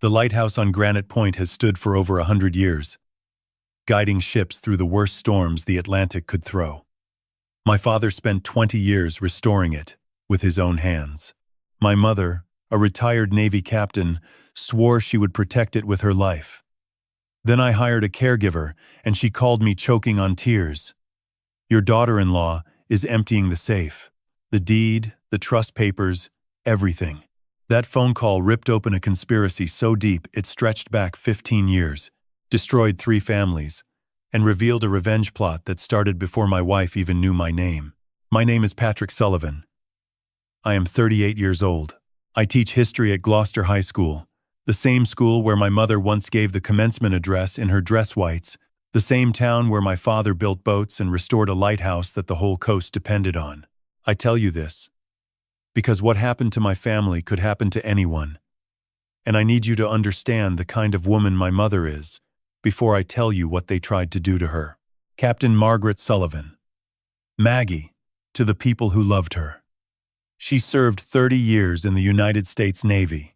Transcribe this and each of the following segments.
The lighthouse on Granite Point has stood for over 100 years, guiding ships through the worst storms the Atlantic could throw. My father spent 20 years restoring it with his own hands. My mother, a retired Navy captain, swore she would protect it with her life. Then I hired a caregiver, and she called me choking on tears. Your daughter-in-law is emptying the safe. The deed, the trust papers, everything. That phone call ripped open a conspiracy so deep it stretched back 15 years, destroyed 3 families, and revealed a revenge plot that started before my wife even knew my name. My name is Patrick Sullivan. I am 38 years old. I teach history at Gloucester High School, the same school where my mother once gave the commencement address in her dress whites, the same town where my father built boats and restored a lighthouse that the whole coast depended on. I tell you this because what happened to my family could happen to anyone, and I need you to understand the kind of woman my mother is before I tell you what they tried to do to her. Captain Margaret Sullivan. Maggie, to the people who loved her. She served 30 years in the United States Navy,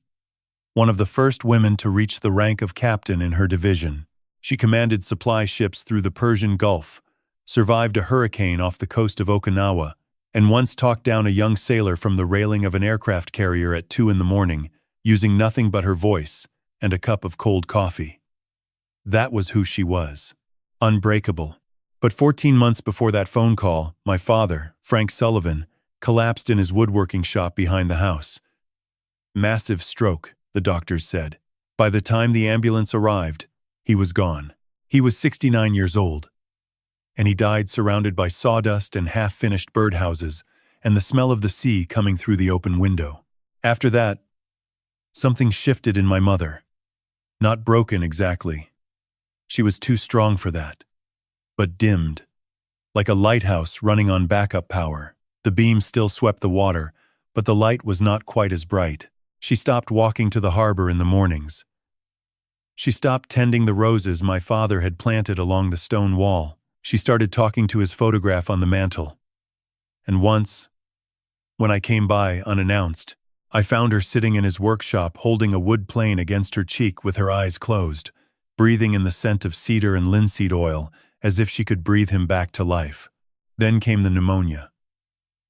one of the first women to reach the rank of captain in her division. She commanded supply ships through the Persian Gulf, survived a hurricane off the coast of Okinawa, and once talked down a young sailor from the railing of an aircraft carrier at 2 a.m, using nothing but her voice and a cup of cold coffee. That was who she was. Unbreakable. But 14 months before that phone call, my father, Frank Sullivan, collapsed in his woodworking shop behind the house. Massive stroke, the doctors said. By the time the ambulance arrived, he was gone. He was 69 years old, and he died surrounded by sawdust and half-finished birdhouses and the smell of the sea coming through the open window. After that, something shifted in my mother. Not broken exactly. She was too strong for that. But dimmed. Like a lighthouse running on backup power. The beam still swept the water, but the light was not quite as bright. She stopped walking to the harbor in the mornings. She stopped tending the roses my father had planted along the stone wall. She started talking to his photograph on the mantel. And once, when I came by unannounced, I found her sitting in his workshop holding a wood plane against her cheek with her eyes closed, breathing in the scent of cedar and linseed oil as if she could breathe him back to life. Then came the pneumonia.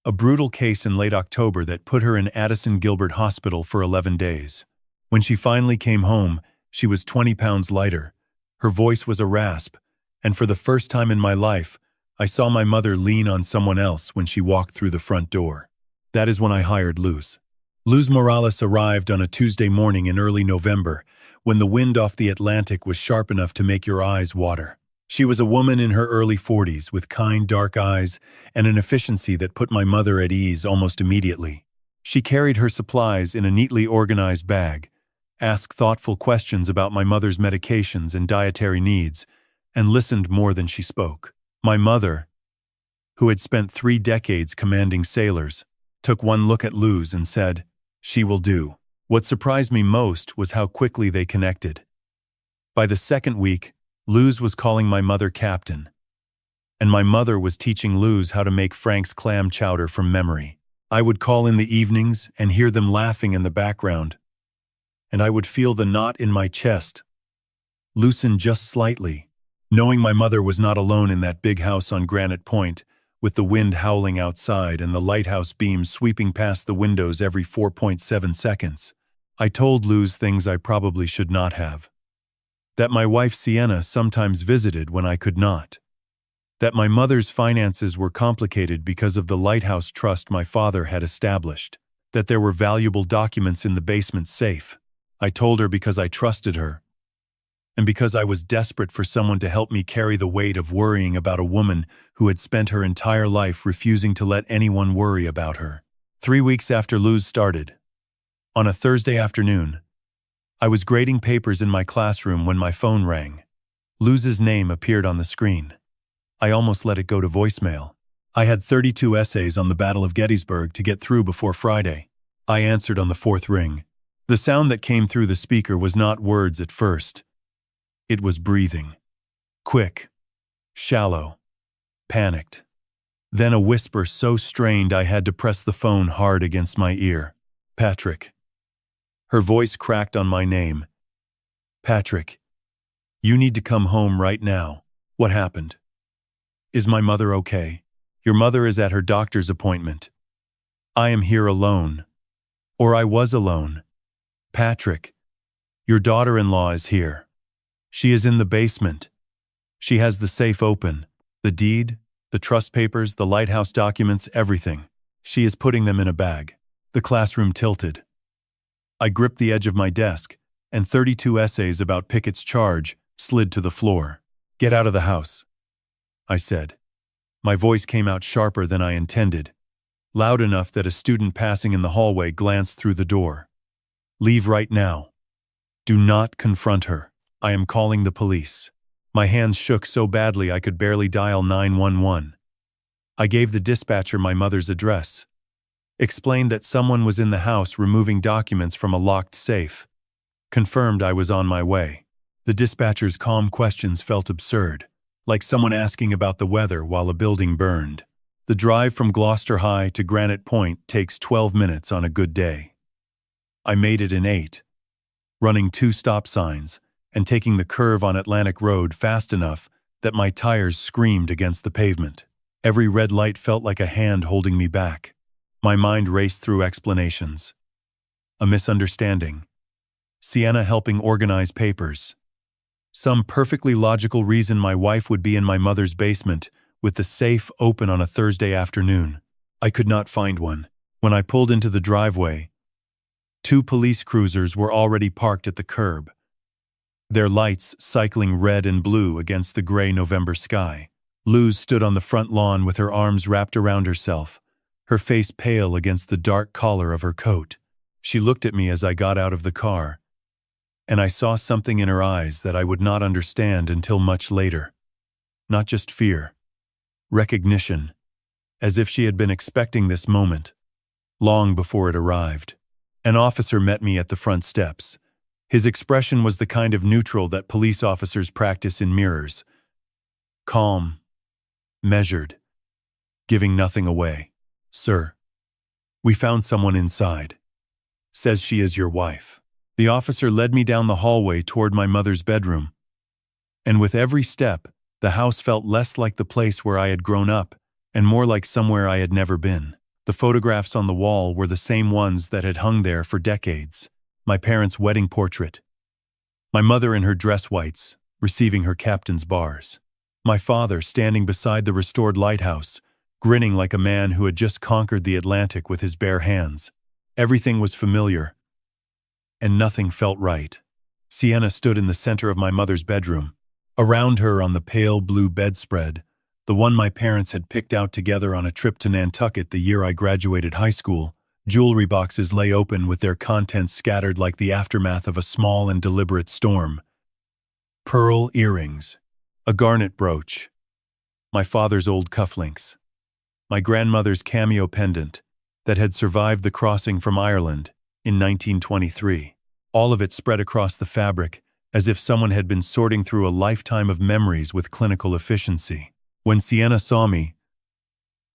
A brutal case in late October that put her in Addison Gilbert Hospital for 11 days. When she finally came home, she was 20 pounds lighter. Her voice was a rasp, and for the first time in my life, I saw my mother lean on someone else when she walked through the front door. That is when I hired Luz. Luz Morales arrived on a Tuesday morning in early November, when the wind off the Atlantic was sharp enough to make your eyes water. She was a woman in her early 40s with kind, dark eyes and an efficiency that put my mother at ease almost immediately. She carried her supplies in a neatly organized bag, asked thoughtful questions about my mother's medications and dietary needs, and listened more than she spoke. My mother, who had spent 3 decades commanding sailors, took one look at Luz and said, "She will do." What surprised me most was how quickly they connected. By the second week, Luz was calling my mother Captain, and my mother was teaching Luz how to make Frank's clam chowder from memory. I would call in the evenings and hear them laughing in the background, and I would feel the knot in my chest loosen just slightly, knowing my mother was not alone in that big house on Granite Point, with the wind howling outside and the lighthouse beams sweeping past the windows every 4.7 seconds. I told Luz things I probably should not have. That my wife Sienna sometimes visited when I could not. That my mother's finances were complicated because of the lighthouse trust my father had established. That there were valuable documents in the basement safe. I told her because I trusted her, and because I was desperate for someone to help me carry the weight of worrying about a woman who had spent her entire life refusing to let anyone worry about her. 3 weeks after Luz started, on a Thursday afternoon, I was grading papers in my classroom when my phone rang. Luz's name appeared on the screen. I almost let it go to voicemail. I had 32 essays on the Battle of Gettysburg to get through before Friday. I answered on the 4th ring. The sound that came through the speaker was not words at first. It was breathing. Quick, shallow, panicked. Then a whisper so strained I had to press the phone hard against my ear. "Patrick." Her voice cracked on my name, Patrick, you need to come home right now. What happened? Is my mother okay? Your mother is at her doctor's appointment. I am here alone. Or I was alone. Patrick, your daughter-in-law is here. She is in the basement. She has the safe open. The deed, the trust papers, the lighthouse documents, everything. She is putting them in a bag. The classroom tilted. I gripped the edge of my desk, and 32 essays about Pickett's charge slid to the floor. Get out of the house, I said. My voice came out sharper than I intended, loud enough that a student passing in the hallway glanced through the door. Leave right now. Do not confront her. I am calling the police. My hands shook so badly I could barely dial 911. I gave the dispatcher my mother's address, explained that someone was in the house removing documents from a locked safe, confirmed I was on my way. The dispatcher's calm questions felt absurd, like someone asking about the weather while a building burned. The drive from Gloucester High to Granite Point takes 12 minutes on a good day. I made it in 8, running 2 stop signs and taking the curve on Atlantic Road fast enough that my tires screamed against the pavement. Every red light felt like a hand holding me back. My mind raced through explanations. A misunderstanding. Sienna helping organize papers. Some perfectly logical reason my wife would be in my mother's basement with the safe open on a Thursday afternoon. I could not find one. When I pulled into the driveway, 2 police cruisers were already parked at the curb, their lights cycling red and blue against the gray November sky. Luz stood on the front lawn with her arms wrapped around herself, her face pale against the dark collar of her coat. She looked at me as I got out of the car, and I saw something in her eyes that I would not understand until much later. Not just fear. Recognition, as if she had been expecting this moment, long before it arrived. An officer met me at the front steps. His expression was the kind of neutral that police officers practice in mirrors. Calm, measured, giving nothing away. Sir, we found someone inside. Says she is your wife. The officer led me down the hallway toward my mother's bedroom. And with every step, the house felt less like the place where I had grown up and more like somewhere I had never been. The photographs on the wall were the same ones that had hung there for decades. My parents' wedding portrait. My mother in her dress whites, receiving her captain's bars. My father standing beside the restored lighthouse, grinning like a man who had just conquered the Atlantic with his bare hands. Everything was familiar, and nothing felt right. Sienna stood in the center of my mother's bedroom. Around her on the pale blue bedspread, the one my parents had picked out together on a trip to Nantucket the year I graduated high school, jewelry boxes lay open with their contents scattered like the aftermath of a small and deliberate storm. Pearl earrings, a garnet brooch, my father's old cufflinks, my grandmother's cameo pendant that had survived the crossing from Ireland in 1923. All of it spread across the fabric, as if someone had been sorting through a lifetime of memories with clinical efficiency. When Sienna saw me,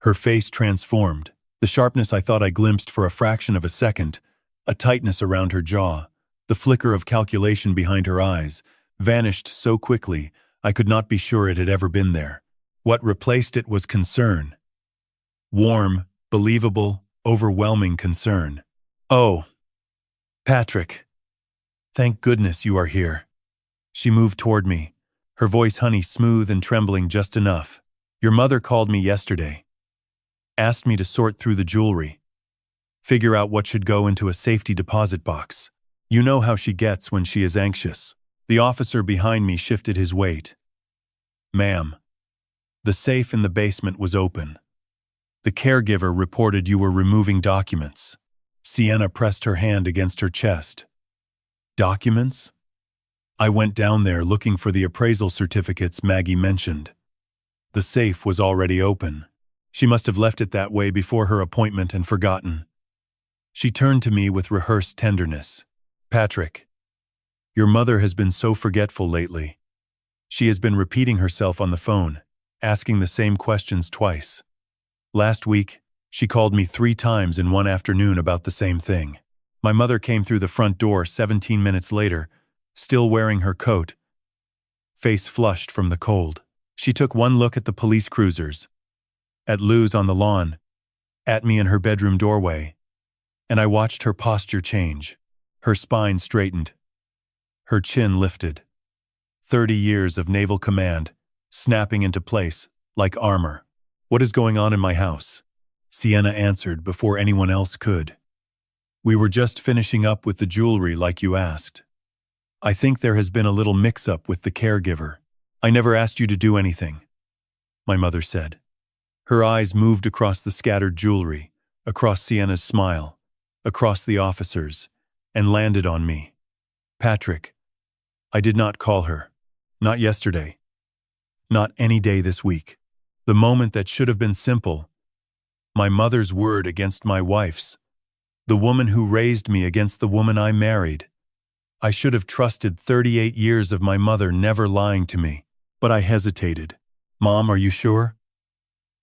her face transformed. The sharpness I thought I glimpsed for a fraction of a second, a tightness around her jaw, the flicker of calculation behind her eyes, vanished so quickly I could not be sure it had ever been there. What replaced it was concern. Warm, believable, overwhelming concern. Oh, Patrick, thank goodness you are here. She moved toward me, her voice honey smooth and trembling just enough. Your mother called me yesterday. Asked me to sort through the jewelry, figure out what should go into a safety deposit box. You know how she gets when she is anxious. The officer behind me shifted his weight. Ma'am, the safe in the basement was open. The caregiver reported you were removing documents. Sienna pressed her hand against her chest. Documents? I went down there looking for the appraisal certificates Maggie mentioned. The safe was already open. She must have left it that way before her appointment and forgotten. She turned to me with rehearsed tenderness. Patrick, your mother has been so forgetful lately. She has been repeating herself on the phone, asking the same questions twice. Last week, she called me 3 times in one afternoon about the same thing. My mother came through the front door 17 minutes later, still wearing her coat, face flushed from the cold. She took one look at the police cruisers, at Luz on the lawn, at me in her bedroom doorway, and I watched her posture change. Her spine straightened, her chin lifted. 30 years of naval command, snapping into place, like armor. "What is going on in my house?" Sienna answered before anyone else could. "We were just finishing up with the jewelry like you asked. I think there has been a little mix-up with the caregiver. I never asked you to do anything," my mother said. Her eyes moved across the scattered jewelry, across Sienna's smile, across the officers, and landed on me. "Patrick, I did not call her. Not yesterday. Not any day this week. The moment that should have been simple. My mother's word against my wife's. The woman who raised me against the woman I married. I should have trusted 38 years of my mother never lying to me, but I hesitated. Mom, are you sure?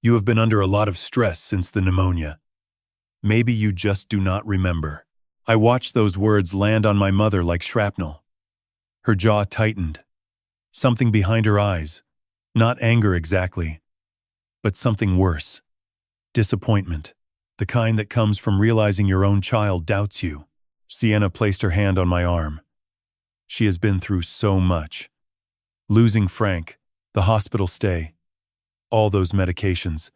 You have been under a lot of stress since the pneumonia. Maybe you just do not remember." I watched those words land on my mother like shrapnel. Her jaw tightened. Something behind her eyes. Not anger exactly, but something worse. Disappointment. The kind that comes from realizing your own child doubts you. Sienna placed her hand on my arm. She has been through so much. Losing Frank, the hospital stay, all those medications.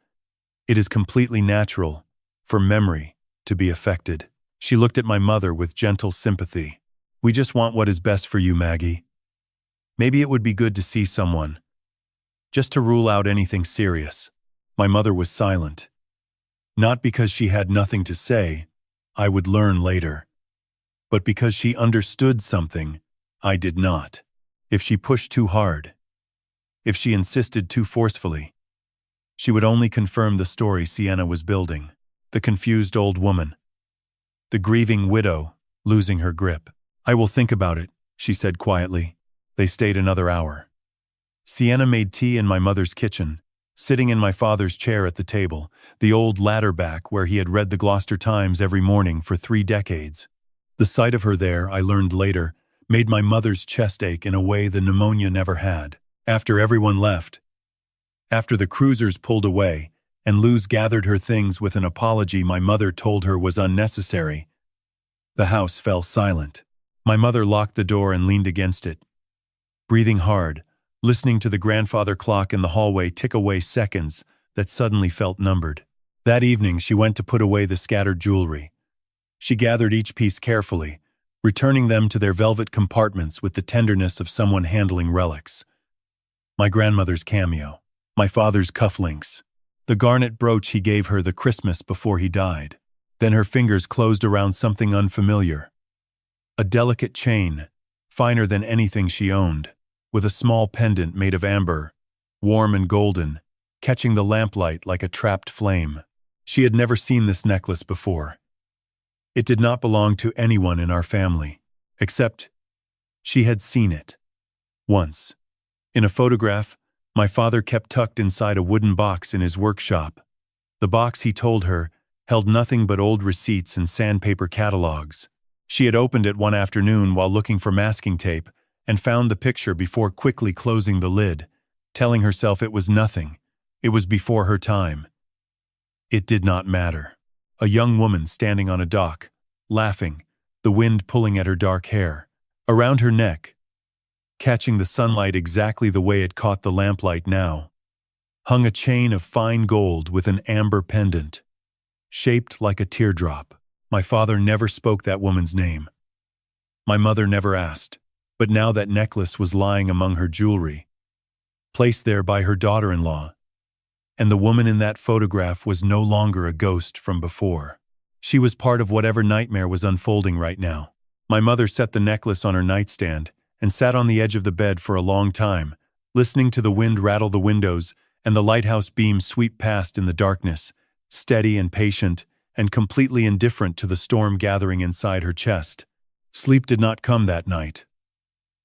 It is completely natural for memory to be affected. She looked at my mother with gentle sympathy. "We just want what is best for you, Maggie. Maybe it would be good to see someone, just to rule out anything serious." My mother was silent. Not because she had nothing to say, I would learn later, but because she understood something I did not. If she pushed too hard, if she insisted too forcefully, she would only confirm the story Sienna was building. The confused old woman, the grieving widow, losing her grip. "I will think about it," she said quietly. They stayed another hour. Sienna made tea in my mother's kitchen, sitting in my father's chair at the table, the old ladder back where he had read the Gloucester Times every morning for 3 decades. The sight of her there, I learned later, made my mother's chest ache in a way the pneumonia never had. After everyone left, after the cruisers pulled away, and Luz gathered her things with an apology my mother told her was unnecessary, the house fell silent. My mother locked the door and leaned against it, breathing hard, listening to the grandfather clock in the hallway tick away seconds that suddenly felt numbered. That evening she went to put away the scattered jewelry. She gathered each piece carefully, returning them to their velvet compartments with the tenderness of someone handling relics. My grandmother's cameo, my father's cufflinks, the garnet brooch he gave her the Christmas before he died. Then her fingers closed around something unfamiliar. A delicate chain, finer than anything she owned, with a small pendant made of amber, warm and golden, catching the lamplight like a trapped flame. She had never seen this necklace before. It did not belong to anyone in our family, except she had seen it. Once. In a photograph, my father kept tucked inside a wooden box in his workshop. The box, he told her, held nothing but old receipts and sandpaper catalogs. She had opened it one afternoon while looking for masking tape and found the picture before quickly closing the lid, telling herself it was nothing. It was before her time. It did not matter. A young woman standing on a dock, laughing, the wind pulling at her dark hair. Around her neck, catching the sunlight exactly the way it caught the lamplight now, hung a chain of fine gold with an amber pendant, shaped like a teardrop. My father never spoke that woman's name. My mother never asked. But now that necklace was lying among her jewelry, placed there by her daughter-in-law, and the woman in that photograph was no longer a ghost from before. She was part of whatever nightmare was unfolding right now. My mother set the necklace on her nightstand and sat on the edge of the bed for a long time, listening to the wind rattle the windows and the lighthouse beam sweep past in the darkness, steady and patient and completely indifferent to the storm gathering inside her chest. Sleep did not come that night.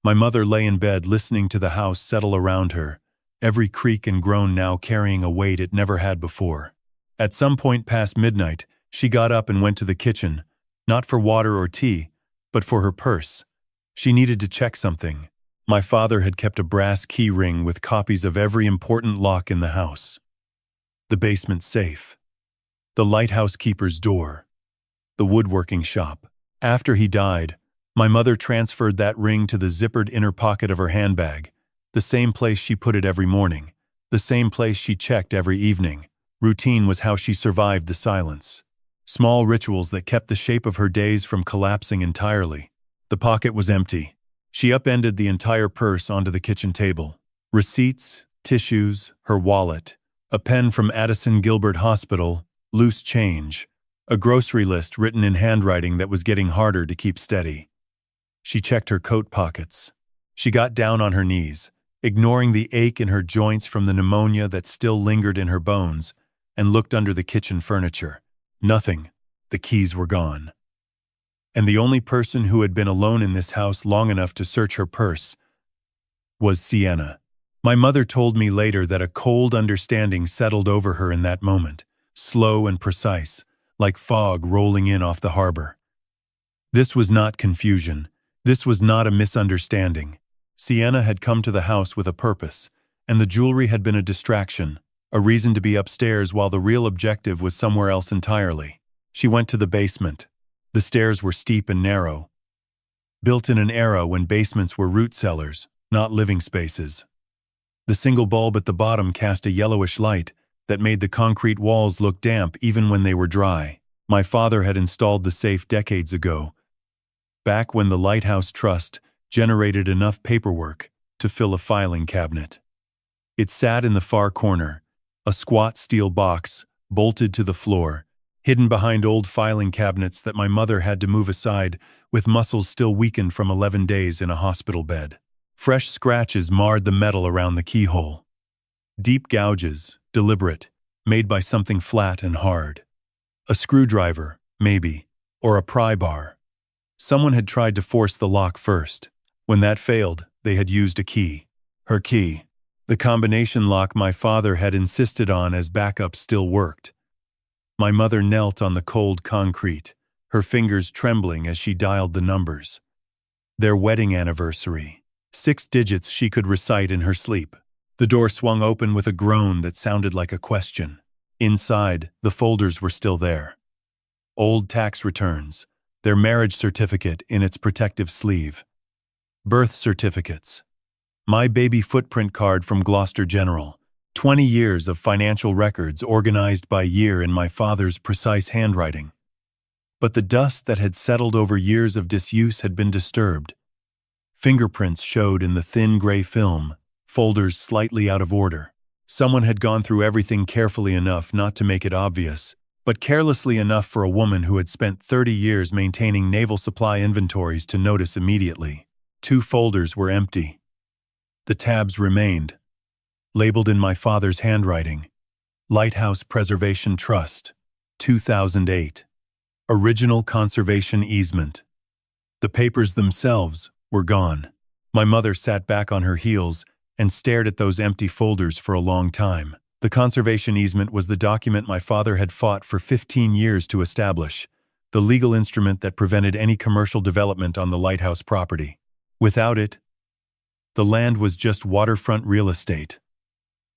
My mother lay in bed listening to the house settle around her, every creak and groan now carrying a weight it never had before. At some point past midnight, she got up and went to the kitchen, not for water or tea, but for her purse. She needed to check something. My father had kept a brass key ring with copies of every important lock in the house. The basement safe. The lighthouse keeper's door. The woodworking shop. After he died, my mother transferred that ring to the zippered inner pocket of her handbag, the same place she put it every morning, the same place she checked every evening. Routine was how she survived the silence. Small rituals that kept the shape of her days from collapsing entirely. The pocket was empty. She upended the entire purse onto the kitchen table. Receipts, tissues, her wallet, a pen from Addison Gilbert Hospital, loose change, a grocery list written in handwriting that was getting harder to keep steady. She checked her coat pockets. She got down on her knees, ignoring the ache in her joints from the pneumonia that still lingered in her bones, and looked under the kitchen furniture. Nothing. The keys were gone. And the only person who had been alone in this house long enough to search her purse was Sienna. My mother told me later that a cold understanding settled over her in that moment, slow and precise, like fog rolling in off the harbor. This was not confusion. This was not a misunderstanding. Sienna had come to the house with a purpose, and the jewelry had been a distraction, a reason to be upstairs while the real objective was somewhere else entirely. She went to the basement. The stairs were steep and narrow, built in an era when basements were root cellars, not living spaces. The single bulb at the bottom cast a yellowish light that made the concrete walls look damp even when they were dry. My father had installed the safe decades ago, back when the Lighthouse Trust generated enough paperwork to fill a filing cabinet. It sat in the far corner, a squat steel box, bolted to the floor, hidden behind old filing cabinets that my mother had to move aside with muscles still weakened from 11 days in a hospital bed. Fresh scratches marred the metal around the keyhole. Deep gouges, deliberate, made by something flat and hard. A screwdriver, maybe, or a pry bar. Someone had tried to force the lock first. When that failed, they had used a key. Her key. The combination lock my father had insisted on as backup still worked. My mother knelt on the cold concrete, her fingers trembling as she dialed the numbers. Their wedding anniversary. 6 digits she could recite in her sleep. The door swung open with a groan that sounded like a question. Inside, the folders were still there. Old tax returns, their marriage certificate in its protective sleeve. Birth certificates. My baby footprint card from Gloucester General. 20 years of financial records organized by year in my father's precise handwriting. But the dust that had settled over years of disuse had been disturbed. Fingerprints showed in the thin gray film, folders slightly out of order. Someone had gone through everything carefully enough not to make it obvious, but carelessly enough for a woman who had spent 30 years maintaining naval supply inventories to notice immediately. 2 folders were empty. The tabs remained, labeled in my father's handwriting. Lighthouse Preservation Trust, 2008. Original conservation easement. The papers themselves were gone. My mother sat back on her heels and stared at those empty folders for a long time. The conservation easement was the document my father had fought for 15 years to establish, the legal instrument that prevented any commercial development on the lighthouse property. Without it, the land was just waterfront real estate.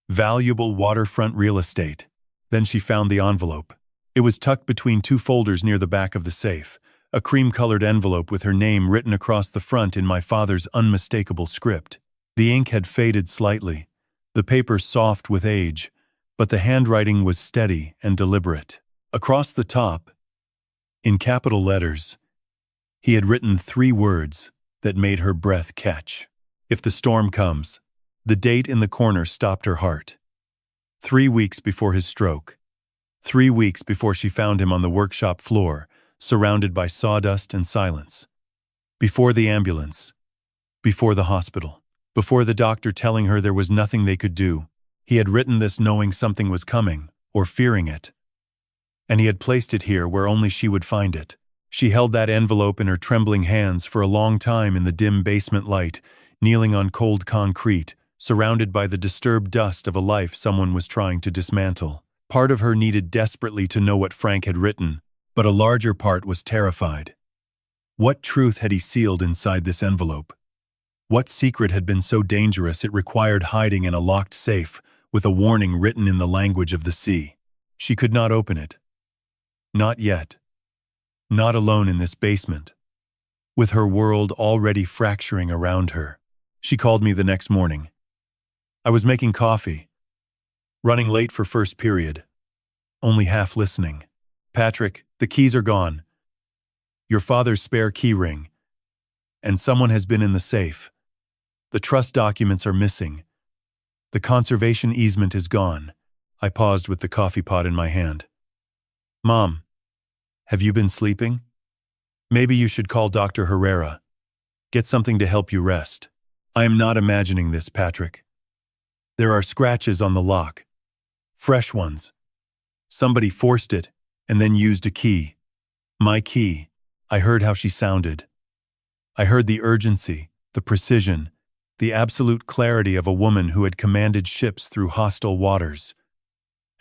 Valuable waterfront real estate. Then she found the envelope. It was tucked between 2 folders near the back of the safe, a cream-colored envelope with her name written across the front in my father's unmistakable script. The ink had faded slightly, the paper soft with age, but the handwriting was steady and deliberate. Across the top, in capital letters, he had written 3 words that made her breath catch. If the storm comes. The date in the corner stopped her heart. 3 weeks before his stroke. 3 weeks before she found him on the workshop floor, surrounded by sawdust and silence. Before the ambulance. Before the hospital. Before the doctor telling her there was nothing they could do. He had written this knowing something was coming, or fearing it. And he had placed it here where only she would find it. She held that envelope in her trembling hands for a long time in the dim basement light, kneeling on cold concrete, surrounded by the disturbed dust of a life someone was trying to dismantle. Part of her needed desperately to know what Frank had written, but a larger part was terrified. What truth had he sealed inside this envelope? What secret had been so dangerous it required hiding in a locked safe with a warning written in the language of the sea? She could not open it. Not yet. Not alone in this basement. With her world already fracturing around her. She called me the next morning. I was making coffee, running late for first period, only half listening. "Patrick, the keys are gone. Your father's spare key ring. And someone has been in the safe. The trust documents are missing. The conservation easement is gone." I paused with the coffee pot in my hand. "Mom, have you been sleeping? Maybe you should call Dr. Herrera. Get something to help you rest." I am not imagining this, Patrick. There are scratches on the lock. Fresh ones. Somebody forced it and then used a key. My key. I heard how she sounded. I heard the urgency, the precision, the absolute clarity of a woman who had commanded ships through hostile waters.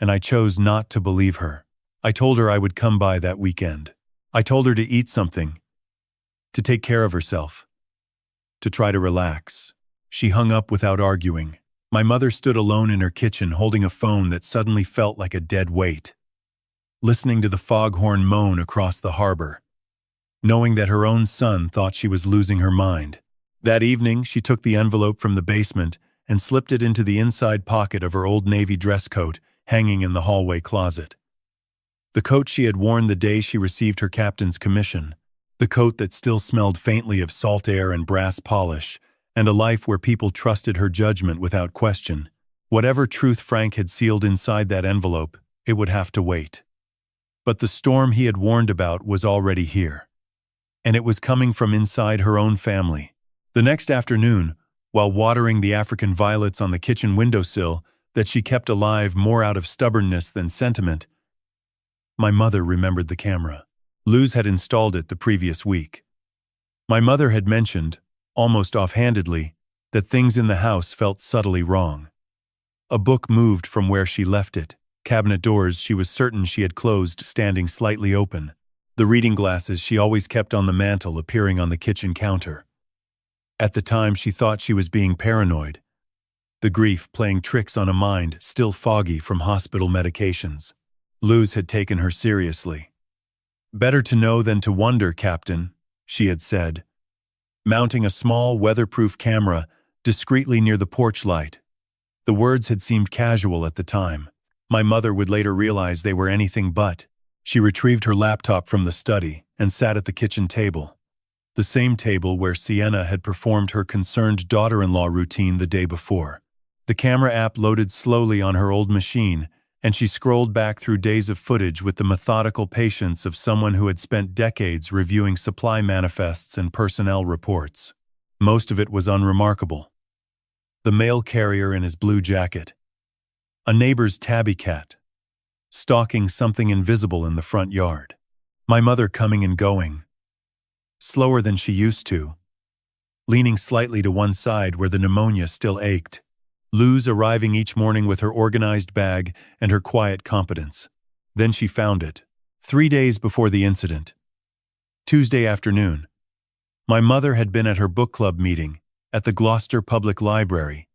And I chose not to believe her. I told her I would come by that weekend. I told her to eat something, to take care of herself, to try to relax. She hung up without arguing. My mother stood alone in her kitchen holding a phone that suddenly felt like a dead weight, listening to the foghorn moan across the harbor, knowing that her own son thought she was losing her mind. That evening, she took the envelope from the basement and slipped it into the inside pocket of her old Navy dress coat hanging in the hallway closet. The coat she had worn the day she received her captain's commission, the coat that still smelled faintly of salt air and brass polish, and a life where people trusted her judgment without question. Whatever truth Frank had sealed inside that envelope, it would have to wait. But the storm he had warned about was already here. And it was coming from inside her own family. The next afternoon, while watering the African violets on the kitchen windowsill that she kept alive more out of stubbornness than sentiment, my mother remembered the camera. Luz had installed it the previous week. My mother had mentioned, almost offhandedly, that things in the house felt subtly wrong. A book moved from where she left it. Cabinet doors she was certain she had closed standing slightly open. The reading glasses she always kept on the mantel appearing on the kitchen counter. At the time she thought she was being paranoid. The grief playing tricks on a mind still foggy from hospital medications. Luz had taken her seriously. "Better to know than to wonder, Captain," she had said, mounting a small, weatherproof camera discreetly near the porch light. The words had seemed casual at the time. My mother would later realize they were anything but. She retrieved her laptop from the study and sat at the kitchen table. The same table where Sienna had performed her concerned daughter-in-law routine the day before. The camera app loaded slowly on her old machine, and she scrolled back through days of footage with the methodical patience of someone who had spent decades reviewing supply manifests and personnel reports. Most of it was unremarkable. The mail carrier in his blue jacket. A neighbor's tabby cat. Stalking something invisible in the front yard. My mother coming and going. Slower than she used to. Leaning slightly to one side where the pneumonia still ached. Luz arriving each morning with her organized bag and her quiet competence. Then she found it. 3 days before the incident. Tuesday afternoon. My mother had been at her book club meeting at the Gloucester Public Library,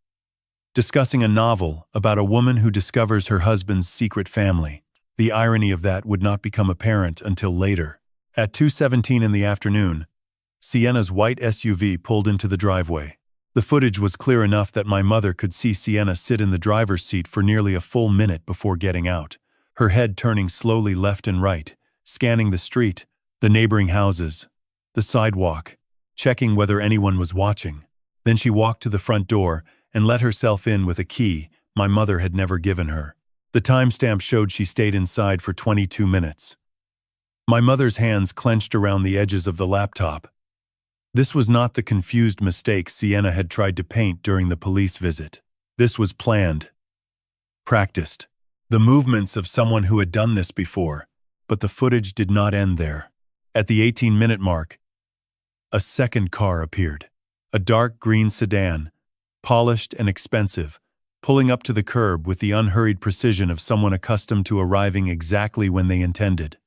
discussing a novel about a woman who discovers her husband's secret family. The irony of that would not become apparent until later. At 2:17 in the afternoon, Sienna's white SUV pulled into the driveway. The footage was clear enough that my mother could see Sienna sit in the driver's seat for nearly a full minute before getting out, her head turning slowly left and right, scanning the street, the neighboring houses, the sidewalk, checking whether anyone was watching. Then she walked to the front door and let herself in with a key my mother had never given her. The timestamp showed she stayed inside for 22 minutes. My mother's hands clenched around the edges of the laptop. This was not the confused mistake Sienna had tried to paint during the police visit. This was planned, practiced, the movements of someone who had done this before, but the footage did not end there. At the 18-minute mark, a second car appeared, a dark green sedan, polished and expensive, pulling up to the curb with the unhurried precision of someone accustomed to arriving exactly when they intended.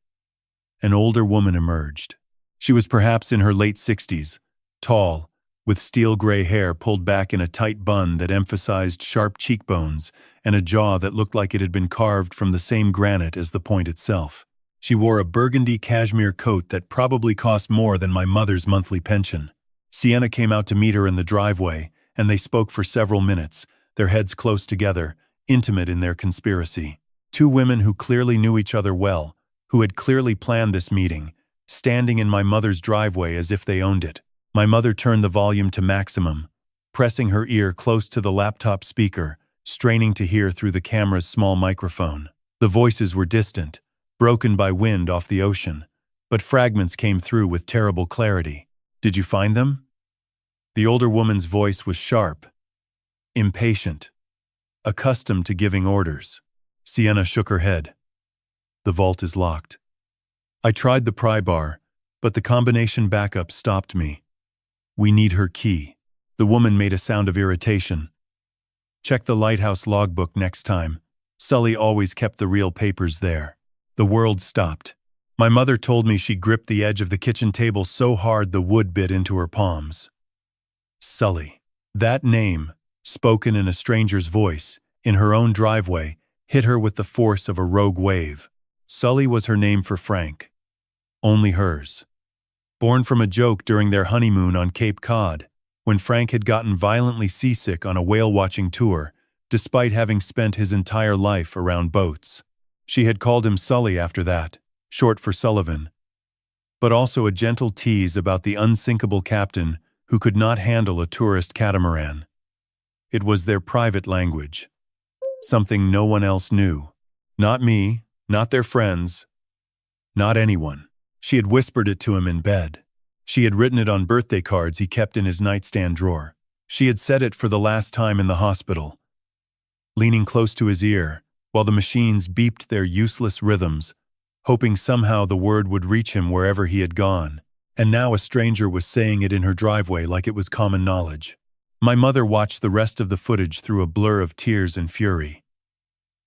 An older woman emerged. She was perhaps in her late 60s, tall, with steel-gray hair pulled back in a tight bun that emphasized sharp cheekbones and a jaw that looked like it had been carved from the same granite as the point itself. She wore a burgundy cashmere coat that probably cost more than my mother's monthly pension. Sienna came out to meet her in the driveway, and they spoke for several minutes, their heads close together, intimate in their conspiracy. Two women who clearly knew each other well, who had clearly planned this meeting, standing in my mother's driveway as if they owned it. My mother turned the volume to maximum, pressing her ear close to the laptop speaker, straining to hear through the camera's small microphone. The voices were distant, broken by wind off the ocean, but fragments came through with terrible clarity. "Did you find them?" The older woman's voice was sharp, impatient, accustomed to giving orders. Sienna shook her head. "The vault is locked. I tried the pry bar, but the combination backup stopped me. We need her key." The woman made a sound of irritation. "Check the lighthouse logbook next time. Sully always kept the real papers there." The world stopped. My mother told me she gripped the edge of the kitchen table so hard the wood bit into her palms. Sully. That name, spoken in a stranger's voice, in her own driveway, hit her with the force of a rogue wave. Sully was her name for Frank. Only hers. Born from a joke during their honeymoon on Cape Cod, when Frank had gotten violently seasick on a whale-watching tour, despite having spent his entire life around boats. She had called him Sully after that, short for Sullivan, but also a gentle tease about the unsinkable captain who could not handle a tourist catamaran. It was their private language, something no one else knew. Not me, not their friends, not anyone. She had whispered it to him in bed. She had written it on birthday cards he kept in his nightstand drawer. She had said it for the last time in the hospital, leaning close to his ear, while the machines beeped their useless rhythms, hoping somehow the word would reach him wherever he had gone. And now a stranger was saying it in her driveway like it was common knowledge. My mother watched the rest of the footage through a blur of tears and fury.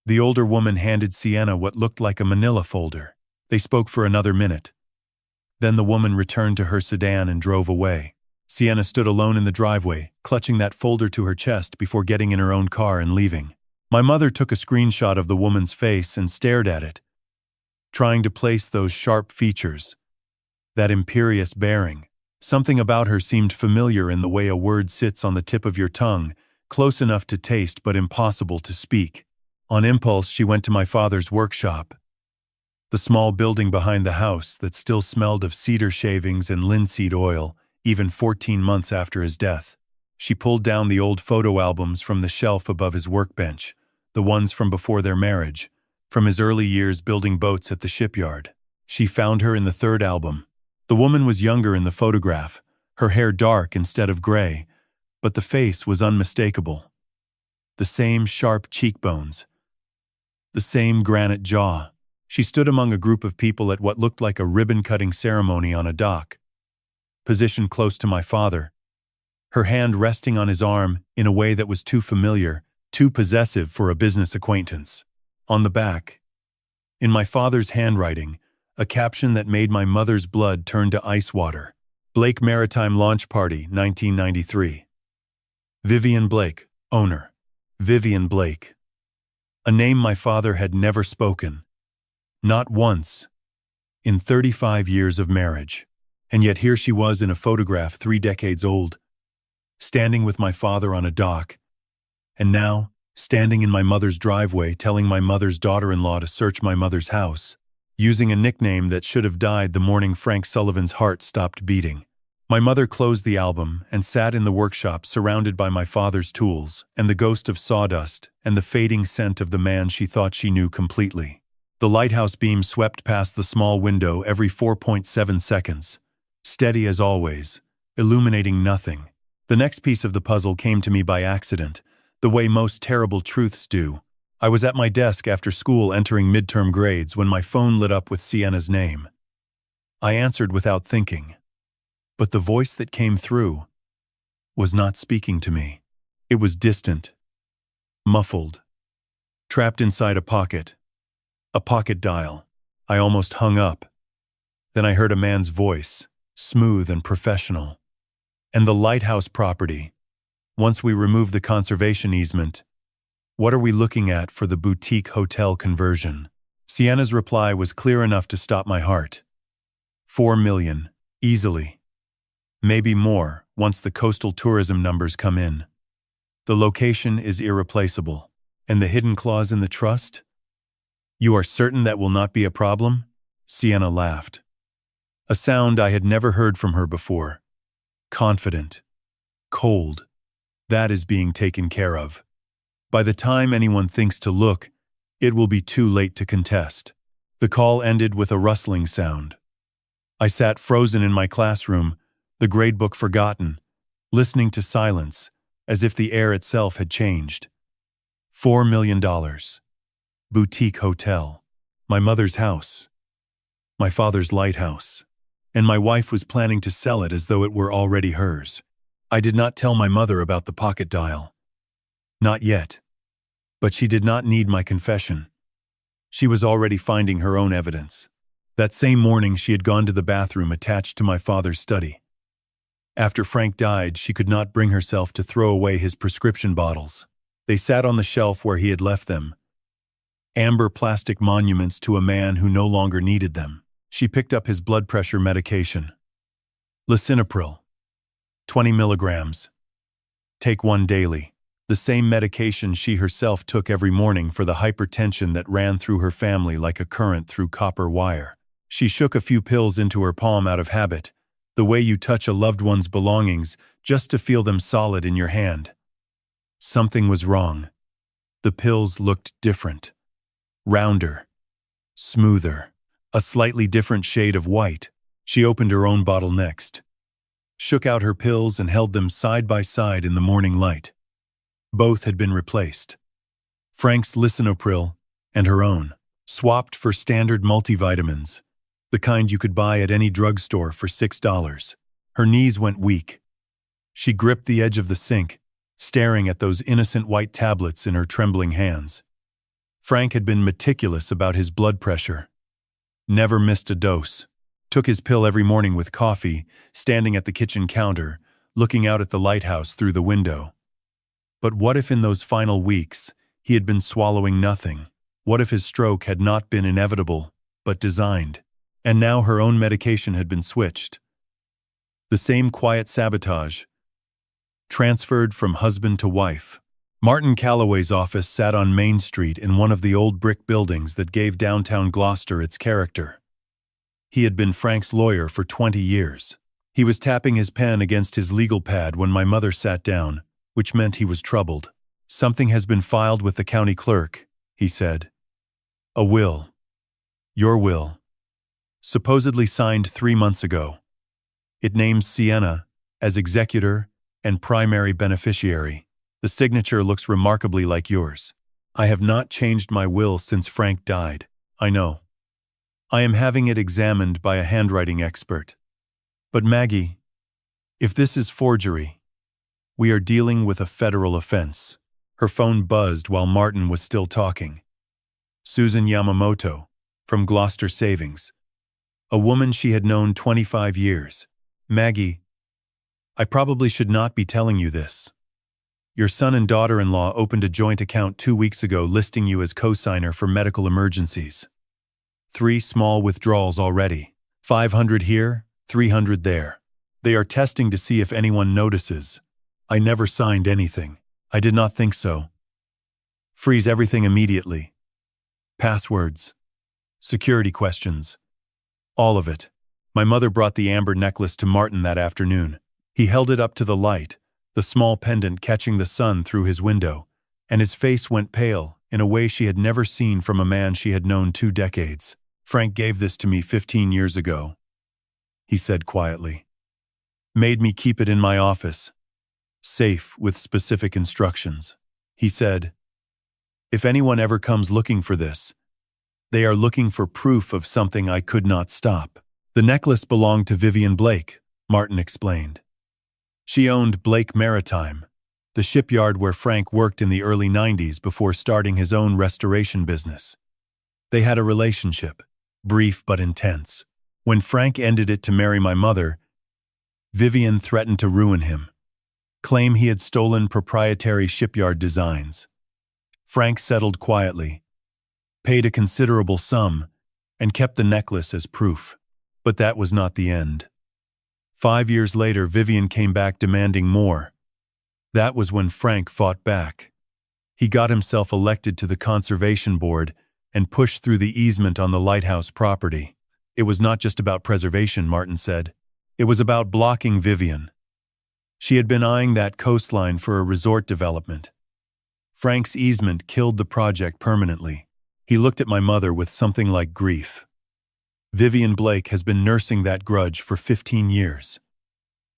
The older woman handed Sienna what looked like a manila folder. They spoke for another minute. Then the woman returned to her sedan and drove away. Sienna stood alone in the driveway, clutching that folder to her chest before getting in her own car and leaving. My mother took a screenshot of the woman's face and stared at it, trying to place those sharp features, that imperious bearing. Something about her seemed familiar in the way a word sits on the tip of your tongue, close enough to taste but impossible to speak. On impulse, she went to my father's workshop, the small building behind the house that still smelled of cedar shavings and linseed oil, even 14 months after his death. She pulled down the old photo albums from the shelf above his workbench, the ones from before their marriage, from his early years building boats at the shipyard. She found her in the third album. The woman was younger in the photograph, her hair dark instead of gray, but the face was unmistakable. The same sharp cheekbones, the same granite jaw. She stood among a group of people at what looked like a ribbon-cutting ceremony on a dock, positioned close to my father, her hand resting on his arm in a way that was too familiar, too possessive for a business acquaintance. On the back, in my father's handwriting, a caption that made my mother's blood turn to ice water. Blake Maritime Launch Party, 1993. Vivian Blake, owner. Vivian Blake. A name my father had never spoken. Not once. In 35 years of marriage. And yet here she was in a photograph 3 decades old, standing with my father on a dock, and now, standing in my mother's driveway telling my mother's daughter-in-law to search my mother's house, using a nickname that should have died the morning Frank Sullivan's heart stopped beating. My mother closed the album and sat in the workshop surrounded by my father's tools and the ghost of sawdust and the fading scent of the man she thought she knew completely. The lighthouse beam swept past the small window every 4.7 seconds, steady as always, illuminating nothing. The next piece of the puzzle came to me by accident, the way most terrible truths do. I was at my desk after school entering midterm grades when my phone lit up with Sienna's name. I answered without thinking. But the voice that came through was not speaking to me. It was distant, muffled, trapped inside a pocket dial. I almost hung up. Then I heard a man's voice, smooth and professional. And the lighthouse property. Once we remove the conservation easement, what are we looking at for the boutique hotel conversion? Sienna's reply was clear enough to stop my heart. 4 million, easily. Maybe more, once the coastal tourism numbers come in. The location is irreplaceable. And the hidden clause in the trust? You are certain that will not be a problem? Sienna laughed. A sound I had never heard from her before. Confident. Cold. That is being taken care of. By the time anyone thinks to look, it will be too late to contest. The call ended with a rustling sound. I sat frozen in my classroom, the gradebook forgotten, listening to silence, as if the air itself had changed. $4 million. Boutique hotel. My mother's house. My father's lighthouse. And my wife was planning to sell it as though it were already hers. I did not tell my mother about the pocket dial. Not yet. But she did not need my confession. She was already finding her own evidence. That same morning she had gone to the bathroom attached to my father's study. After Frank died, she could not bring herself to throw away his prescription bottles. They sat on the shelf where he had left them. Amber plastic monuments to a man who no longer needed them. She picked up his blood pressure medication. Lisinopril. 20 milligrams. Take one daily. The same medication she herself took every morning for the hypertension that ran through her family like a current through copper wire. She shook a few pills into her palm out of habit, the way you touch a loved one's belongings just to feel them solid in your hand. Something was wrong. The pills looked different. Rounder. Smoother. A slightly different shade of white. She opened her own bottle next. Shook out her pills and held them side by side in the morning light. Both had been replaced. Frank's lisinopril and her own, swapped for standard multivitamins, the kind you could buy at any drugstore for $6. Her knees went weak. She gripped the edge of the sink, staring at those innocent white tablets in her trembling hands. Frank had been meticulous about his blood pressure. Never missed a dose. Took his pill every morning with coffee, standing at the kitchen counter, looking out at the lighthouse through the window. But what if in those final weeks, he had been swallowing nothing? What if his stroke had not been inevitable, but designed? And now her own medication had been switched. The same quiet sabotage. Transferred from husband to wife. Martin Calloway's office sat on Main Street in one of the old brick buildings that gave downtown Gloucester its character. He had been Frank's lawyer for 20 years. He was tapping his pen against his legal pad when my mother sat down, which meant he was troubled. Something has been filed with the county clerk, he said. A will. Your will. Supposedly signed 3 months ago. It names Sienna as executor and primary beneficiary. The signature looks remarkably like yours. I have not changed my will since Frank died. I know. I am having it examined by a handwriting expert. But Maggie, if this is forgery, we are dealing with a federal offense. Her phone buzzed while Martin was still talking. Susan Yamamoto, from Gloucester Savings. A woman she had known 25 years. Maggie, I probably should not be telling you this. Your son and daughter-in-law opened a joint account 2 weeks ago listing you as co-signer for medical emergencies. 3 small withdrawals already. 500 here, 300 there. They are testing to see if anyone notices. I never signed anything. I did not think so. Freeze everything immediately. Passwords. Security questions. All of it. My mother brought the amber necklace to Martin that afternoon. He held it up to the light, the small pendant catching the sun through his window, and his face went pale in a way she had never seen from a man she had known 2 decades. Frank gave this to me 15 years ago, he said quietly. Made me keep it in my office, safe with specific instructions. He said, if anyone ever comes looking for this, they are looking for proof of something I could not stop. The necklace belonged to Vivian Blake, Martin explained. She owned Blake Maritime, the shipyard where Frank worked in the early 90s before starting his own restoration business. They had a relationship, brief but intense. When Frank ended it to marry my mother, Vivian threatened to ruin him, claim he had stolen proprietary shipyard designs. Frank settled quietly, paid a considerable sum, and kept the necklace as proof. But that was not the end. 5 years later, Vivian came back demanding more. That was when Frank fought back. He got himself elected to the conservation board and pushed through the easement on the lighthouse property. It was not just about preservation, Martin said. It was about blocking Vivian. She had been eyeing that coastline for a resort development. Frank's easement killed the project permanently. He looked at my mother with something like grief. Vivian Blake has been nursing that grudge for 15 years.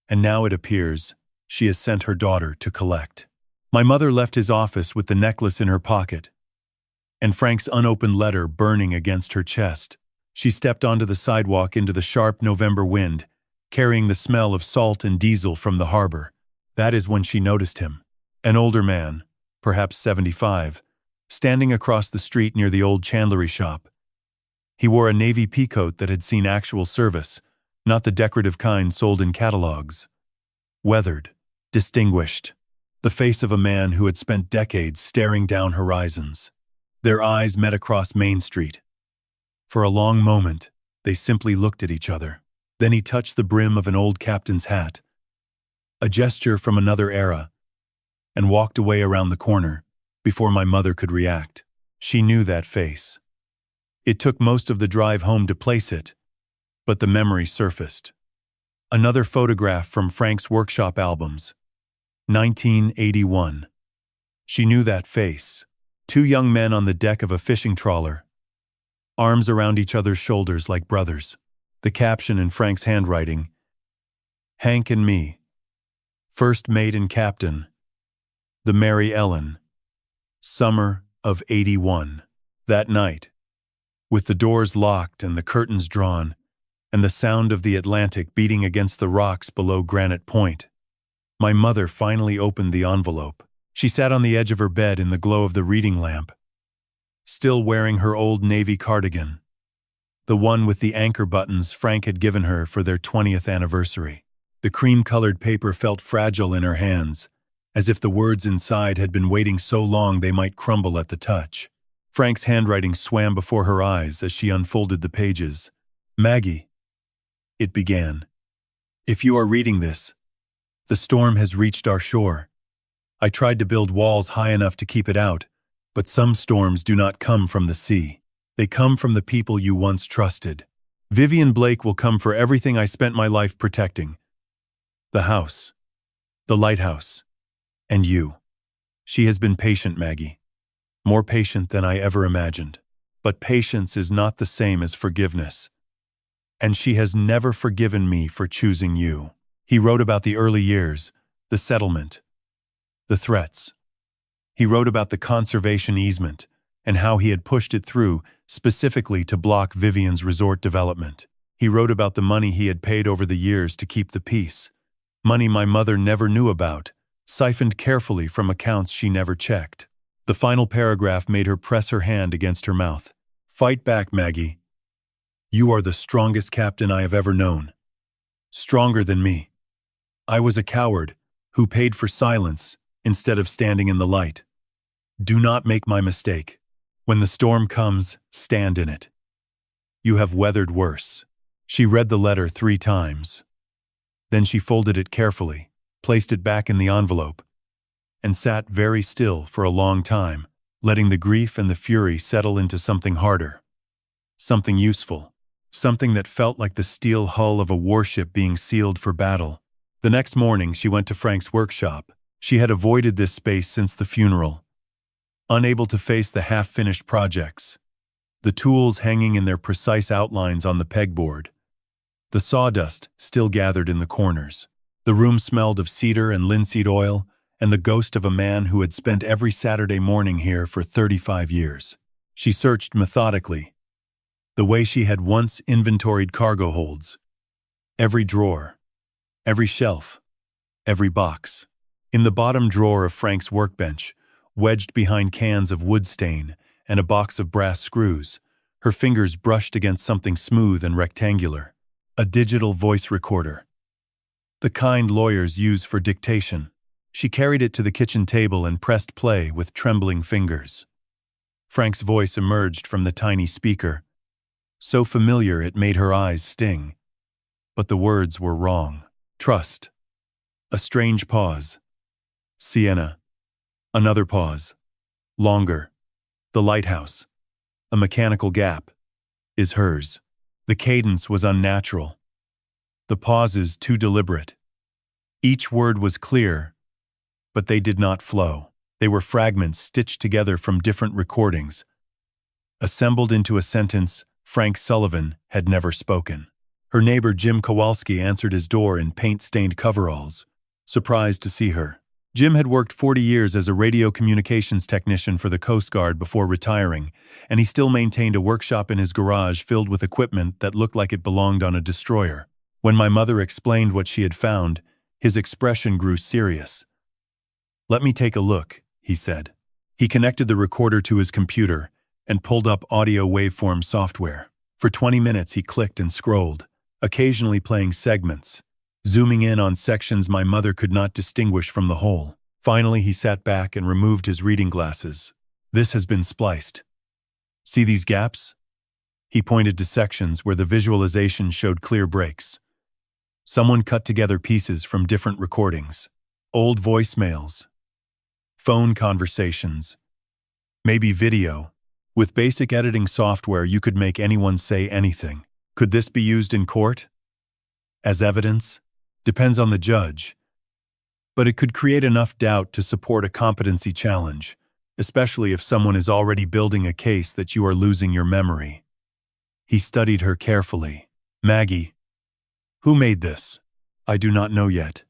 And now it appears she has sent her daughter to collect. My mother left his office with the necklace in her pocket, and Frank's unopened letter burning against her chest. She stepped onto the sidewalk into the sharp November wind, carrying the smell of salt and diesel from the harbor. That is when she noticed him. An older man, perhaps 75, standing across the street near the old chandlery shop. He wore a navy peacoat that had seen actual service, not the decorative kind sold in catalogs. Weathered, distinguished, the face of a man who had spent decades staring down horizons. Their eyes met across Main Street. For a long moment, they simply looked at each other. Then he touched the brim of an old captain's hat, a gesture from another era, and walked away around the corner before my mother could react. She knew that face. It took most of the drive home to place it, but the memory surfaced. Another photograph from Frank's workshop albums. 1981. She knew that face. Two young men on the deck of a fishing trawler, arms around each other's shoulders like brothers. The caption in Frank's handwriting, Hank and me, first mate and captain, the Mary Ellen, summer of '81. That night, with the doors locked and the curtains drawn, and the sound of the Atlantic beating against the rocks below Granite Point, my mother finally opened the envelope. She sat on the edge of her bed in the glow of the reading lamp, still wearing her old navy cardigan, the one with the anchor buttons Frank had given her for their 20th anniversary. The cream-colored paper felt fragile in her hands, as if the words inside had been waiting so long they might crumble at the touch. Frank's handwriting swam before her eyes as she unfolded the pages. Maggie, it began. If you are reading this, the storm has reached our shore. I tried to build walls high enough to keep it out, but some storms do not come from the sea. They come from the people you once trusted. Vivian Blake will come for everything I spent my life protecting. The house, the lighthouse, and you. She has been patient, Maggie. More patient than I ever imagined. But patience is not the same as forgiveness. And she has never forgiven me for choosing you. He wrote about the early years, the settlement, the threats. He wrote about the conservation easement and how he had pushed it through specifically to block Vivian's resort development. He wrote about the money he had paid over the years to keep the peace. Money my mother never knew about, siphoned carefully from accounts she never checked. The final paragraph made her press her hand against her mouth. Fight back, Maggie. You are the strongest captain I have ever known. Stronger than me. I was a coward who paid for silence instead of standing in the light. Do not make my mistake. When the storm comes, stand in it. You have weathered worse. She read the letter 3 times. Then she folded it carefully, placed it back in the envelope, and sat very still for a long time, letting the grief and the fury settle into something harder. Something useful. Something that felt like the steel hull of a warship being sealed for battle. The next morning, she went to Frank's workshop. She had avoided this space since the funeral, unable to face the half-finished projects, the tools hanging in their precise outlines on the pegboard, the sawdust still gathered in the corners. The room smelled of cedar and linseed oil and the ghost of a man who had spent every Saturday morning here for 35 years. She searched methodically, the way she had once inventoried cargo holds. Every drawer, every shelf, every box. In the bottom drawer of Frank's workbench, wedged behind cans of wood stain and a box of brass screws, her fingers brushed against something smooth and rectangular. A digital voice recorder. the kind lawyers use for dictation. She carried it to the kitchen table and pressed play with trembling fingers. Frank's voice emerged from the tiny speaker, so familiar it made her eyes sting. But the words were wrong. Trust. A strange pause. Sienna. Another pause. Longer. The lighthouse. A mechanical gap. Is hers. The cadence was unnatural. The pauses too deliberate. Each word was clear, but they did not flow. They were fragments stitched together from different recordings. Assembled into a sentence Frank Sullivan had never spoken. Her neighbor Jim Kowalski answered his door in paint-stained coveralls, surprised to see her. Jim had worked 40 years as a radio communications technician for the Coast Guard before retiring, and he still maintained a workshop in his garage filled with equipment that looked like it belonged on a destroyer. When my mother explained what she had found, his expression grew serious. "Let me take a look," he said. He connected the recorder to his computer and pulled up audio waveform software. For 20 minutes he clicked and scrolled, occasionally playing segments, zooming in on sections my mother could not distinguish from the whole. Finally, he sat back and removed his reading glasses. "This has been spliced. See these gaps?" He pointed to sections where the visualization showed clear breaks. Someone cut together pieces from different recordings. Old voicemails. Phone conversations. Maybe video. With basic editing software, you could make anyone say anything. Could this be used in court? As evidence? Depends on the judge. But it could create enough doubt to support a competency challenge, especially if someone is already building a case that you are losing your memory. He studied her carefully. "Maggie, who made this? I do not know yet.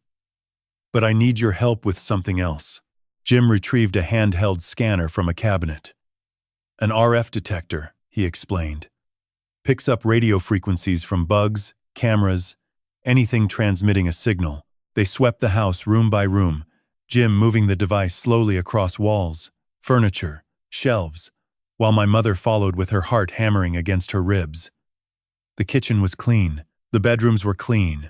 But I need your help with something else." Jim retrieved a handheld scanner from a cabinet. "An RF detector," he explained. "Picks up radio frequencies from bugs, cameras, anything transmitting a signal." They swept the house room by room, Jim moving the device slowly across walls, furniture, shelves, while my mother followed with her heart hammering against her ribs. The kitchen was clean. The bedrooms were clean.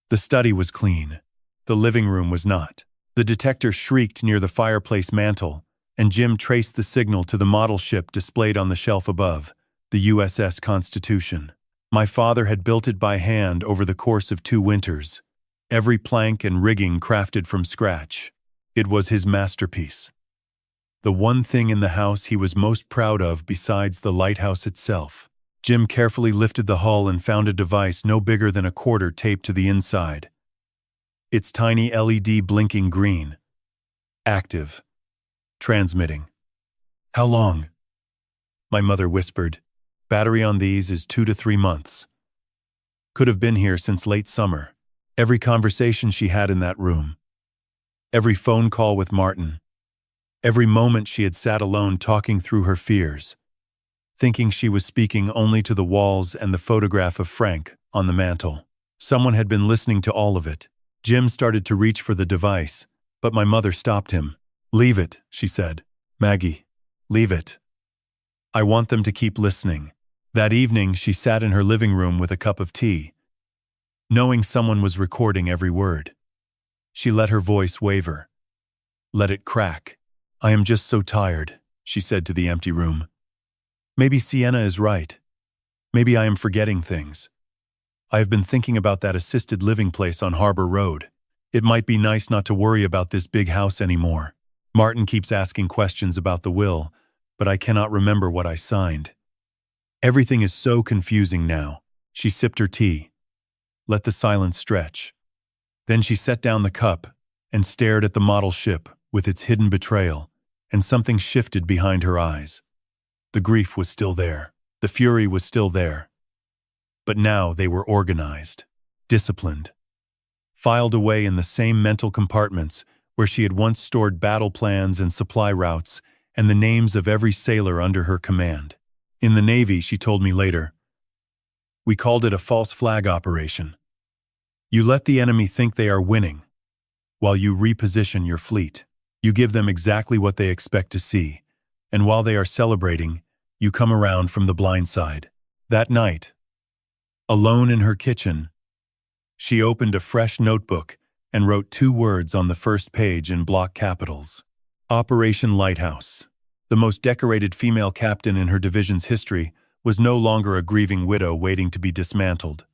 The study was clean. The living room was not. The detector shrieked near the fireplace mantel, and Jim traced the signal to the model ship displayed on the shelf above, the USS Constitution. My father had built it by hand over the course of 2 winters, every plank and rigging crafted from scratch. It was his masterpiece. The one thing in the house he was most proud of besides the lighthouse itself. Jim carefully lifted the hull and found a device no bigger than a quarter taped to the inside. Its tiny LED blinking green. Active. Transmitting. "How long?" My mother whispered. "Battery on these is 2 to 3 months. Could have been here since late summer." Every conversation she had in that room. Every phone call with Martin. Every moment she had sat alone talking through her fears, thinking she was speaking only to the walls and the photograph of Frank on the mantel. Someone had been listening to all of it. Jim started to reach for the device, but my mother stopped him. "Leave it," she said. "Maggie, leave it. I want them to keep listening." That evening, she sat in her living room with a cup of tea, knowing someone was recording every word. She let her voice waver. Let it crack. "I am just so tired," she said to the empty room. "Maybe Sienna is right. Maybe I am forgetting things. I have been thinking about that assisted living place on Harbor Road. It might be nice not to worry about this big house anymore. Martin keeps asking questions about the will, but I cannot remember what I signed. Everything is so confusing now." She sipped her tea. Let the silence stretch. Then she set down the cup and stared at the model ship with its hidden betrayal, and something shifted behind her eyes. The grief was still there. The fury was still there. But now they were organized, disciplined, filed away in the same mental compartments where she had once stored battle plans and supply routes and the names of every sailor under her command. In the Navy, she told me later, "We called it a false flag operation. You let the enemy think they are winning, while you reposition your fleet. You give them exactly what they expect to see, and while they are celebrating, you come around from the blind side." That night, alone in her kitchen, She opened a fresh notebook and wrote 2 words on the first page in block capitals. Operation Lighthouse. The most decorated female captain in her division's history was no longer a grieving widow waiting to be dismantled.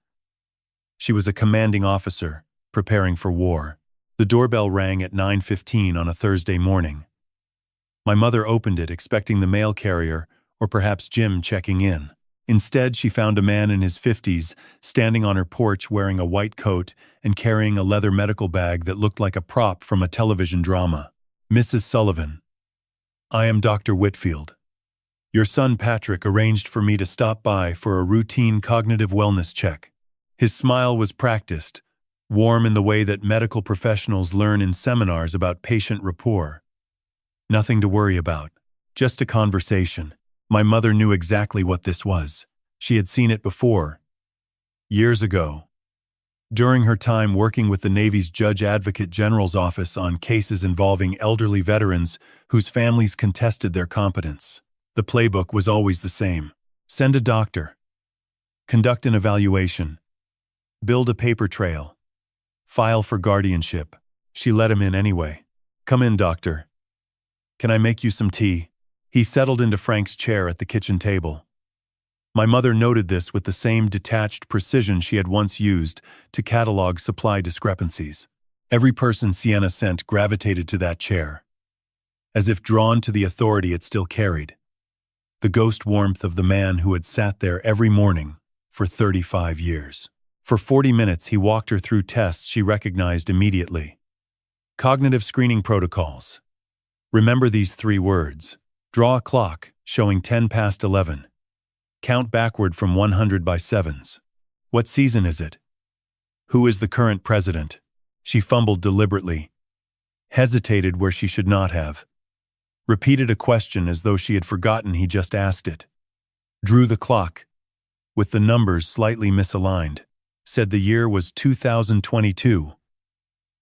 She was a commanding officer, preparing for war. The doorbell rang at 9:15 on a Thursday morning. My mother opened it, expecting the mail carrier or perhaps Jim checking in. Instead, she found a man in his 50s standing on her porch wearing a white coat and carrying a leather medical bag that looked like a prop from a television drama. "Mrs. Sullivan, I am Dr. Whitfield. Your son Patrick arranged for me to stop by for a routine cognitive wellness check." His smile was practiced, warm in the way that medical professionals learn in seminars about patient rapport. Nothing to worry about, just a conversation. My mother knew exactly what this was. She had seen it before, years ago. During her time working with the Navy's Judge Advocate General's office on cases involving elderly veterans whose families contested their competence. The playbook was always the same. Send a doctor. Conduct an evaluation. Build a paper trail. File for guardianship. She let him in anyway. "Come in, doctor. Can I make you some tea?" He settled into Frank's chair at the kitchen table. My mother noted this with the same detached precision she had once used to catalog supply discrepancies. Every person Sienna sent gravitated to that chair, as if drawn to the authority it still carried. The ghost warmth of the man who had sat there every morning for 35 years. For 40 minutes, he walked her through tests she recognized immediately. Cognitive screening protocols. Remember these 3 words. Draw a clock showing 10 past 11. Count backward from 100 by sevens. What season is it? Who is the current president? She fumbled deliberately, hesitated where she should not have, repeated a question as though she had forgotten he just asked it, drew the clock, with the numbers slightly misaligned, said the year was 2022.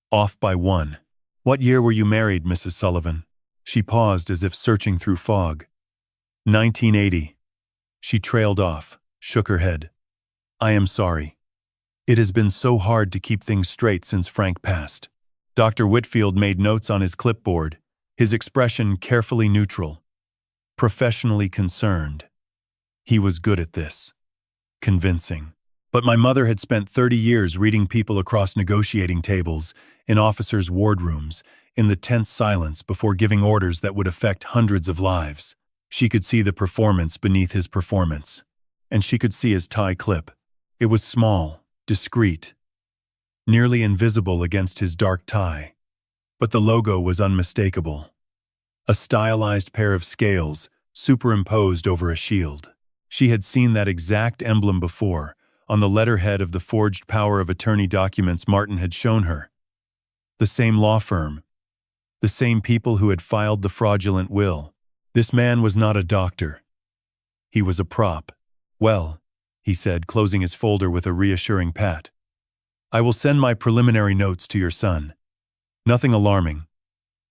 Off by 1. "What year were you married, Mrs. Sullivan?" She paused as if searching through fog. 1980. She trailed off, shook her head. "I am sorry. It has been so hard to keep things straight since Frank passed." Dr. Whitfield made notes on his clipboard, his expression carefully neutral, professionally concerned. He was good at this. Convincing. But my mother had spent 30 years reading people across negotiating tables, in officers' wardrooms, in the tense silence before giving orders that would affect hundreds of lives. She could see the performance beneath his performance. And she could see his tie clip. It was small, discreet, nearly invisible against his dark tie. But the logo was unmistakable. A stylized pair of scales superimposed over a shield. She had seen that exact emblem before, on the letterhead of the forged power of attorney documents Martin had shown her. The same law firm. The same people who had filed the fraudulent will. This man was not a doctor. He was a prop. "Well," he said, closing his folder with a reassuring pat, "I will send my preliminary notes to your son. Nothing alarming.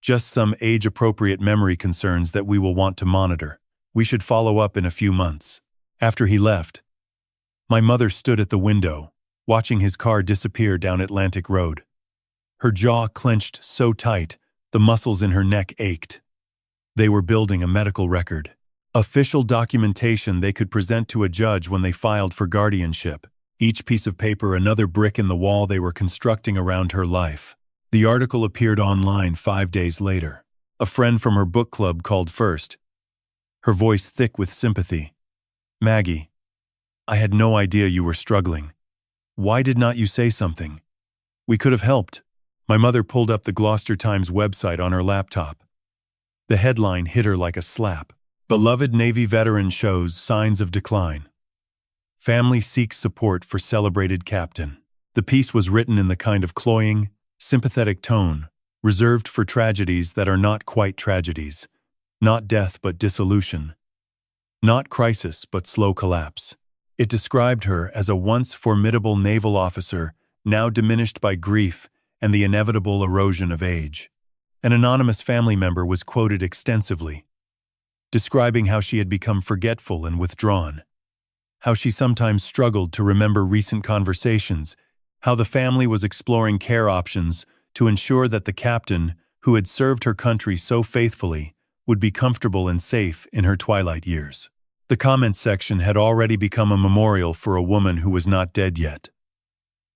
Just some age-appropriate memory concerns that we will want to monitor. We should follow up in a few months." After he left, my mother stood at the window, watching his car disappear down Atlantic Road. Her jaw clenched so tight, the muscles in her neck ached. They were building a medical record. Official documentation they could present to a judge when they filed for guardianship. Each piece of paper another brick in the wall they were constructing around her life. The article appeared online 5 days later. A friend from her book club called first, her voice thick with sympathy. "Maggie, I had no idea you were struggling. Why did not you say something? We could have helped." My mother pulled up the Gloucester Times website on her laptop. The headline hit her like a slap. "Beloved Navy veteran shows signs of decline. Family seeks support for celebrated captain." The piece was written in the kind of cloying, sympathetic tone, reserved for tragedies that are not quite tragedies. Not death but dissolution. Not crisis but slow collapse. It described her as a once formidable naval officer, now diminished by grief and the inevitable erosion of age. An anonymous family member was quoted extensively, describing how she had become forgetful and withdrawn, how she sometimes struggled to remember recent conversations, how the family was exploring care options to ensure that the captain, who had served her country so faithfully, would be comfortable and safe in her twilight years. The comments section had already become a memorial for a woman who was not dead yet.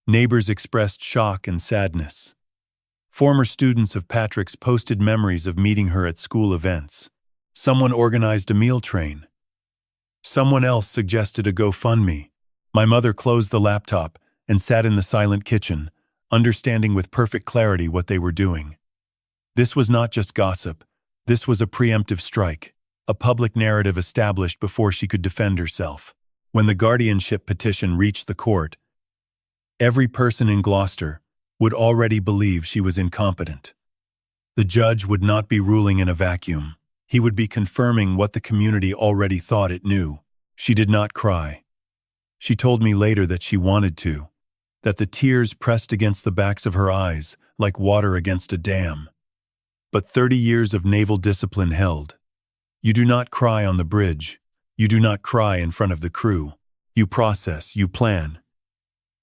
Neighbors expressed shock and sadness. Former students of Patrick's posted memories of meeting her at school events. Someone organized a meal train. Someone else suggested a GoFundMe. My mother closed the laptop and sat in the silent kitchen, understanding with perfect clarity what they were doing. This was not just gossip. This was a preemptive strike, a public narrative established before she could defend herself. When the guardianship petition reached the court, every person in Gloucester would already believe she was incompetent. The judge would not be ruling in a vacuum. He would be confirming what the community already thought it knew. She did not cry. She told me later that she wanted to, that the tears pressed against the backs of her eyes like water against a dam. But 30 years of naval discipline held. You do not cry on the bridge. You do not cry in front of the crew. You process, you plan,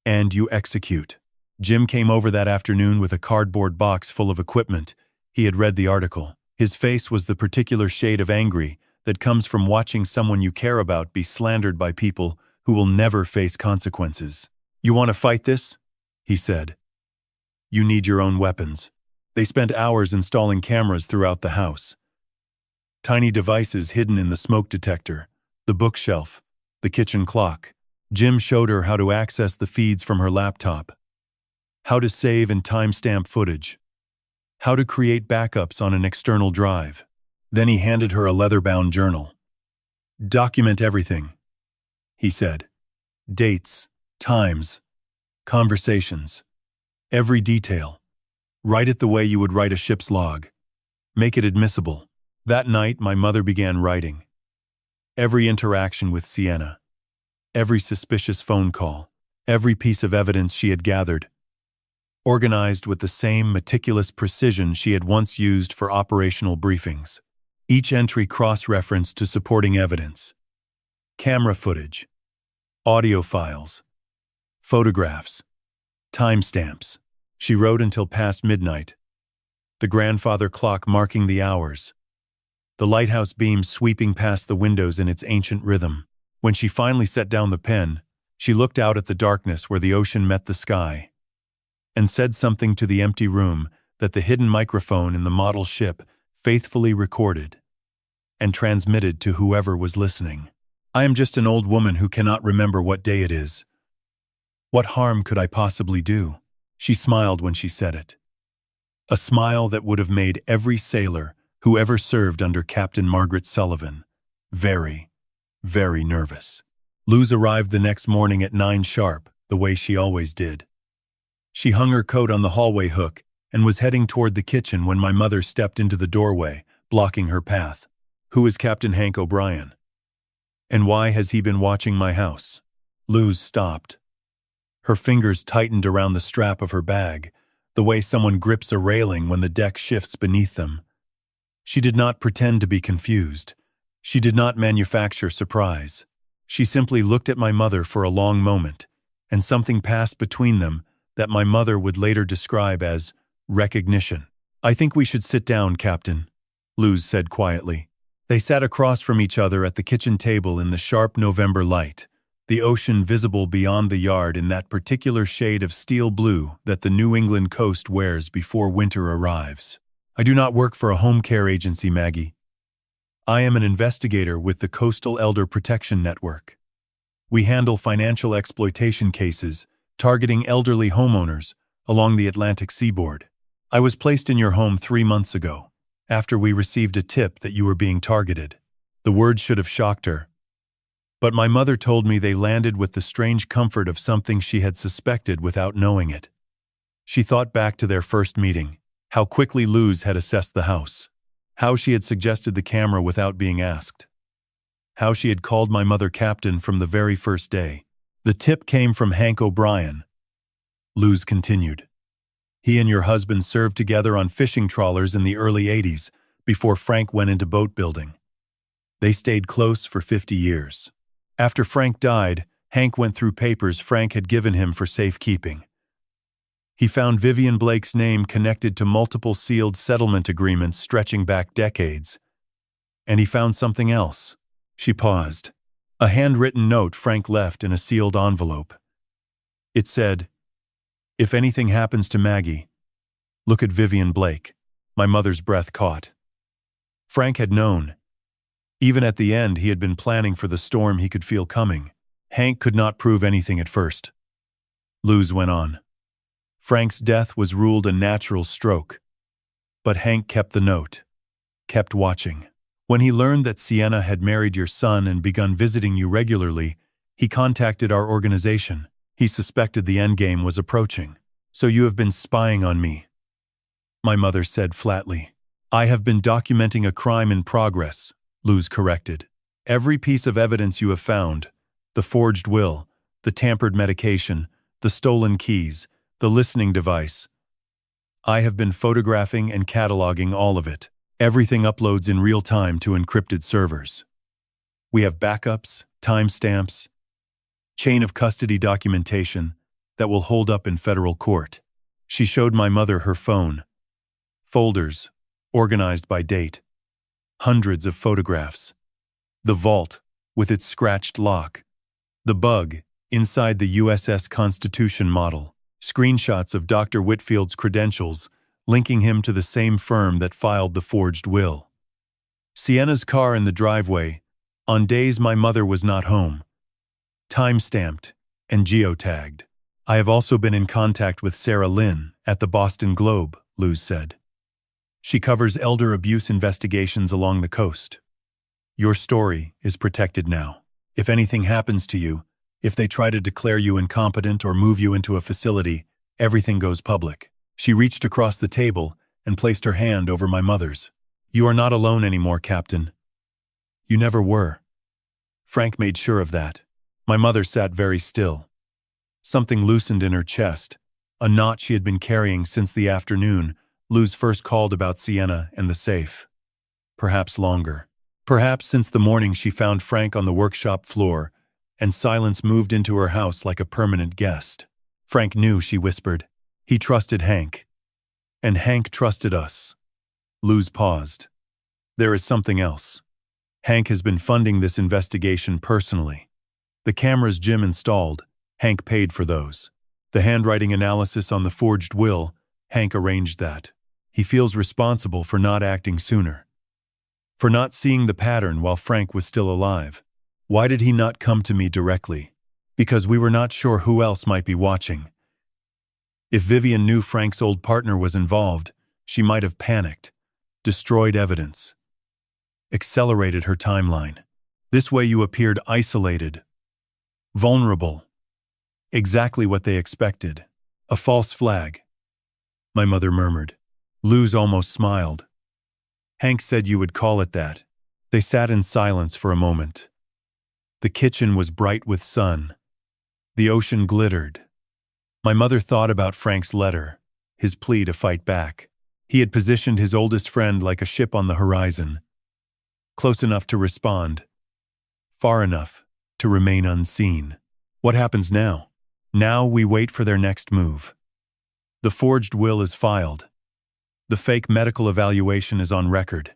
and you execute. Jim came over that afternoon with a cardboard box full of equipment. He had read the article. His face was the particular shade of angry that comes from watching someone you care about be slandered by people who will never face consequences. "You want to fight this?" he said. "You need your own weapons." They spent hours installing cameras throughout the house. Tiny devices hidden in the smoke detector, the bookshelf, the kitchen clock. Jim showed her how to access the feeds from her laptop, how to save and timestamp footage, how to create backups on an external drive. Then he handed her a leather-bound journal. "Document everything," he said. "Dates, times, conversations, every detail. Write it the way you would write a ship's log. Make it admissible." That night, my mother began writing. Every interaction with Sienna, every suspicious phone call, every piece of evidence she had gathered, organized with the same meticulous precision she had once used for operational briefings. Each entry cross-referenced to supporting evidence. Camera footage, audio files, photographs, timestamps. She wrote until past midnight, the grandfather clock marking the hours, the lighthouse beam sweeping past the windows in its ancient rhythm. When she finally set down the pen, she looked out at the darkness where the ocean met the sky, and said something to the empty room that the hidden microphone in the model ship faithfully recorded and transmitted to whoever was listening. "I am just an old woman who cannot remember what day it is. What harm could I possibly do?" She smiled when she said it. A smile that would have made every sailor who ever served under Captain Margaret Sullivan very, very nervous. Luz arrived the next morning at 9 sharp, the way she always did. She hung her coat on the hallway hook and was heading toward the kitchen when my mother stepped into the doorway, blocking her path. "Who is Captain Hank O'Brien? And why has he been watching my house?" Luz stopped. Her fingers tightened around the strap of her bag, the way someone grips a railing when the deck shifts beneath them. She did not pretend to be confused. She did not manufacture surprise. She simply looked at my mother for a long moment, and something passed between them that my mother would later describe as recognition. "I think we should sit down, Captain," Luz said quietly. They sat across from each other at the kitchen table in the sharp November light, the ocean visible beyond the yard in that particular shade of steel blue that the New England coast wears before winter arrives. "I do not work for a home care agency, Maggie. I am an investigator with the Coastal Elder Protection Network. We handle financial exploitation cases targeting elderly homeowners along the Atlantic seaboard. I was placed in your home 3 months ago, after we received a tip that you were being targeted." The words should have shocked her. But my mother told me they landed with the strange comfort of something she had suspected without knowing it. She thought back to their first meeting, how quickly Luz had assessed the house, how she had suggested the camera without being asked, how she had called my mother Captain from the very first day. "The tip came from Hank O'Brien," Luz continued. "He and your husband served together on fishing trawlers in the early 80s, before Frank went into boat building. They stayed close for 50 years. After Frank died, Hank went through papers Frank had given him for safekeeping. He found Vivian Blake's name connected to multiple sealed settlement agreements stretching back decades. And he found something else. She paused. A handwritten note Frank left in a sealed envelope. It said, "If anything happens to Maggie, look at Vivian Blake." My mother's breath caught. Frank had known. Even at the end, he had been planning for the storm he could feel coming. Hank could not prove anything at first. Luz went on. Frank's death was ruled a natural stroke. But Hank kept the note, kept watching. When he learned that Sienna had married your son and begun visiting you regularly, he contacted our organization. He suspected the endgame was approaching. "So you have been spying on me," my mother said flatly. "I have been documenting a crime in progress," Luz corrected. "Every piece of evidence you have found, the forged will, the tampered medication, the stolen keys, the listening device, I have been photographing and cataloging all of it. Everything uploads in real time to encrypted servers. We have backups, timestamps, chain of custody documentation that will hold up in federal court." She showed my mother her phone. Folders, organized by date. Hundreds of photographs. The vault, with its scratched lock. The bug, inside the USS Constitution model. Screenshots of Dr. Whitfield's credentials, linking him to the same firm that filed the forged will. Sienna's car in the driveway, on days my mother was not home. Time-stamped and geotagged. "I have also been in contact with Sarah Lynn at the Boston Globe," Luz said. "She covers elder abuse investigations along the coast. Your story is protected now. If anything happens to you, if they try to declare you incompetent or move you into a facility, everything goes public." She reached across the table and placed her hand over my mother's. "You are not alone anymore, Captain. You never were." Frank made sure of that. My mother sat very still. Something loosened in her chest, a knot she had been carrying since the afternoon Luz first called about Sienna and the safe. Perhaps longer. Perhaps since the morning she found Frank on the workshop floor, and silence moved into her house like a permanent guest. Frank knew, she whispered. He trusted Hank. And Hank trusted us. Luz paused. There is something else. Hank has been funding this investigation personally. The cameras Jim installed, Hank paid for those. The handwriting analysis on the forged will, Hank arranged that. He feels responsible for not acting sooner. For not seeing the pattern while Frank was still alive. Why did he not come to me directly? Because we were not sure who else might be watching. If Vivian knew Frank's old partner was involved, she might have panicked, destroyed evidence, accelerated her timeline. This way you appeared isolated, vulnerable. Exactly what they expected. A false flag. My mother murmured. Luz almost smiled. Hank said you would call it that. They sat in silence for a moment. The kitchen was bright with sun. The ocean glittered. My mother thought about Frank's letter, his plea to fight back. He had positioned his oldest friend like a ship on the horizon. Close enough to respond. Far enough to remain unseen. What happens now? Now we wait for their next move. The forged will is filed. The fake medical evaluation is on record.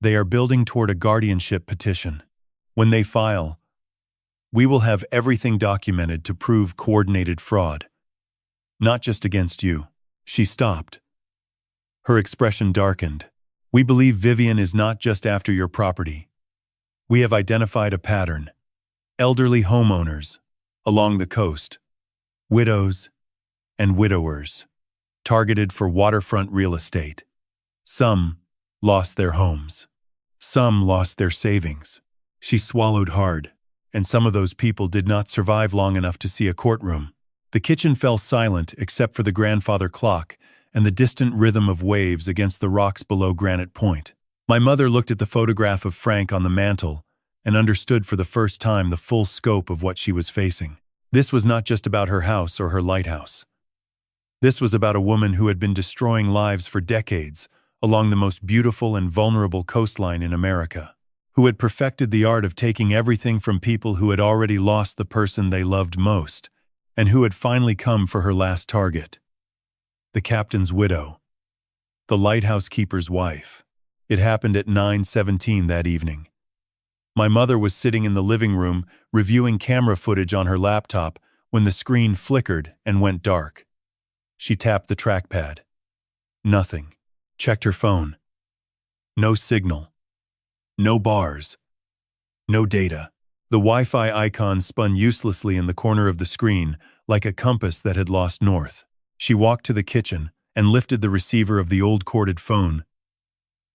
They are building toward a guardianship petition. When they file, we will have everything documented to prove coordinated fraud. Not just against you. She stopped. Her expression darkened. We believe Vivian is not just after your property. We have identified a pattern. Elderly homeowners along the coast, widows and widowers, targeted for waterfront real estate. Some lost their homes. Some lost their savings. She swallowed hard, and some of those people did not survive long enough to see a courtroom. The kitchen fell silent except for the grandfather clock and the distant rhythm of waves against the rocks below Granite Point. My mother looked at the photograph of Frank on the mantel and understood for the first time the full scope of what she was facing. This was not just about her house or her lighthouse. This was about a woman who had been destroying lives for decades along the most beautiful and vulnerable coastline in America, who had perfected the art of taking everything from people who had already lost the person they loved most, and who had finally come for her last target. The captain's widow. The lighthouse keeper's wife. It happened at 9:17 that evening. My mother was sitting in the living room reviewing camera footage on her laptop when the screen flickered and went dark. She tapped the trackpad. Nothing. Checked her phone. No signal. No bars. No data. The Wi-Fi icon spun uselessly in the corner of the screen, like a compass that had lost north. She walked to the kitchen and lifted the receiver of the old corded phone.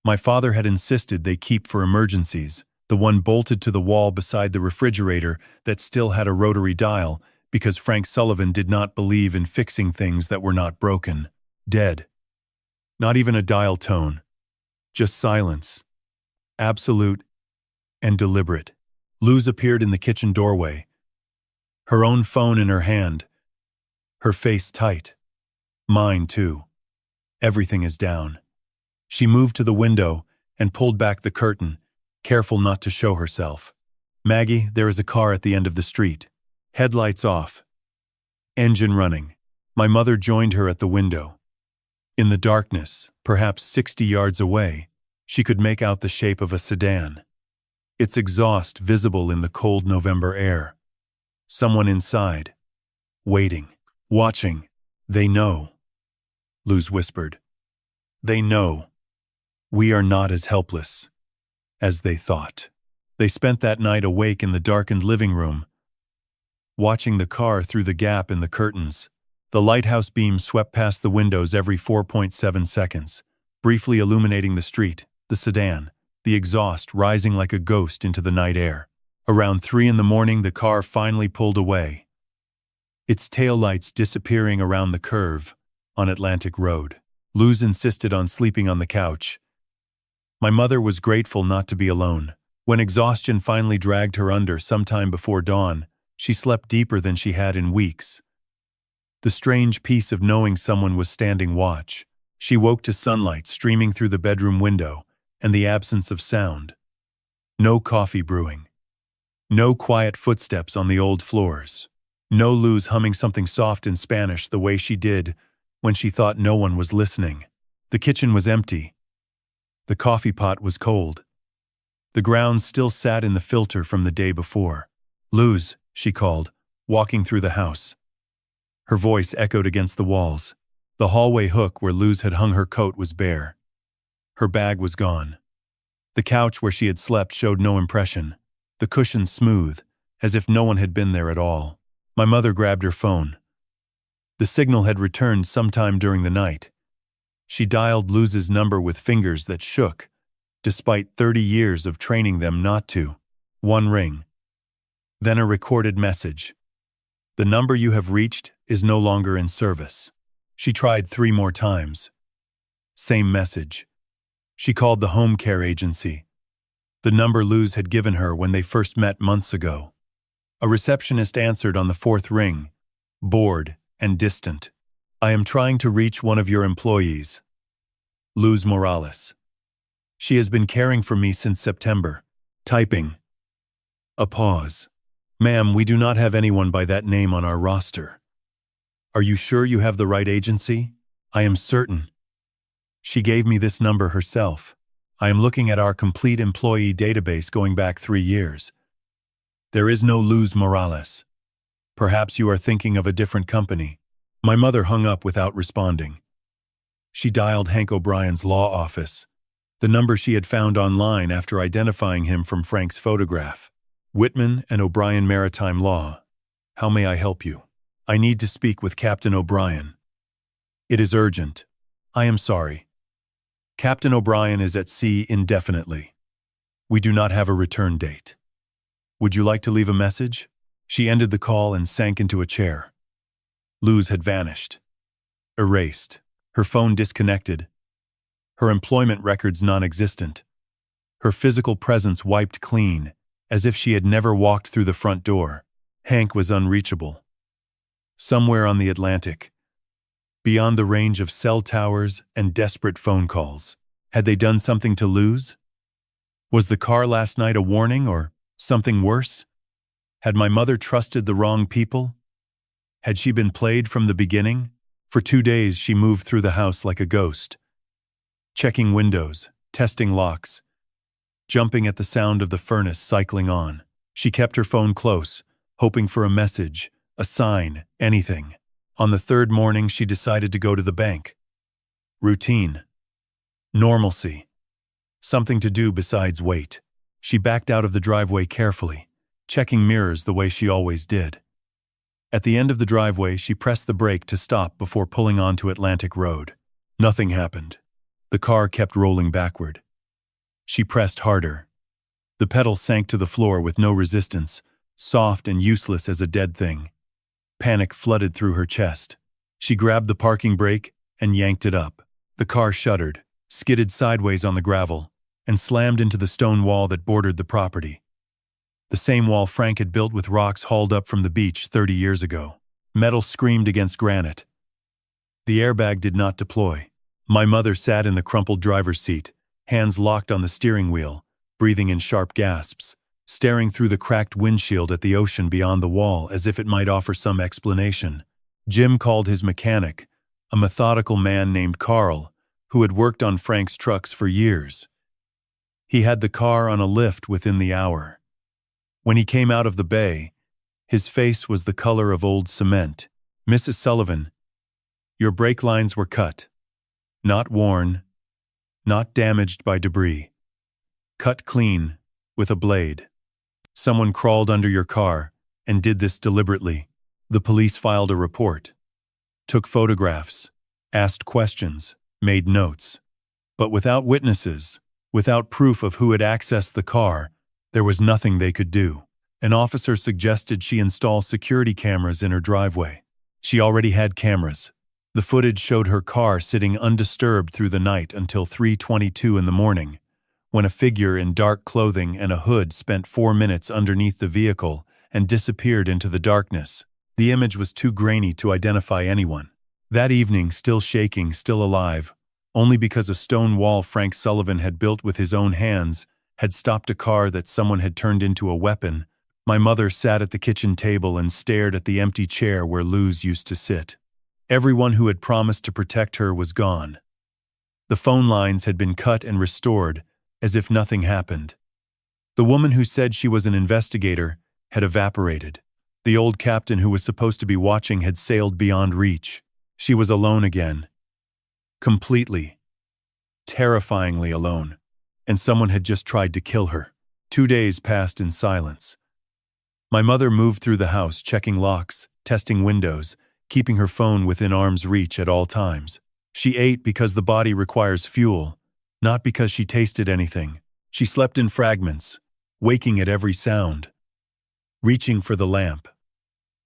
My father had insisted they keep for emergencies, the one bolted to the wall beside the refrigerator that still had a rotary dial, because Frank Sullivan did not believe in fixing things that were not broken. Dead. Not even a dial tone. Just silence. Absolute and deliberate. Luz appeared in the kitchen doorway, her own phone in her hand, her face tight. Mine, too. Everything is down. She moved to the window and pulled back the curtain, careful not to show herself. Maggie, there is a car at the end of the street. Headlights off. Engine running. My mother joined her at the window. In the darkness, perhaps 60 yards away, she could make out the shape of a sedan. Its exhaust visible in the cold November air. Someone inside. Waiting. Watching. They know. Luz whispered. They know. We are not as helpless as they thought. They spent that night awake in the darkened living room, watching the car through the gap in the curtains. The lighthouse beam swept past the windows every 4.7 seconds, briefly illuminating the street, the sedan, the exhaust rising like a ghost into the night air. Around 3 in the morning, the car finally pulled away, its taillights disappearing around the curve on Atlantic Road. Luz insisted on sleeping on the couch. My mother was grateful not to be alone. When exhaustion finally dragged her under sometime before dawn, she slept deeper than she had in weeks. The strange peace of knowing someone was standing watch. She woke to sunlight streaming through the bedroom window and the absence of sound. No coffee brewing. No quiet footsteps on the old floors. No Luz humming something soft in Spanish the way she did when she thought no one was listening. The kitchen was empty. The coffee pot was cold. The grounds still sat in the filter from the day before. Luz, she called, walking through the house. Her voice echoed against the walls. The hallway hook where Luz had hung her coat was bare. Her bag was gone. The couch where she had slept showed no impression, the cushions smooth, as if no one had been there at all. My mother grabbed her phone. The signal had returned sometime during the night. She dialed Luz's number with fingers that shook, despite 30 years of training them not to. One ring. Then a recorded message. The number you have reached is no longer in service. She tried 3 more times. Same message. She called the home care agency, the number Luz had given her when they first met months ago. A receptionist answered on the 4th ring, bored and distant. I am trying to reach one of your employees. Luz Morales. She has been caring for me since September. Typing. A pause. Ma'am, we do not have anyone by that name on our roster. Are you sure you have the right agency? I am certain. She gave me this number herself. I am looking at our complete employee database going back 3 years. There is no Luz Morales. Perhaps you are thinking of a different company. My mother hung up without responding. She dialed Hank O'Brien's law office, the number she had found online after identifying him from Frank's photograph. Whitman and O'Brien Maritime Law. How may I help you? I need to speak with Captain O'Brien. It is urgent. I am sorry. Captain O'Brien is at sea indefinitely. We do not have a return date. Would you like to leave a message? She ended the call and sank into a chair. Luz had vanished. Erased. Her phone disconnected. Her employment records non-existent. Her physical presence wiped clean, as if she had never walked through the front door. Hank was unreachable. Somewhere on the Atlantic, beyond the range of cell towers and desperate phone calls. Had they done something to Luz? Was the car last night a warning or something worse? Had my mother trusted the wrong people? Had she been played from the beginning? For 2 days, she moved through the house like a ghost, checking windows, testing locks, jumping at the sound of the furnace cycling on. She kept her phone close, hoping for a message, a sign, anything. On the third morning, she decided to go to the bank. Routine. Normalcy. Something to do besides wait. She backed out of the driveway carefully, checking mirrors the way she always did. At the end of the driveway, she pressed the brake to stop before pulling onto Atlantic Road. Nothing happened. The car kept rolling backward. She pressed harder. The pedal sank to the floor with no resistance, soft and useless as a dead thing. Panic flooded through her chest. She grabbed the parking brake and yanked it up. The car shuddered, skidded sideways on the gravel, and slammed into the stone wall that bordered the property. The same wall Frank had built with rocks hauled up from the beach 30 years ago. Metal screamed against granite. The airbag did not deploy. My mother sat in the crumpled driver's seat, hands locked on the steering wheel, breathing in sharp gasps, staring through the cracked windshield at the ocean beyond the wall as if it might offer some explanation. Jim called his mechanic, a methodical man named Carl, who had worked on Frank's trucks for years. He had the car on a lift within the hour. When he came out of the bay, his face was the color of old cement. "Mrs. Sullivan, your brake lines were cut. Not worn, not damaged by debris. Cut clean, with a blade. Someone crawled under your car and did this deliberately." The police filed a report, took photographs, asked questions, made notes. But without witnesses, without proof of who had accessed the car, there was nothing they could do. An officer suggested she install security cameras in her driveway. She already had cameras. The footage showed her car sitting undisturbed through the night until 3:22 in the morning, when a figure in dark clothing and a hood spent 4 minutes underneath the vehicle and disappeared into the darkness. The image was too grainy to identify anyone. That evening, still shaking, still alive, only because a stone wall Frank Sullivan had built with his own hands had stopped a car that someone had turned into a weapon, my mother sat at the kitchen table and stared at the empty chair where Luz used to sit. Everyone who had promised to protect her was gone. The phone lines had been cut and restored, as if nothing happened. The woman who said she was an investigator had evaporated. The old captain who was supposed to be watching had sailed beyond reach. She was alone again. Completely, terrifyingly alone. And someone had just tried to kill her. 2 days passed in silence. My mother moved through the house, checking locks, testing windows, keeping her phone within arm's reach at all times. She ate because the body requires fuel, not because she tasted anything. She slept in fragments, waking at every sound, reaching for the lamp,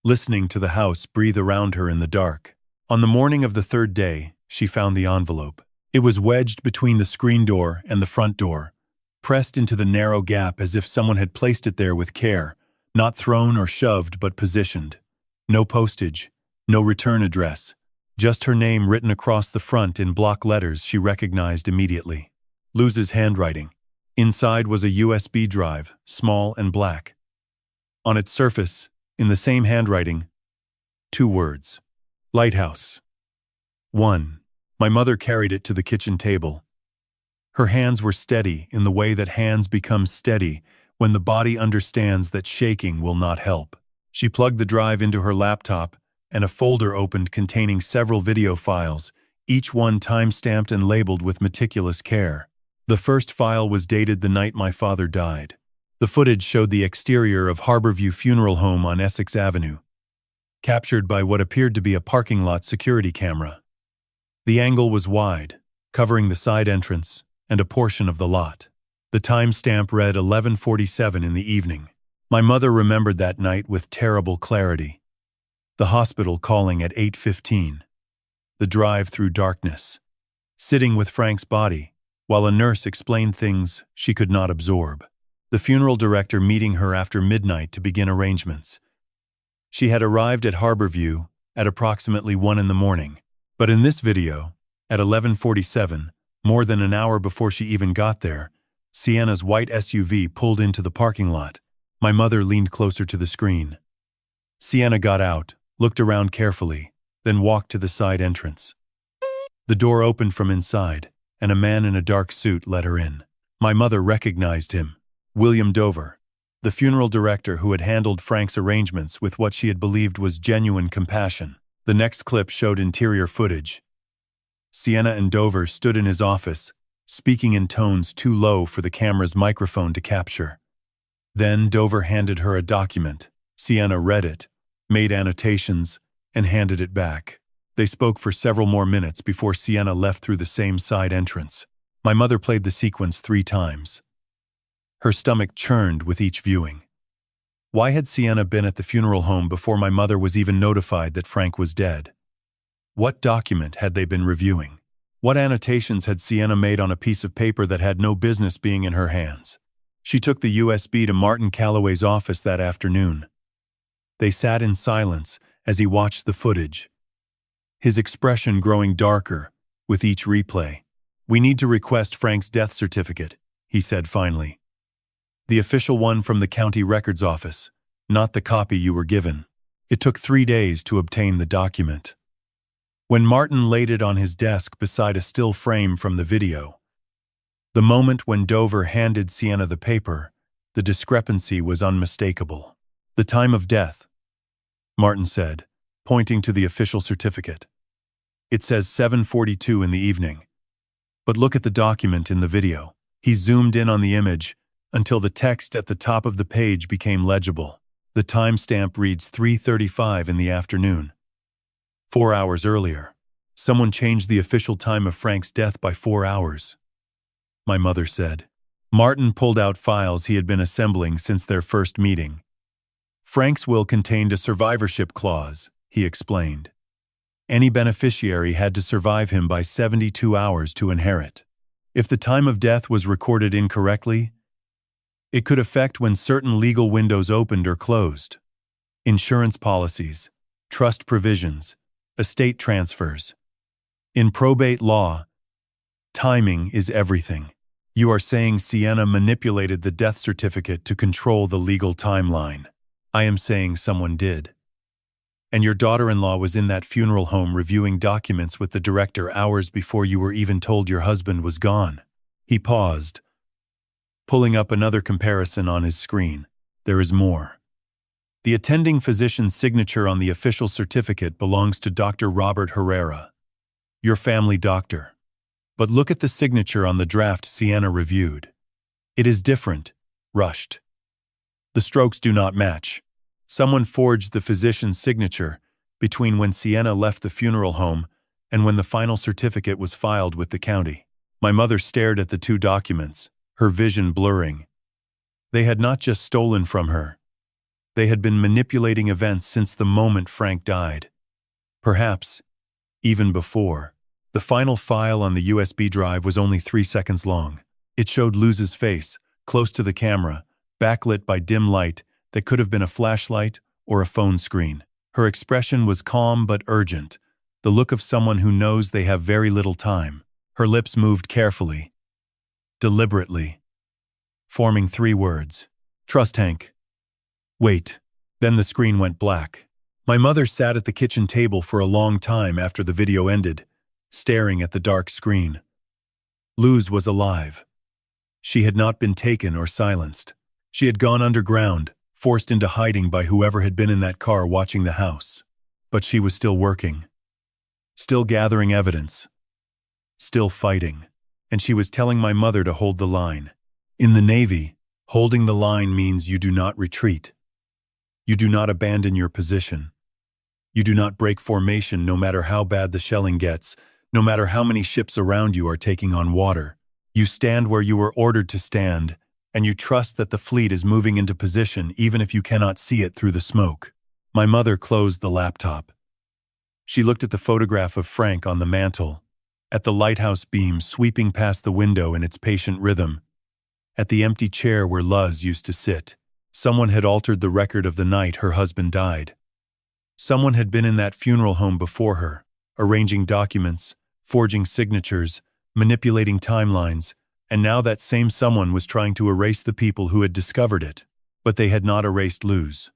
listening to the house breathe around her in the dark. On the morning of the third day, she found the envelope. It was wedged between the screen door and the front door, pressed into the narrow gap as if someone had placed it there with care, not thrown or shoved but positioned. No postage, no return address, just her name written across the front in block letters she recognized immediately. Luz's handwriting. Inside was a USB drive, small and black. On its surface, in the same handwriting, 2 words. Lighthouse. 1. My mother carried it to the kitchen table. Her hands were steady in the way that hands become steady when the body understands that shaking will not help. She plugged the drive into her laptop, and a folder opened containing several video files, each one time-stamped and labeled with meticulous care. The first file was dated the night my father died. The footage showed the exterior of Harborview Funeral Home on Essex Avenue, captured by what appeared to be a parking lot security camera. The angle was wide, covering the side entrance and a portion of the lot. The timestamp read 11:47 in the evening. My mother remembered that night with terrible clarity. The hospital calling at 8:15. The drive through darkness. Sitting with Frank's body, while a nurse explained things she could not absorb. The funeral director meeting her after midnight to begin arrangements. She had arrived at Harborview at approximately 1 in the morning. But in this video, at 11:47, more than an hour before she even got there, Sienna's white SUV pulled into the parking lot. My mother leaned closer to the screen. Sienna got out, looked around carefully, then walked to the side entrance. The door opened from inside, and a man in a dark suit let her in. My mother recognized him, William Dover, the funeral director who had handled Frank's arrangements with what she had believed was genuine compassion. The next clip showed interior footage. Sienna and Dover stood in his office, speaking in tones too low for the camera's microphone to capture. Then Dover handed her a document. Sienna read it, made annotations, and handed it back. They spoke for several more minutes before Sienna left through the same side entrance. My mother played the sequence 3 times. Her stomach churned with each viewing. Why had Sienna been at the funeral home before my mother was even notified that Frank was dead? What document had they been reviewing? What annotations had Sienna made on a piece of paper that had no business being in her hands? She took the USB to Martin Calloway's office that afternoon. They sat in silence as he watched the footage, his expression growing darker with each replay. "We need to request Frank's death certificate," he said finally. "The official one from the county records office, not the copy you were given." It took 3 days to obtain the document. When Martin laid it on his desk beside a still frame from the video, the moment when Dover handed Sienna the paper, the discrepancy was unmistakable. "The time of death," Martin said, pointing to the official certificate. "It says 7:42 in the evening. But look at the document in the video." He zoomed in on the image until the text at the top of the page became legible. The timestamp reads 3:35 in the afternoon. 4 hours earlier, someone changed the official time of Frank's death by 4 hours, my mother said. Martin pulled out files he had been assembling since their first meeting. Frank's will contained a survivorship clause, he explained. Any beneficiary had to survive him by 72 hours to inherit. If the time of death was recorded incorrectly, it could affect when certain legal windows opened or closed. Insurance policies, trust provisions, estate transfers. In probate law, timing is everything. You are saying Sienna manipulated the death certificate to control the legal timeline. I am saying someone did. And your daughter-in-law was in that funeral home reviewing documents with the director hours before you were even told your husband was gone. He paused, pulling up another comparison on his screen. There is more. The attending physician's signature on the official certificate belongs to Dr. Robert Herrera, your family doctor. But look at the signature on the draft Sienna reviewed. It is different, rushed. The strokes do not match. Someone forged the physician's signature between when Sienna left the funeral home and when the final certificate was filed with the county. My mother stared at the 2 documents, her vision blurring. They had not just stolen from her. They had been manipulating events since the moment Frank died. Perhaps even before. The final file on the USB drive was only 3 seconds long. It showed Luz's face, close to the camera, backlit by dim light that could have been a flashlight or a phone screen. Her expression was calm but urgent, the look of someone who knows they have very little time. Her lips moved carefully, deliberately, forming 3 words. "Trust Hank." "Wait." Then the screen went black. My mother sat at the kitchen table for a long time after the video ended, staring at the dark screen. Luz was alive. She had not been taken or silenced. She had gone underground, forced into hiding by whoever had been in that car watching the house. But she was still working, still gathering evidence, still fighting. And she was telling my mother to hold the line. In the Navy, holding the line means you do not retreat. You do not abandon your position. You do not break formation no matter how bad the shelling gets, no matter how many ships around you are taking on water. You stand where you were ordered to stand, and you trust that the fleet is moving into position even if you cannot see it through the smoke. My mother closed the laptop. She looked at the photograph of Frank on the mantel, at the lighthouse beam sweeping past the window in its patient rhythm, at the empty chair where Luz used to sit. Someone had altered the record of the night her husband died. Someone had been in that funeral home before her, arranging documents, forging signatures, manipulating timelines, and now that same someone was trying to erase the people who had discovered it. But they had not erased Luz.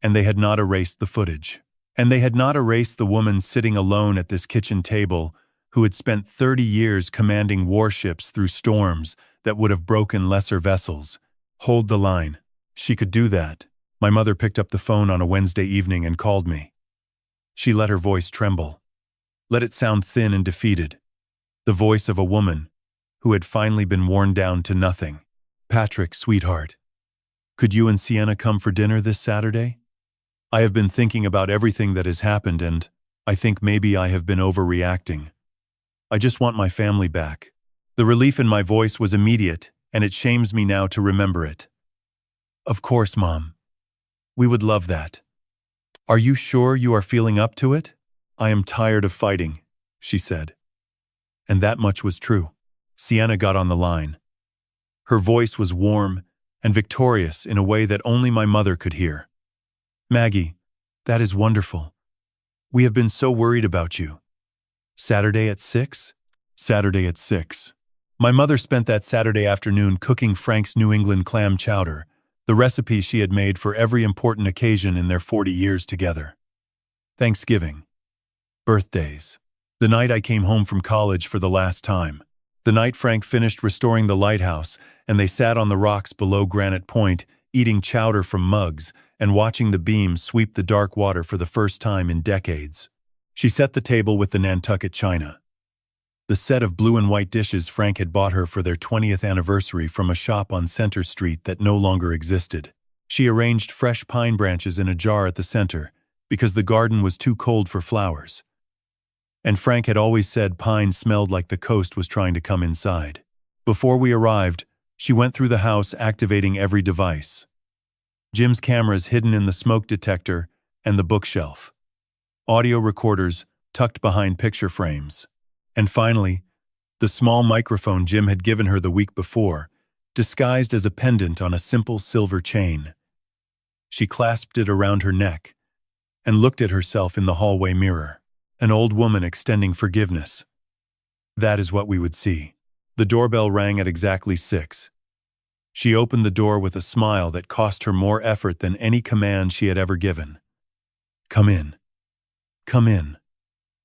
And they had not erased the footage. And they had not erased the woman sitting alone at this kitchen table, who had spent 30 years commanding warships through storms that would have broken lesser vessels. Hold the line. She could do that. My mother picked up the phone on a Wednesday evening and called me. She let her voice tremble. Let it sound thin and defeated. The voice of a woman who had finally been worn down to nothing. Patrick, sweetheart, could you and Sienna come for dinner this Saturday? I have been thinking about everything that has happened, and I think maybe I have been overreacting. I just want my family back. The relief in my voice was immediate, and it shames me now to remember it. Of course, Mom. We would love that. Are you sure you are feeling up to it? I am tired of fighting, she said. And that much was true. Sienna got on the line. Her voice was warm and victorious in a way that only my mother could hear. Maggie, that is wonderful. We have been so worried about you. Saturday at 6? Saturday at 6. My mother spent that Saturday afternoon cooking Frank's New England clam chowder, the recipe she had made for every important occasion in their 40 years together. Thanksgiving. Birthdays. The night I came home from college for the last time. The night Frank finished restoring the lighthouse, and they sat on the rocks below Granite Point, eating chowder from mugs and watching the beams sweep the dark water for the first time in decades. She set the table with the Nantucket china. The set of blue and white dishes Frank had bought her for their 20th anniversary from a shop on Center Street that no longer existed. She arranged fresh pine branches in a jar at the center because the garden was too cold for flowers. And Frank had always said pine smelled like the coast was trying to come inside. Before we arrived, she went through the house activating every device. Jim's cameras hidden in the smoke detector and the bookshelf. Audio recorders tucked behind picture frames. And finally, the small microphone Jim had given her the week before, disguised as a pendant on a simple silver chain. She clasped it around her neck and looked at herself in the hallway mirror, an old woman extending forgiveness. That is what we would see. The doorbell rang at exactly 6. She opened the door with a smile that cost her more effort than any command she had ever given. Come in. Come in.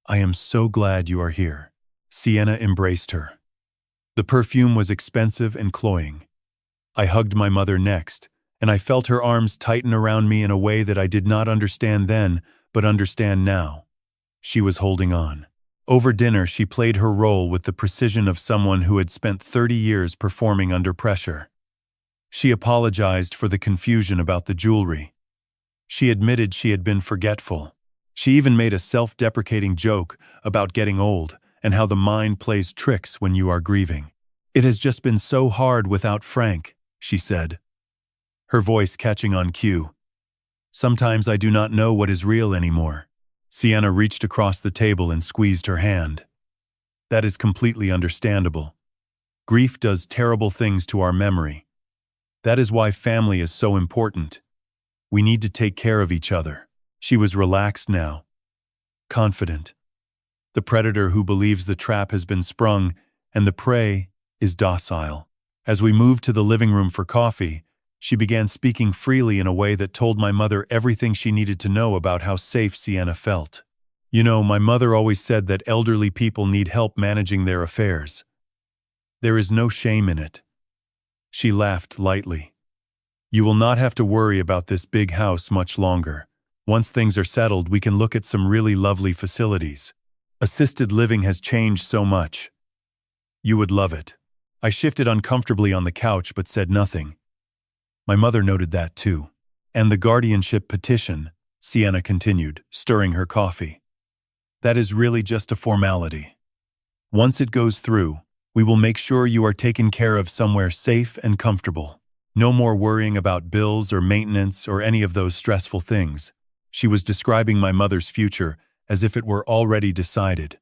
I am so glad you are here. Sienna embraced her. The perfume was expensive and cloying. I hugged my mother next, and I felt her arms tighten around me in a way that I did not understand then, but understand now. She was holding on. Over dinner, she played her role with the precision of someone who had spent 30 years performing under pressure. She apologized for the confusion about the jewelry. She admitted she had been forgetful. She even made a self-deprecating joke about getting old and how the mind plays tricks when you are grieving. It has just been so hard without Frank, she said, her voice catching on cue. Sometimes I do not know what is real anymore. Sienna reached across the table and squeezed her hand. That is completely understandable. Grief does terrible things to our memory. That is why family is so important. We need to take care of each other. She was relaxed now, confident. The predator who believes the trap has been sprung and the prey is docile. As we moved to the living room for coffee, she began speaking freely in a way that told my mother everything she needed to know about how safe Sienna felt. You know, my mother always said that elderly people need help managing their affairs. There is no shame in it. She laughed lightly. You will not have to worry about this big house much longer. Once things are settled, we can look at some really lovely facilities. Assisted living has changed so much. You would love it. I shifted uncomfortably on the couch but said nothing. My mother noted that too. And the guardianship petition, Sienna continued, stirring her coffee. That is really just a formality. Once it goes through, we will make sure you are taken care of somewhere safe and comfortable. No more worrying about bills or maintenance or any of those stressful things. She was describing my mother's future as if it were already decided.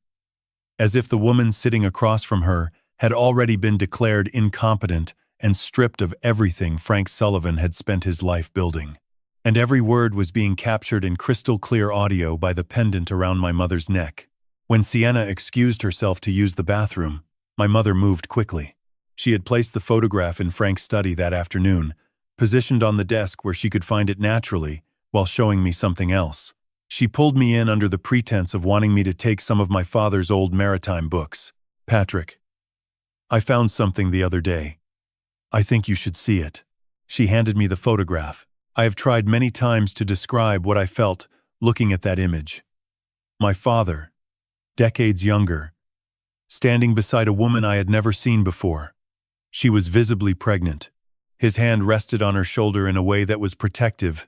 As if the woman sitting across from her had already been declared incompetent and stripped of everything Frank Sullivan had spent his life building. And every word was being captured in crystal-clear audio by the pendant around my mother's neck. When Sienna excused herself to use the bathroom, my mother moved quickly. She had placed the photograph in Frank's study that afternoon, positioned on the desk where she could find it naturally, while showing me something else. She pulled me in under the pretense of wanting me to take some of my father's old maritime books. "Patrick, I found something the other day. I think you should see it." She handed me the photograph. I have tried many times to describe what I felt looking at that image. My father, decades younger, standing beside a woman I had never seen before. She was visibly pregnant. His hand rested on her shoulder in a way that was protective,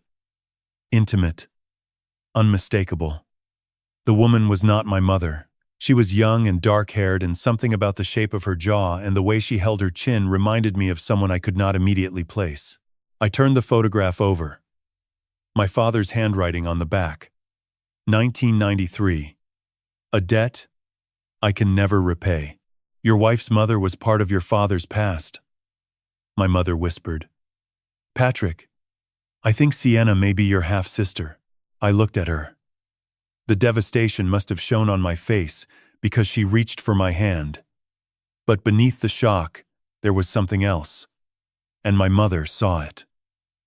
intimate, unmistakable. The woman was not my mother. She was young and dark-haired, and something about the shape of her jaw and the way she held her chin reminded me of someone I could not immediately place. I turned the photograph over. My father's handwriting on the back. 1993. "A debt I can never repay. Your wife's mother was part of your father's past." My mother whispered. "Patrick, I think Sienna may be your half-sister." I looked at her. The devastation must have shown on my face because she reached for my hand. But beneath the shock, there was something else. And my mother saw it.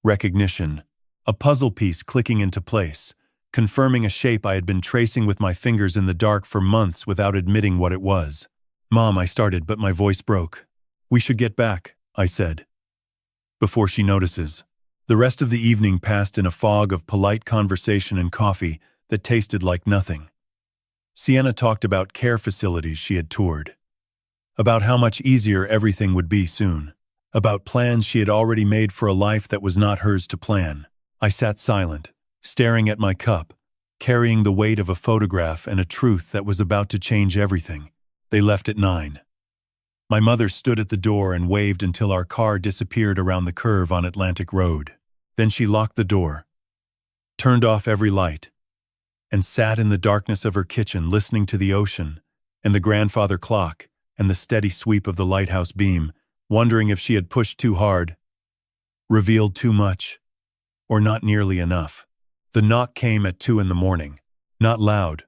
Recognition, a puzzle piece clicking into place, confirming a shape I had been tracing with my fingers in the dark for months without admitting what it was. "Mom," I started, but my voice broke. "We should get back," I said. "Before she notices." The rest of the evening passed in a fog of polite conversation and coffee that tasted like nothing. Sienna talked about care facilities she had toured, about how much easier everything would be soon, about plans she had already made for a life that was not hers to plan. I sat silent, staring at my cup, carrying the weight of a photograph and a truth that was about to change everything. They left at 9. My mother stood at the door and waved until our car disappeared around the curve on Atlantic Road. Then she locked the door, turned off every light, and sat in the darkness of her kitchen listening to the ocean and the grandfather clock and the steady sweep of the lighthouse beam, wondering if she had pushed too hard, revealed too much, or not nearly enough. The knock came at 2 in the morning, not loud,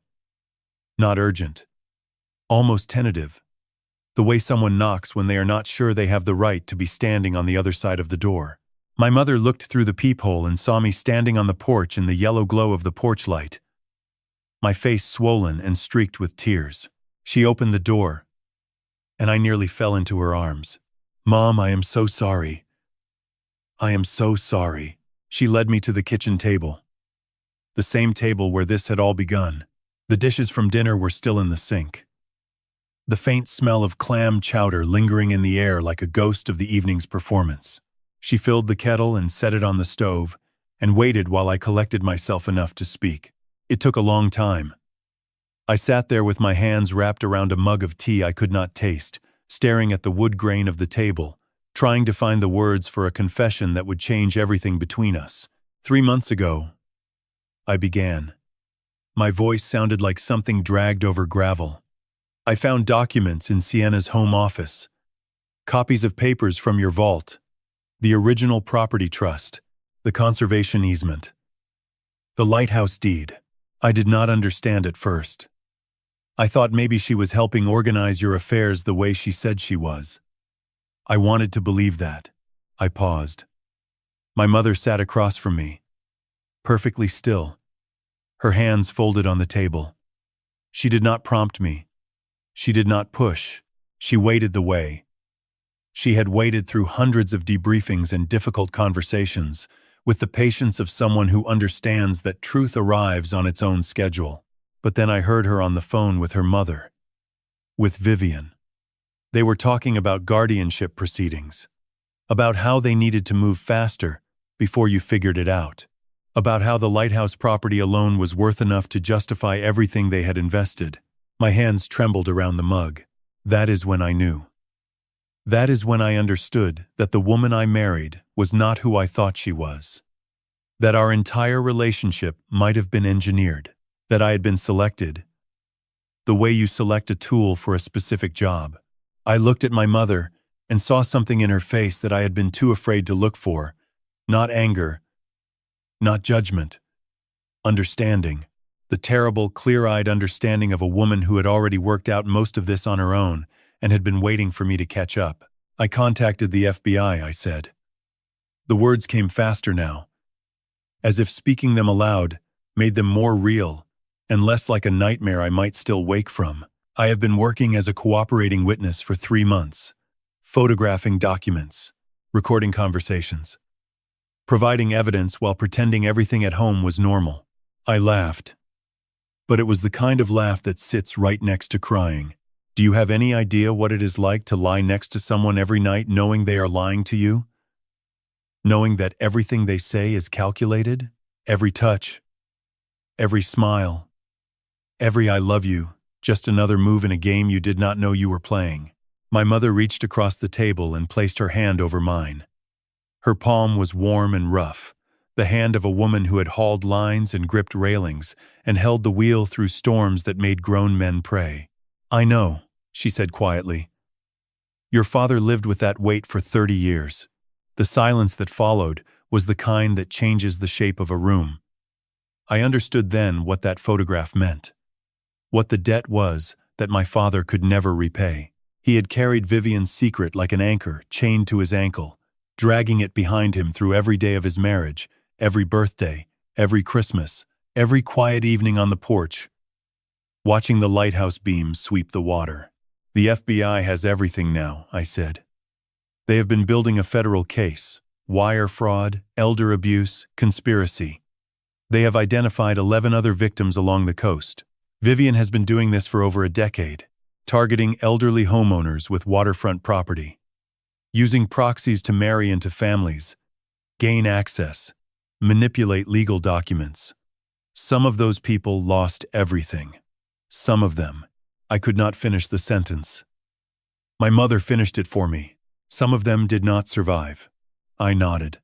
not urgent, almost tentative, the way someone knocks when they are not sure they have the right to be standing on the other side of the door. My mother looked through the peephole and saw me standing on the porch in the yellow glow of the porch light, my face swollen and streaked with tears. She opened the door, and I nearly fell into her arms. "Mom, I am so sorry. I am so sorry." She led me to the kitchen table, the same table where this had all begun. The dishes from dinner were still in the sink, the faint smell of clam chowder lingering in the air like a ghost of the evening's performance. She filled the kettle and set it on the stove, and waited while I collected myself enough to speak. It took a long time. I sat there with my hands wrapped around a mug of tea I could not taste, staring at the wood grain of the table, trying to find the words for a confession that would change everything between us. 3 months ago, I began. My voice sounded like something dragged over gravel. "I found documents in Sienna's home office, copies of papers from your vault, the original property trust, the conservation easement, the lighthouse deed. I did not understand at first. I thought maybe she was helping organize your affairs the way she said she was. I wanted to believe that." I paused. My mother sat across from me, perfectly still, her hands folded on the table. She did not prompt me. She did not push. She waited the way. She had waited through hundreds of debriefings and difficult conversations, with the patience of someone who understands that truth arrives on its own schedule. But then I heard her on the phone with her mother, with Vivian. They were talking about guardianship proceedings, about how they needed to move faster before you figured it out, about how the lighthouse property alone was worth enough to justify everything they had invested. My hands trembled around the mug. That is when I knew. That is when I understood that the woman I married was not who I thought she was. That our entire relationship might have been engineered. That I had been selected, the way you select a tool for a specific job. I looked at my mother and saw something in her face that I had been too afraid to look for. Not anger, not judgment. Understanding. The terrible, clear-eyed understanding of a woman who had already worked out most of this on her own and had been waiting for me to catch up. "I contacted the FBI," I said. The words came faster now, as if speaking them aloud made them more real, and less like a nightmare I might still wake from. I have been working as a cooperating witness for 3 months, photographing documents, recording conversations, providing evidence while pretending everything at home was normal. I laughed, but it was the kind of laugh that sits right next to crying. Do you have any idea what it is like to lie next to someone every night knowing they are lying to you? Knowing that everything they say is calculated? Every touch, every smile, every "I love you," just another move in a game you did not know you were playing. My mother reached across the table and placed her hand over mine. Her palm was warm and rough, the hand of a woman who had hauled lines and gripped railings and held the wheel through storms that made grown men pray. "I know," she said quietly. "Your father lived with that weight for 30 years. The silence that followed was the kind that changes the shape of a room." I understood then what that photograph meant. What the debt was that my father could never repay. He had carried Vivian's secret like an anchor chained to his ankle, dragging it behind him through every day of his marriage, every birthday, every Christmas, every quiet evening on the porch, watching the lighthouse beams sweep the water. "The FBI has everything now," I said. "They have been building a federal case, wire fraud, elder abuse, conspiracy. They have identified 11 other victims along the coast. Vivian has been doing this for over a decade, targeting elderly homeowners with waterfront property, using proxies to marry into families, gain access, manipulate legal documents. Some of those people lost everything. Some of them." I could not finish the sentence. My mother finished it for me. "Some of them did not survive." I nodded.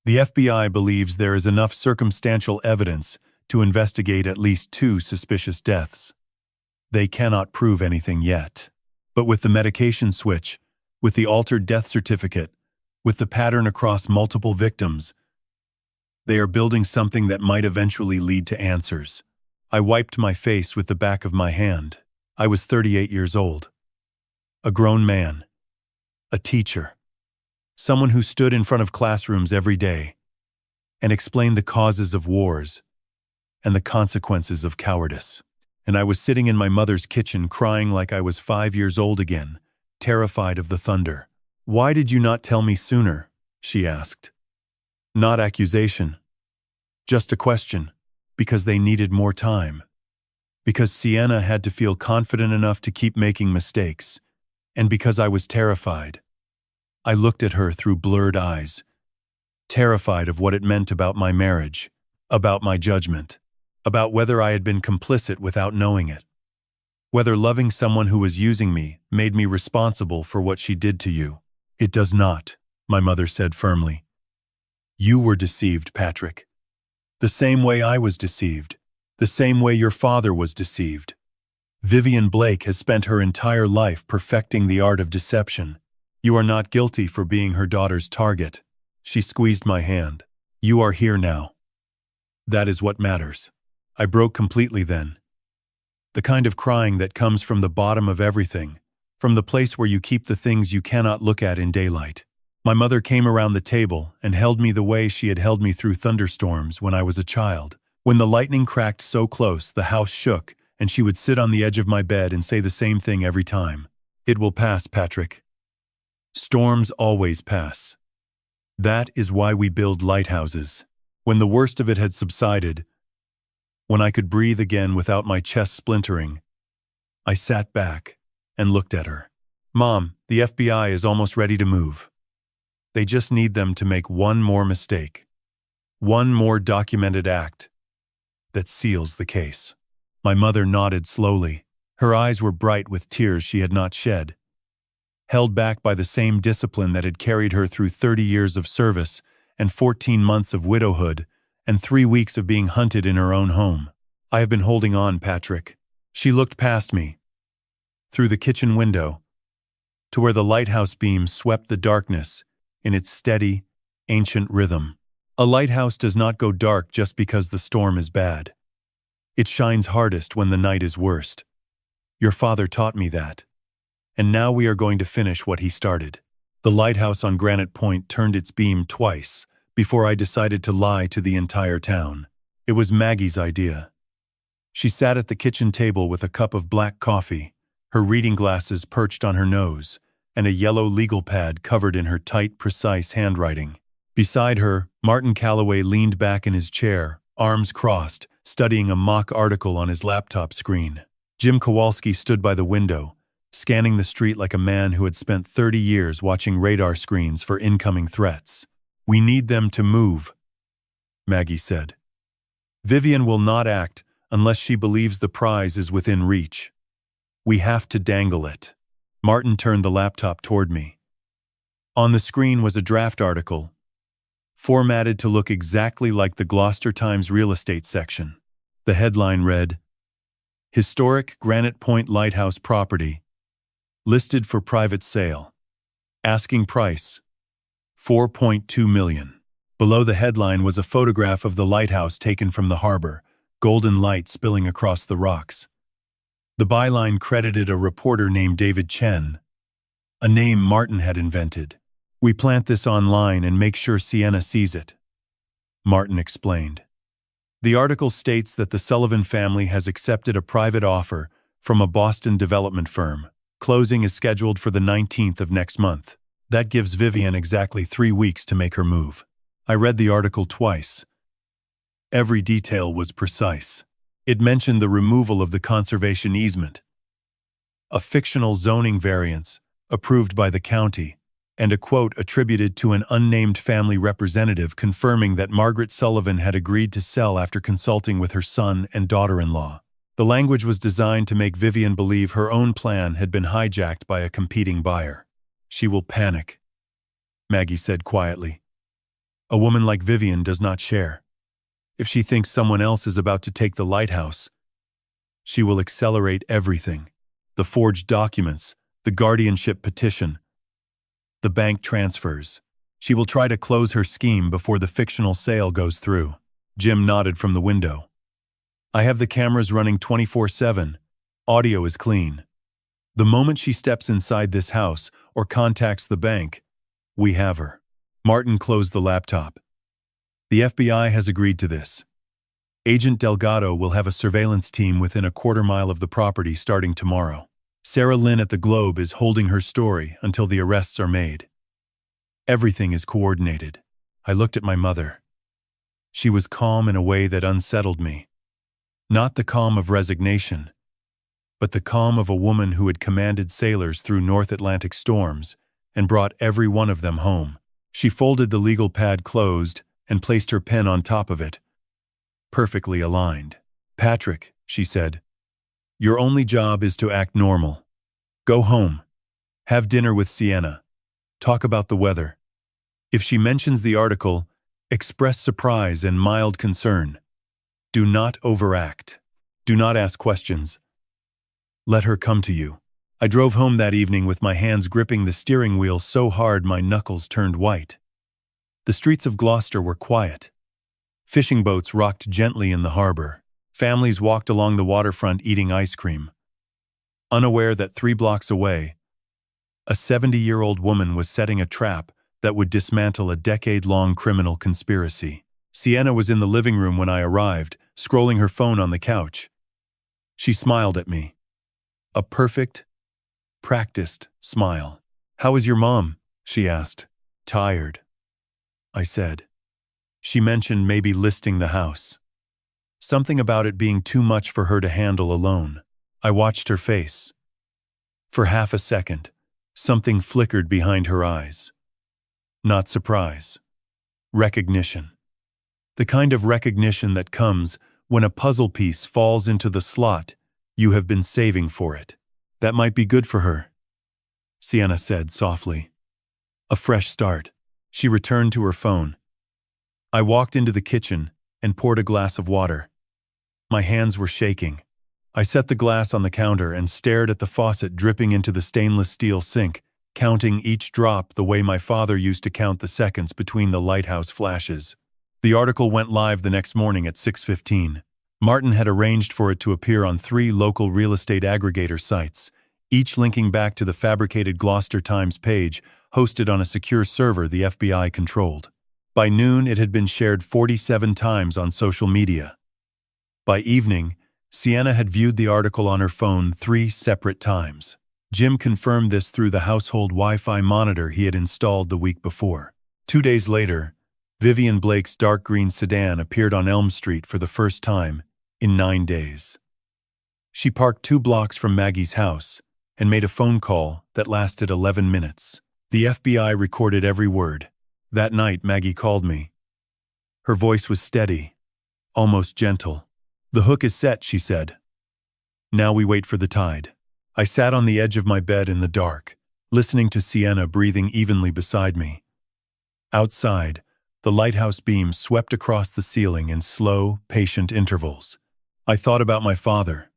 "The FBI believes there is enough circumstantial evidence to investigate at least 2 suspicious deaths. They cannot prove anything yet. But with the medication switch, with the altered death certificate, with the pattern across multiple victims, they are building something that might eventually lead to answers." I wiped my face with the back of my hand. I was 38 years old. A grown man. A teacher. Someone who stood in front of classrooms every day and explained the causes of wars and the consequences of cowardice. And I was sitting in my mother's kitchen crying like I was 5 years old again, terrified of the thunder. "Why did you not tell me sooner?" she asked. Not accusation. Just a question. Because they needed more time. Because Sienna had to feel confident enough to keep making mistakes. And because I was terrified. I looked at her through blurred eyes, terrified of what it meant about my marriage, about my judgment, about whether I had been complicit without knowing it, whether loving someone who was using me made me responsible for what she did to you. "It does not," my mother said firmly. "You were deceived, Patrick. The same way I was deceived, the same way your father was deceived. Vivian Blake has spent her entire life perfecting the art of deception. You are not guilty for being her daughter's target." She squeezed my hand. "You are here now. That is what matters." I broke completely then. The kind of crying that comes from the bottom of everything, from the place where you keep the things you cannot look at in daylight. My mother came around the table and held me the way she had held me through thunderstorms when I was a child. When the lightning cracked so close, the house shook, and she would sit on the edge of my bed and say the same thing every time. "It will pass, Patrick. Storms always pass. That is why we build lighthouses." When the worst of it had subsided, when I could breathe again without my chest splintering, I sat back and looked at her. "Mom, the FBI is almost ready to move. They just need them to make one more mistake. One more documented act that seals the case." My mother nodded slowly. Her eyes were bright with tears she had not shed, held back by the same discipline that had carried her through 30 years of service and 14 months of widowhood and 3 weeks of being hunted in her own home. "I have been holding on, Patrick." She looked past me, through the kitchen window, to where the lighthouse beams swept the darkness in its steady, ancient rhythm. A lighthouse does not go dark just because the storm is bad. It shines hardest when the night is worst. Your father taught me that. And now we are going to finish what he started. The lighthouse on Granite Point turned its beam twice before I decided to lie to the entire town. It was Maggie's idea. She sat at the kitchen table with a cup of black coffee, her reading glasses perched on her nose, and a yellow legal pad covered in her tight, precise handwriting. Beside her, Martin Calloway leaned back in his chair, arms crossed, studying a mock article on his laptop screen. Jim Kowalski stood by the window, scanning the street like a man who had spent 30 years watching radar screens for incoming threats. "We need them to move," Maggie said. "Vivian will not act unless she believes the prize is within reach. We have to dangle it." Martin turned the laptop toward me. On the screen was a draft article, formatted to look exactly like the Gloucester Times real estate section. The headline read, "Historic Granite Point Lighthouse Property, listed for private sale. Asking price, $4.2 million. Below the headline was a photograph of the lighthouse taken from the harbor, golden light spilling across the rocks. The byline credited a reporter named David Chen, a name Martin had invented. "We plant this online and make sure Sienna sees it," Martin explained. The article states that the Sullivan family has accepted a private offer from a Boston development firm. Closing is scheduled for the 19th of next month. That gives Vivian exactly 3 weeks to make her move. I read the article twice. Every detail was precise. It mentioned the removal of the conservation easement, a fictional zoning variance approved by the county, and a quote attributed to an unnamed family representative confirming that Margaret Sullivan had agreed to sell after consulting with her son and daughter-in-law. The language was designed to make Vivian believe her own plan had been hijacked by a competing buyer. "She will panic," Maggie said quietly. "A woman like Vivian does not share. If she thinks someone else is about to take the lighthouse, she will accelerate everything. The forged documents, the guardianship petition, the bank transfers. She will try to close her scheme before the fictional sale goes through." Jim nodded from the window. "I have the cameras running 24/7. Audio is clean. The moment she steps inside this house or contacts the bank, we have her." Martin closed the laptop. "The FBI has agreed to this. Agent Delgado will have a surveillance team within a quarter-mile of the property starting tomorrow. Sarah Lynn at the Globe is holding her story until the arrests are made. Everything is coordinated." I looked at my mother. She was calm in a way that unsettled me. Not the calm of resignation, but the calm of a woman who had commanded sailors through North Atlantic storms and brought every one of them home. She folded the legal pad closed and placed her pen on top of it, perfectly aligned. "Patrick," she said, "your only job is to act normal. Go home. Have dinner with Sienna. Talk about the weather. If she mentions the article, express surprise and mild concern. Do not overact. Do not ask questions. Let her come to you." I drove home that evening with my hands gripping the steering wheel so hard my knuckles turned white. The streets of Gloucester were quiet. Fishing boats rocked gently in the harbor. Families walked along the waterfront eating ice cream, unaware that 3 blocks away, a 70-year-old woman was setting a trap that would dismantle a decade-long criminal conspiracy. Sienna was in the living room when I arrived, scrolling her phone on the couch. She smiled at me. A perfect, practiced smile. "How is your mom?" she asked. "Tired," I said. She mentioned maybe listing the house. Something about it being too much for her to handle alone. I watched her face. For half a second, something flickered behind her eyes. Not surprise. Recognition. The kind of recognition that comes when a puzzle piece falls into the slot you have been saving for it. "That might be good for her," Sienna said softly. "A fresh start." She returned to her phone. I walked into the kitchen and poured a glass of water. My hands were shaking. I set the glass on the counter and stared at the faucet dripping into the stainless steel sink, counting each drop the way my father used to count the seconds between the lighthouse flashes. The article went live the next morning at 6:15. Martin had arranged for it to appear on 3 local real estate aggregator sites, each linking back to the fabricated Gloucester Times page hosted on a secure server the FBI controlled. By noon, it had been shared 47 times on social media. By evening, Sienna had viewed the article on her phone 3 separate times. Jim confirmed this through the household Wi-Fi monitor he had installed the week before. 2 days later, Vivian Blake's dark green sedan appeared on Elm Street for the first time in 9 days. She parked 2 blocks from Maggie's house and made a phone call that lasted 11 minutes. The FBI recorded every word. That night, Maggie called me. Her voice was steady, almost gentle. "The hook is set," she said. "Now we wait for the tide." I sat on the edge of my bed in the dark, listening to Sienna breathing evenly beside me. Outside, the lighthouse beam swept across the ceiling in slow, patient intervals. I thought about my father,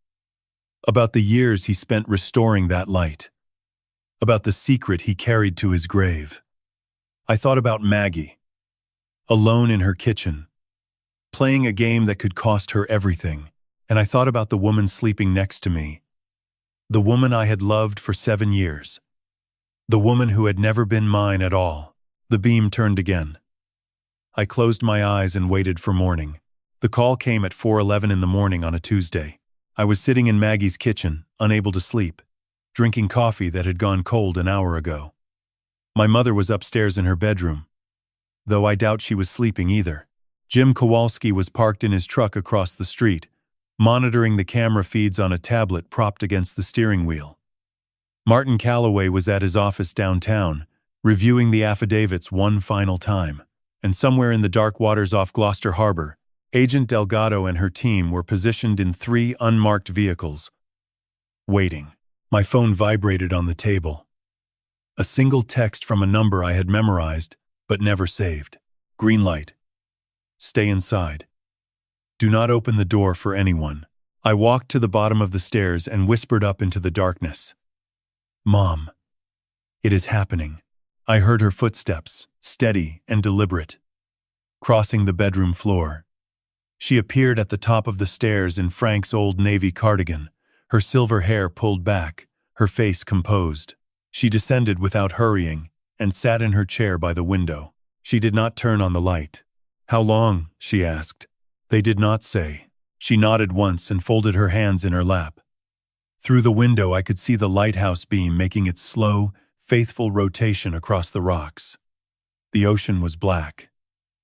about the years he spent restoring that light, about the secret he carried to his grave. I thought about Maggie, alone in her kitchen, playing a game that could cost her everything, and I thought about the woman sleeping next to me, the woman I had loved for 7 years, the woman who had never been mine at all. The beam turned again. I closed my eyes and waited for morning. The call came at 4:11 in the morning on a Tuesday. I was sitting in Maggie's kitchen, unable to sleep, drinking coffee that had gone cold an hour ago. My mother was upstairs in her bedroom, though I doubt she was sleeping either. Jim Kowalski was parked in his truck across the street, monitoring the camera feeds on a tablet propped against the steering wheel. Martin Calloway was at his office downtown, reviewing the affidavits one final time. And somewhere in the dark waters off Gloucester Harbor, Agent Delgado and her team were positioned in 3 unmarked vehicles, waiting. My phone vibrated on the table. A single text from a number I had memorized, but never saved. Green light. Stay inside. Do not open the door for anyone. I walked to the bottom of the stairs and whispered up into the darkness. "Mom, it is happening." I heard her footsteps, steady and deliberate, crossing the bedroom floor. She appeared at the top of the stairs in Frank's old navy cardigan, her silver hair pulled back, her face composed. She descended without hurrying and sat in her chair by the window. She did not turn on the light. "How long?" she asked. They did not say. She nodded once and folded her hands in her lap. Through the window I could see the lighthouse beam making its slow, faithful rotation across the rocks. The ocean was black.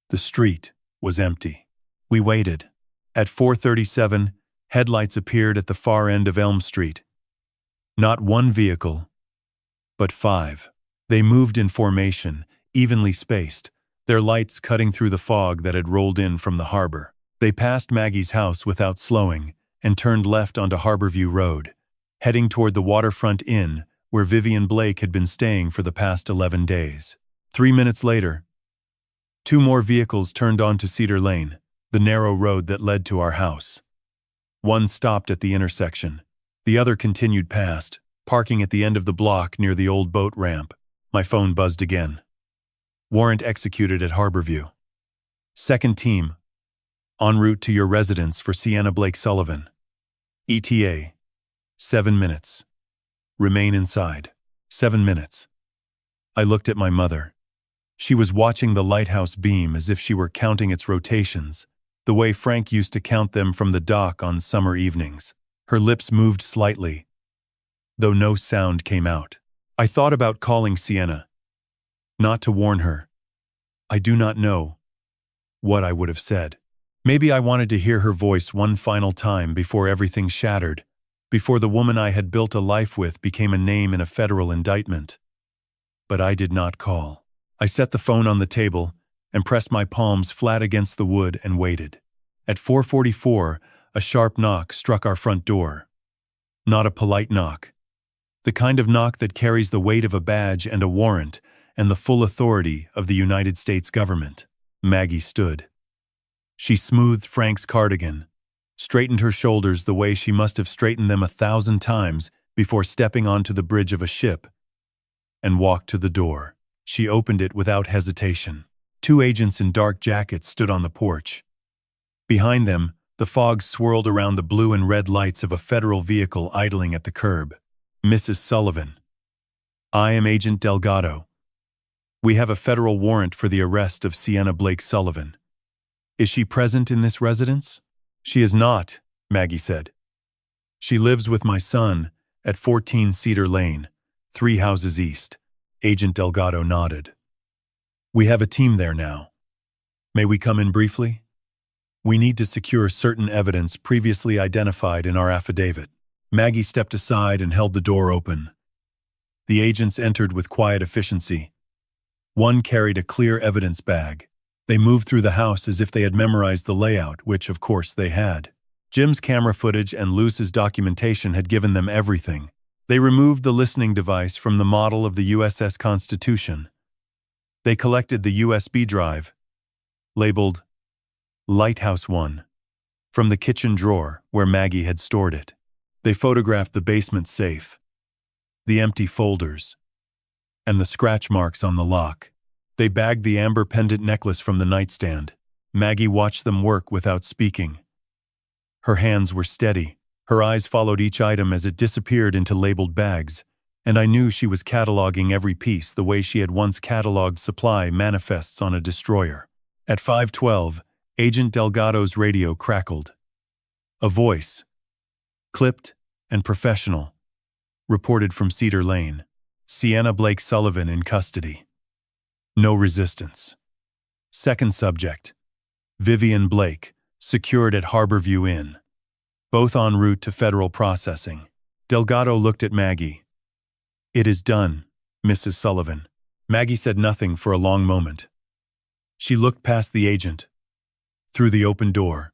The street was empty. We waited. At 4:37, headlights appeared at the far end of Elm Street. Not one vehicle, but 5. They moved in formation, evenly spaced, their lights cutting through the fog that had rolled in from the harbor. They passed Maggie's house without slowing and turned left onto Harborview Road, heading toward the waterfront inn where Vivian Blake had been staying for the past 11 days. 3 minutes later, 2 more vehicles turned onto Cedar Lane, the narrow road that led to our house. One stopped at the intersection. The other continued past, parking at the end of the block near the old boat ramp. My phone buzzed again. Warrant executed at Harborview. Second team, en route to your residence for Sienna Blake Sullivan. ETA, 7 minutes. Remain inside. 7 minutes. I looked at my mother. She was watching the lighthouse beam as if she were counting its rotations, the way Frank used to count them from the dock on summer evenings. Her lips moved slightly, though no sound came out. I thought about calling Sienna, not to warn her. I do not know what I would have said. Maybe I wanted to hear her voice one final time before everything shattered, before the woman I had built a life with became a name in a federal indictment. But I did not call. I set the phone on the table and pressed my palms flat against the wood and waited. At 4:44, a sharp knock struck our front door. Not a polite knock. The kind of knock that carries the weight of a badge and a warrant and the full authority of the United States government. Maggie stood. She smoothed Frank's cardigan, straightened her shoulders the way she must have straightened them 1,000 times before stepping onto the bridge of a ship, and walked to the door. She opened it without hesitation. 2 agents in dark jackets stood on the porch. Behind them, the fog swirled around the blue and red lights of a federal vehicle idling at the curb. "Mrs. Sullivan. I am Agent Delgado. We have a federal warrant for the arrest of Sienna Blake Sullivan. Is she present in this residence?" She is not, Maggie said. She lives with my son at 14 Cedar Lane, 3 houses east. Agent Delgado nodded. We have a team there now. May we come in briefly? We need to secure certain evidence previously identified in our affidavit. Maggie stepped aside and held the door open. The agents entered with quiet efficiency. One carried a clear evidence bag. They moved through the house as if they had memorized the layout, which, of course, they had. Jim's camera footage and Luz's documentation had given them everything. They removed the listening device from the model of the USS Constitution. They collected the USB drive, labeled Lighthouse 1, from the kitchen drawer where Maggie had stored it. They photographed the basement safe, the empty folders, and the scratch marks on the lock. They bagged the amber pendant necklace from the nightstand. Maggie watched them work without speaking. Her hands were steady. Her eyes followed each item as it disappeared into labeled bags, and I knew she was cataloging every piece the way she had once cataloged supply manifests on a destroyer. At 5:12, Agent Delgado's radio crackled. A voice, clipped and professional, reported from Cedar Lane. Sienna Blake Sullivan in custody. No resistance. Second subject, Vivian Blake, secured at Harborview Inn. Both en route to federal processing. Delgado looked at Maggie. It is done, Mrs. Sullivan. Maggie said nothing for a long moment. She looked past the agent, through the open door,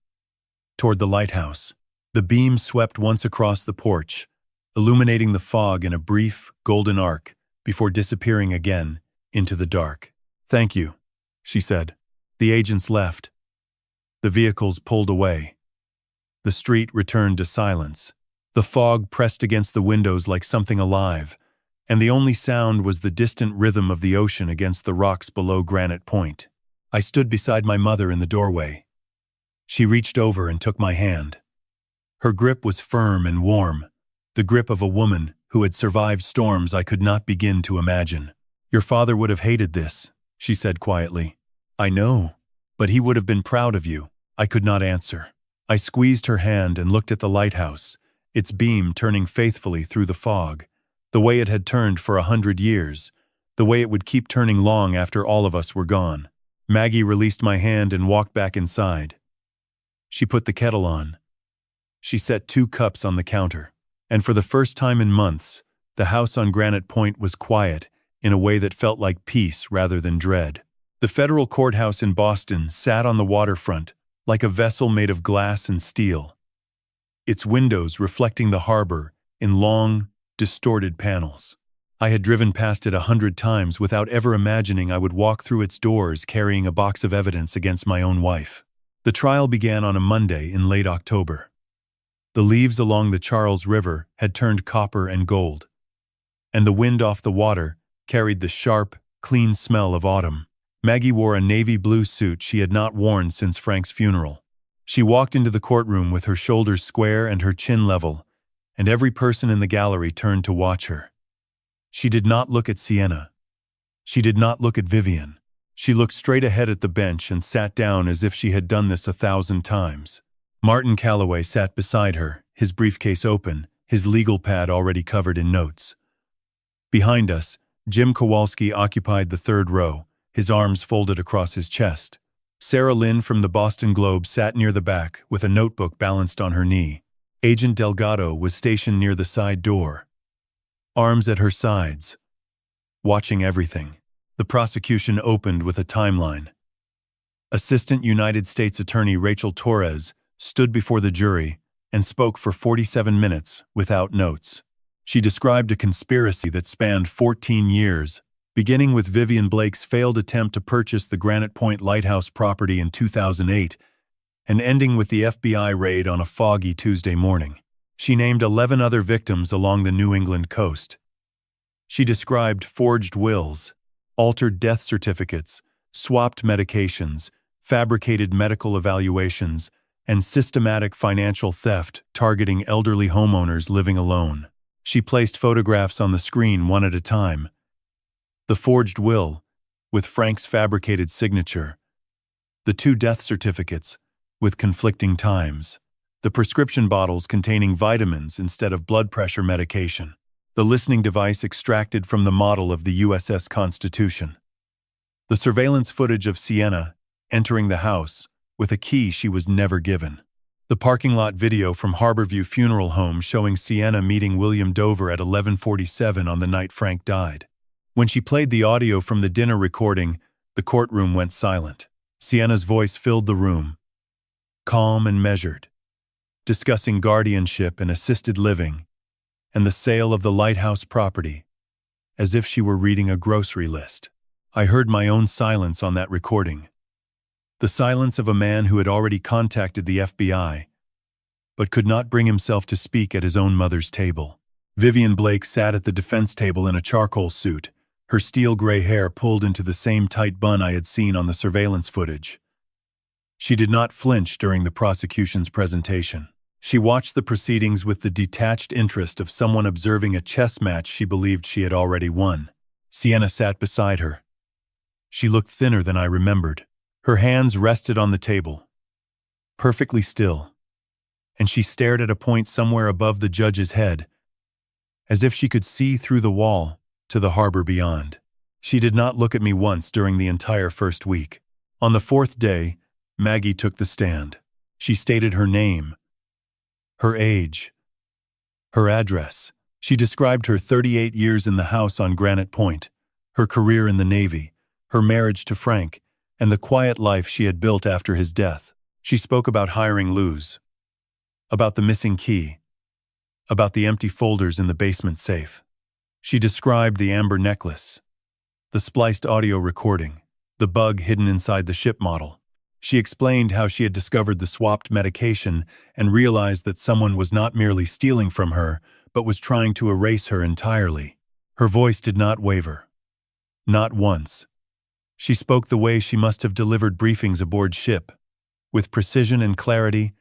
toward the lighthouse. The beam swept once across the porch, illuminating the fog in a brief, golden arc before disappearing again into the dark. Thank you, she said. The agents left. The vehicles pulled away. The street returned to silence. The fog pressed against the windows like something alive, and the only sound was the distant rhythm of the ocean against the rocks below Granite Point. I stood beside my mother in the doorway. She reached over and took my hand. Her grip was firm and warm, the grip of a woman who had survived storms I could not begin to imagine. Your father would have hated this, she said quietly. I know, but he would have been proud of you. I could not answer. I squeezed her hand and looked at the lighthouse, its beam turning faithfully through the fog, the way it had turned for 100 years, the way it would keep turning long after all of us were gone. Maggie released my hand and walked back inside. She put the kettle on. She set 2 cups on the counter, and for the first time in months, the house on Granite Point was quiet in a way that felt like peace rather than dread. The federal courthouse in Boston sat on the waterfront, like a vessel made of glass and steel, its windows reflecting the harbor in long, distorted panels. I had driven past it 100 times without ever imagining I would walk through its doors carrying a box of evidence against my own wife. The trial began on a Monday in late October. The leaves along the Charles River had turned copper and gold, and the wind off the water carried the sharp, clean smell of autumn. Maggie wore a navy blue suit she had not worn since Frank's funeral. She walked into the courtroom with her shoulders square and her chin level, and every person in the gallery turned to watch her. She did not look at Sienna. She did not look at Vivian. She looked straight ahead at the bench and sat down as if she had done this 1,000 times. Martin Calloway sat beside her, his briefcase open, his legal pad already covered in notes. Behind us, Jim Kowalski occupied the 3rd row, his arms folded across his chest. Sarah Lynn from the Boston Globe sat near the back with a notebook balanced on her knee. Agent Delgado was stationed near the side door, arms at her sides, watching everything. The prosecution opened with a timeline. Assistant United States Attorney Rachel Torres stood before the jury and spoke for 47 minutes without notes. She described a conspiracy that spanned 14 years, beginning with Vivian Blake's failed attempt to purchase the Granite Point Lighthouse property in 2008 and ending with the FBI raid on a foggy Tuesday morning. She named 11 other victims along the New England coast. She described forged wills, altered death certificates, swapped medications, fabricated medical evaluations, and systematic financial theft targeting elderly homeowners living alone. She placed photographs on the screen one at a time. The forged will, with Frank's fabricated signature. The 2 death certificates, with conflicting times. the prescription bottles containing vitamins instead of blood pressure medication, the listening device extracted from the model of the USS Constitution, the surveillance footage of Sienna entering the house with a key she was never given, the parking lot video from Harborview Funeral Home showing Sienna meeting William Dover at 11:47 on the night Frank died. When she played the audio from the dinner recording, the courtroom went silent. Sienna's voice filled the room, calm and measured, discussing guardianship and assisted living, and the sale of the lighthouse property, as if she were reading a grocery list. I heard my own silence on that recording, the silence of a man who had already contacted the FBI, but could not bring himself to speak at his own mother's table. Vivian Blake sat at the defense table in a charcoal suit, her steel gray hair pulled into the same tight bun I had seen on the surveillance footage. She did not flinch during the prosecution's presentation. She watched the proceedings with the detached interest of someone observing a chess match she believed she had already won. Sienna sat beside her. She looked thinner than I remembered. Her hands rested on the table, perfectly still, and she stared at a point somewhere above the judge's head, as if she could see through the wall to the harbor beyond. She did not look at me once during the entire first week. On the fourth day, Maggie took the stand. She stated her name, her age, her address. She described her 38 years in the house on Granite Point, her career in the Navy, her marriage to Frank, and the quiet life she had built after his death. She spoke about hiring Luz, about the missing key, about the empty folders in the basement safe. She described the amber necklace, the spliced audio recording, the bug hidden inside the ship model. She explained how she had discovered the swapped medication and realized that someone was not merely stealing from her, but was trying to erase her entirely. Her voice did not waver. Not once. She spoke the way she must have delivered briefings aboard ship, with precision and clarity,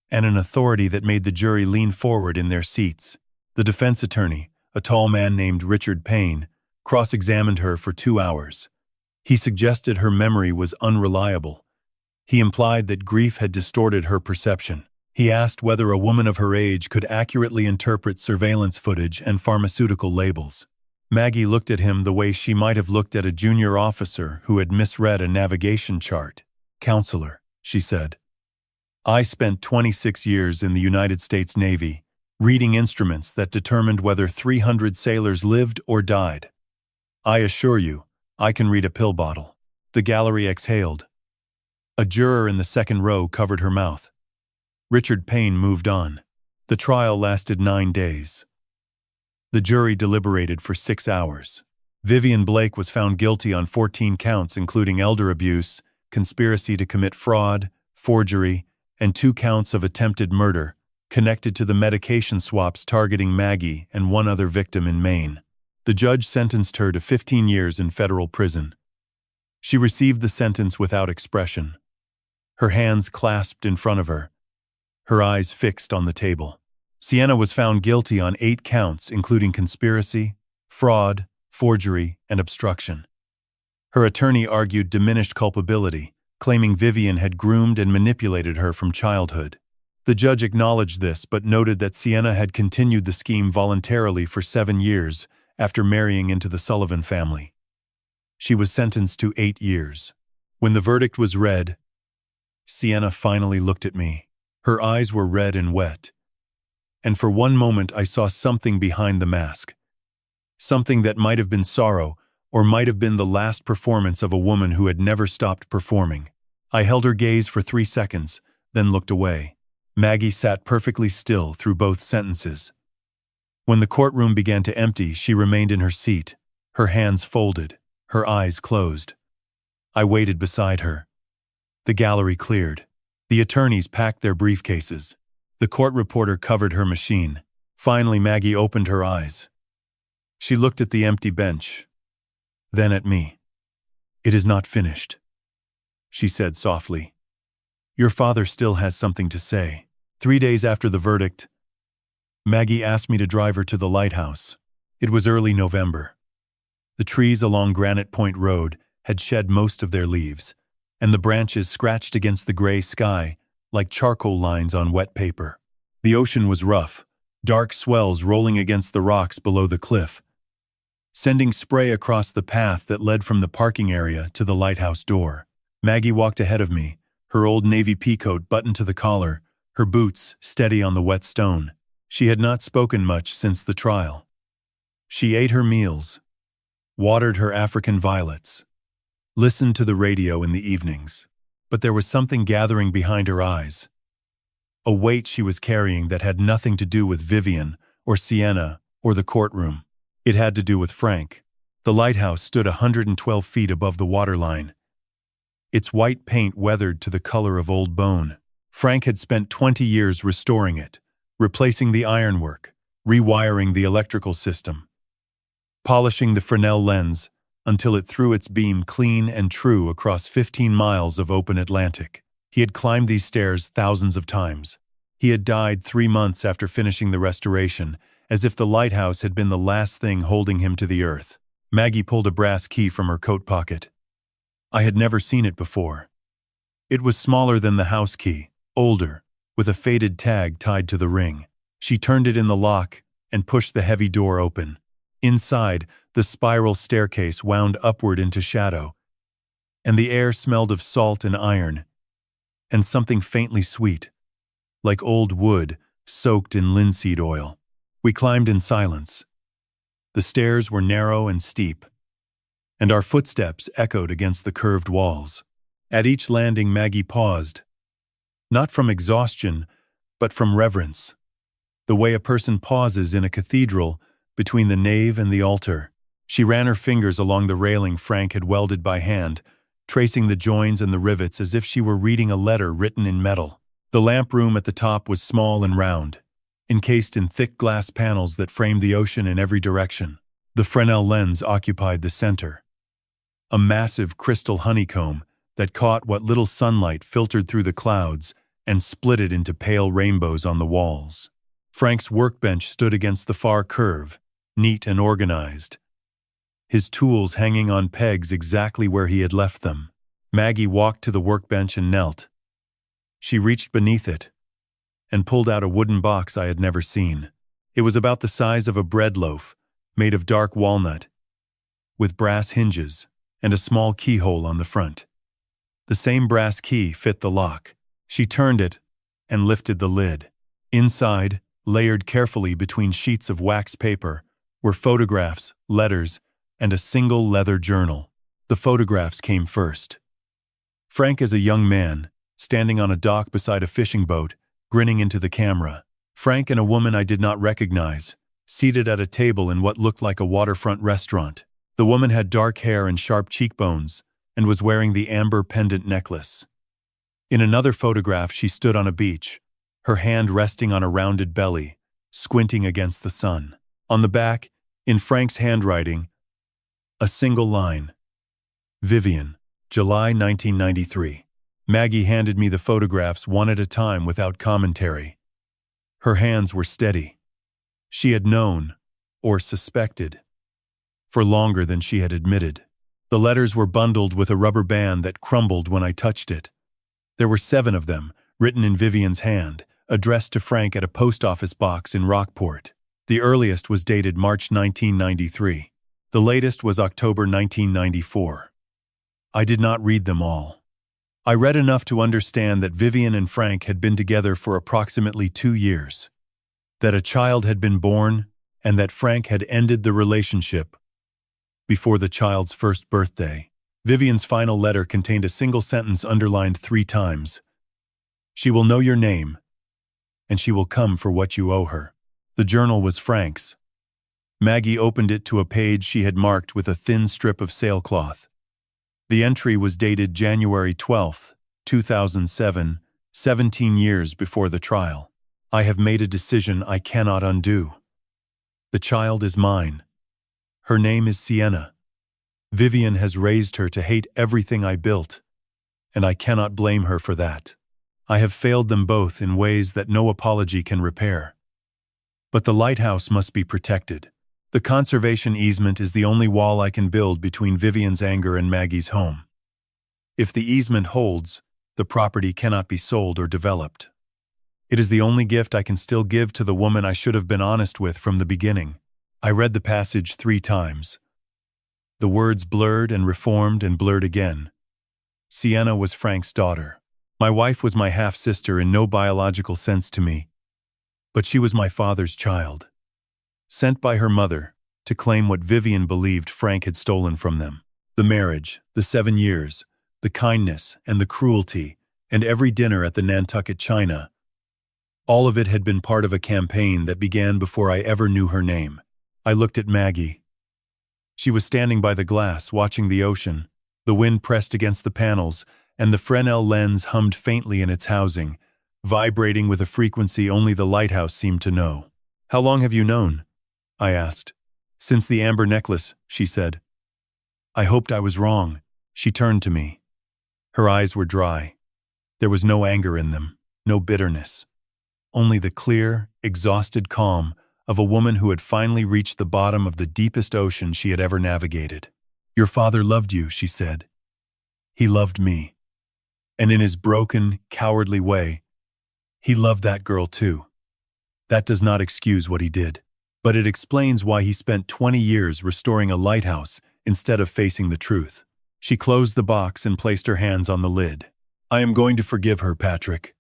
and an authority that made the jury lean forward in their seats. The defense attorney, a tall man named Richard Payne, cross-examined her for 2 hours. He suggested her memory was unreliable. He implied that grief had distorted her perception. He asked whether a woman of her age could accurately interpret surveillance footage and pharmaceutical labels. Maggie looked at him the way she might have looked at a junior officer who had misread a navigation chart. "Counselor," she said, "I spent 26 years in the United States Navy, reading instruments that determined whether 300 sailors lived or died. I assure you, I can read a pill bottle." The gallery exhaled. A juror in the second row covered her mouth. Richard Payne moved on. The trial lasted 9 days. The jury deliberated for 6 hours. Vivian Blake was found guilty on 14 counts including elder abuse, conspiracy to commit fraud, forgery, and 2 counts of attempted murder, connected to the medication swaps targeting Maggie and one other victim in Maine. The judge sentenced her to 15 years in federal prison. She received the sentence without expression, her hands clasped in front of her, her eyes fixed on the table. Sienna was found guilty on 8 counts including conspiracy, fraud, forgery, and obstruction. Her attorney argued diminished culpability, claiming Vivian had groomed and manipulated her from childhood. The judge acknowledged this but noted that Sienna had continued the scheme voluntarily for 7 years after marrying into the Sullivan family. She was sentenced to 8 years. When the verdict was read, Sienna finally looked at me. Her eyes were red and wet, and for one moment I saw something behind the mask. Something that might have been sorrow, or might have been the last performance of a woman who had never stopped performing. I held her gaze for 3 seconds, then looked away. Maggie sat perfectly still through both sentences. When the courtroom began to empty, she remained in her seat, her hands folded, her eyes closed. I waited beside her. The gallery cleared. The attorneys packed their briefcases. The court reporter covered her machine. Finally, Maggie opened her eyes. She looked at the empty bench, then at me. "It is not finished," she said softly. "Your father still has something to say." 3 days after the verdict, Maggie asked me to drive her to the lighthouse. It was early November. The trees along Granite Point Road had shed most of their leaves, and the branches scratched against the gray sky like charcoal lines on wet paper. The ocean was rough, dark swells rolling against the rocks below the cliff, sending spray across the path that led from the parking area to the lighthouse door. Maggie walked ahead of me, her old navy peacoat buttoned to the collar, her boots steady on the wet stone. She had not spoken much since the trial. She ate her meals, watered her African violets, listened to the radio in the evenings. But there was something gathering behind her eyes. A weight she was carrying that had nothing to do with Vivian or Sienna or the courtroom. It had to do with Frank. The lighthouse stood 112 feet above the waterline, its white paint weathered to the color of old bone. Frank had spent 20 years restoring it, replacing the ironwork, rewiring the electrical system, polishing the Fresnel lens until it threw its beam clean and true across 15 miles of open Atlantic. He had climbed these stairs thousands of times. He had died 3 months after finishing the restoration, as if the lighthouse had been the last thing holding him to the earth. Maggie pulled a brass key from her coat pocket. I had never seen it before. It was smaller than the house key, older, with a faded tag tied to the ring. She turned it in the lock and pushed the heavy door open. Inside, the spiral staircase wound upward into shadow, and the air smelled of salt and iron, and something faintly sweet, like old wood soaked in linseed oil. We climbed in silence. The stairs were narrow and steep, and our footsteps echoed against the curved walls. At each landing, Maggie paused, not from exhaustion, but from reverence, the way a person pauses in a cathedral between the nave and the altar. She ran her fingers along the railing Frank had welded by hand, tracing the joins and the rivets as if she were reading a letter written in metal. The lamp room at the top was small and round, encased in thick glass panels that framed the ocean in every direction. The Fresnel lens occupied the center, a massive crystal honeycomb that caught what little sunlight filtered through the clouds and split it into pale rainbows on the walls. Frank's workbench stood against the far curve, neat and organized, his tools hanging on pegs exactly where he had left them. Maggie walked to the workbench and knelt. She reached beneath it and pulled out a wooden box I had never seen. It was about the size of a bread loaf, made of dark walnut, with brass hinges and a small keyhole on the front. The same brass key fit the lock. She turned it and lifted the lid. Inside, layered carefully between sheets of wax paper, were photographs, letters, and a single leather journal. The photographs came first. Frank as a young man, standing on a dock beside a fishing boat, grinning into the camera. Frank and a woman I did not recognize, seated at a table in what looked like a waterfront restaurant. The woman had dark hair and sharp cheekbones, and was wearing the amber pendant necklace. In another photograph, she stood on a beach, her hand resting on a rounded belly, squinting against the sun. On the back, in Frank's handwriting, a single line: Vivian, July 1993. Maggie handed me the photographs one at a time without commentary. Her hands were steady. She had known, or suspected, for longer than she had admitted. The letters were bundled with a rubber band that crumbled when I touched it. There were 7 of them, written in Vivian's hand, addressed to Frank at a post office box in Rockport. The earliest was dated March 1993. The latest was October 1994. I did not read them all. I read enough to understand that Vivian and Frank had been together for approximately 2 years, that a child had been born, and that Frank had ended the relationship before the child's first birthday. Vivian's final letter contained a single sentence underlined 3 times. She will know your name, and she will come for what you owe her. The journal was Frank's. Maggie opened it to a page she had marked with a thin strip of sailcloth. The entry was dated January 12, 2007, 17 years before the trial. I have made a decision I cannot undo. The child is mine. Her name is Sienna. Vivian has raised her to hate everything I built, and I cannot blame her for that. I have failed them both in ways that no apology can repair. But the lighthouse must be protected. The conservation easement is the only wall I can build between Vivian's anger and Maggie's home. If the easement holds, the property cannot be sold or developed. It is the only gift I can still give to the woman I should have been honest with from the beginning. I read the passage 3 times. The words blurred and reformed and blurred again. Sienna was Frank's daughter. My wife was my half-sister in no biological sense to me, but she was my father's child, sent by her mother to claim what Vivian believed Frank had stolen from them. The marriage, the 7 years, the kindness and the cruelty, and every dinner at the Nantucket China, all of it had been part of a campaign that began before I ever knew her name. I looked at Maggie. She was standing by the glass, watching the ocean. The wind pressed against the panels, and the Fresnel lens hummed faintly in its housing, vibrating with a frequency only the lighthouse seemed to know. "How long have you known?" I asked. "Since the amber necklace," she said. I hoped I was wrong. She turned to me. Her eyes were dry. There was no anger in them, no bitterness. Only the clear, exhausted calm of a woman who had finally reached the bottom of the deepest ocean she had ever navigated. "Your father loved you," she said. "He loved me. And in his broken, cowardly way, he loved that girl too. That does not excuse what he did, but it explains why he spent 20 years restoring a lighthouse instead of facing the truth." She closed the box and placed her hands on the lid. "I am going to forgive her, Patrick.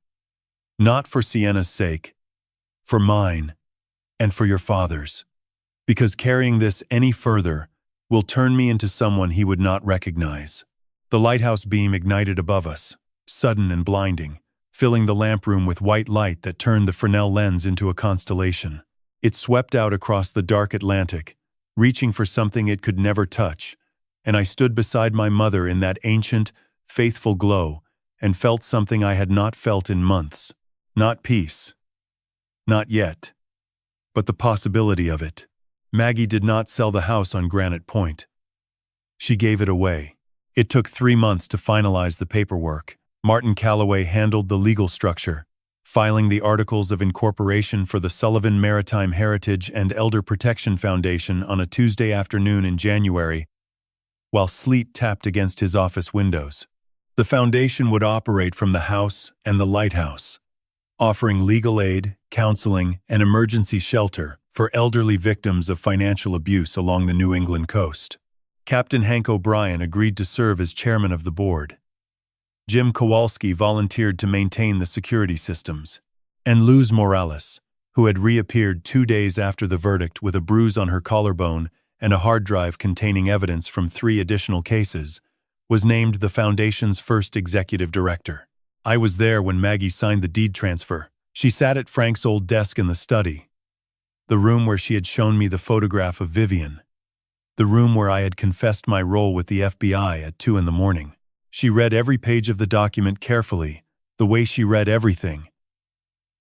Not for Sienna's sake, for mine, and for your father's. Because carrying this any further will turn me into someone he would not recognize." The lighthouse beam ignited above us, sudden and blinding, filling the lamp room with white light that turned the Fresnel lens into a constellation. It swept out across the dark Atlantic, reaching for something it could never touch, and I stood beside my mother in that ancient, faithful glow and felt something I had not felt in months. Not peace. Not yet. But the possibility of it. Maggie did not sell the house on Granite Point. She gave it away. It took 3 months to finalize the paperwork. Martin Calloway handled the legal structure, filing the articles of incorporation for the Sullivan Maritime Heritage and Elder Protection Foundation on a Tuesday afternoon in January, while sleet tapped against his office windows. The foundation would operate from the house and the lighthouse, offering legal aid, counseling, and emergency shelter for elderly victims of financial abuse along the New England coast. Captain Hank O'Brien agreed to serve as chairman of the board. Jim Kowalski volunteered to maintain the security systems, and Luz Morales, who had reappeared 2 days after the verdict with a bruise on her collarbone and a hard drive containing evidence from 3 additional cases, was named the foundation's first executive director. I was there when Maggie signed the deed transfer. She sat at Frank's old desk in the study, the room where she had shown me the photograph of Vivian, the room where I had confessed my role with the FBI at 2 in the morning. She read every page of the document carefully, the way she read everything.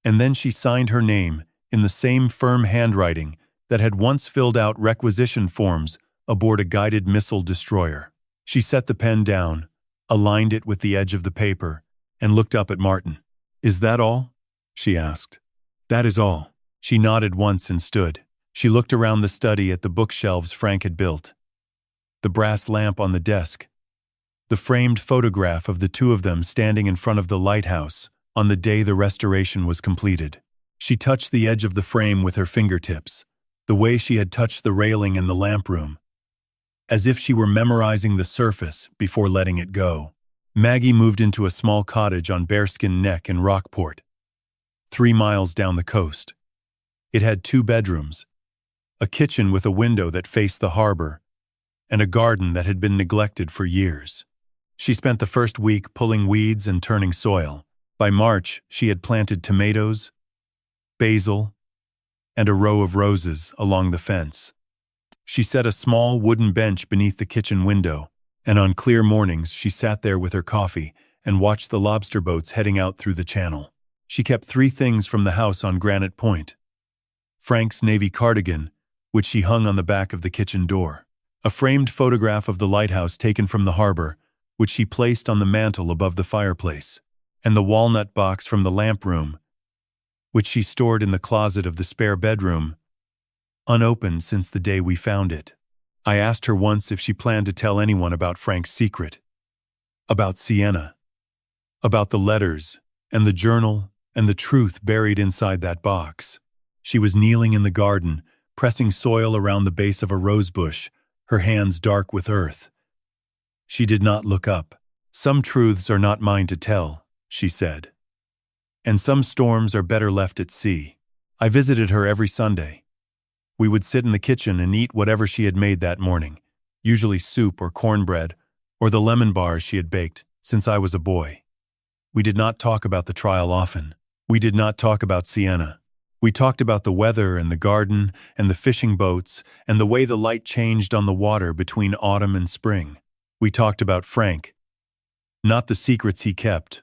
And then she signed her name in the same firm handwriting that had once filled out requisition forms aboard a guided missile destroyer. She set the pen down, aligned it with the edge of the paper, and looked up at Martin. "Is that all?" she asked. "That is all." She nodded once and stood. She looked around the study at the bookshelves Frank had built, the brass lamp on the desk, the framed photograph of the 2 of them standing in front of the lighthouse on the day the restoration was completed. She touched the edge of the frame with her fingertips, the way she had touched the railing in the lamp room, as if she were memorizing the surface before letting it go. Maggie moved into a small cottage on Bearskin Neck in Rockport, 3 miles down the coast. It had 2 bedrooms, a kitchen with a window that faced the harbor, and a garden that had been neglected for years. She spent the first week pulling weeds and turning soil. By March, she had planted tomatoes, basil, and a row of roses along the fence. She set a small wooden bench beneath the kitchen window, and on clear mornings she sat there with her coffee and watched the lobster boats heading out through the channel. She kept 3 things from the house on Granite Point: Frank's navy cardigan, which she hung on the back of the kitchen door; a framed photograph of the lighthouse taken from the harbor, which she placed on the mantel above the fireplace; and the walnut box from the lamp room, which she stored in the closet of the spare bedroom, unopened since the day we found it. I asked her once if she planned to tell anyone about Frank's secret, about Sienna, about the letters and the journal and the truth buried inside that box. She was kneeling in the garden, pressing soil around the base of a rose bush, her hands dark with earth. She did not look up. "Some truths are not mine to tell," she said. "And some storms are better left at sea." I visited her every Sunday. We would sit in the kitchen and eat whatever she had made that morning, usually soup or cornbread, or the lemon bars she had baked since I was a boy. We did not talk about the trial often. We did not talk about Sienna. We talked about the weather and the garden and the fishing boats and the way the light changed on the water between autumn and spring. We talked about Frank, not the secrets he kept,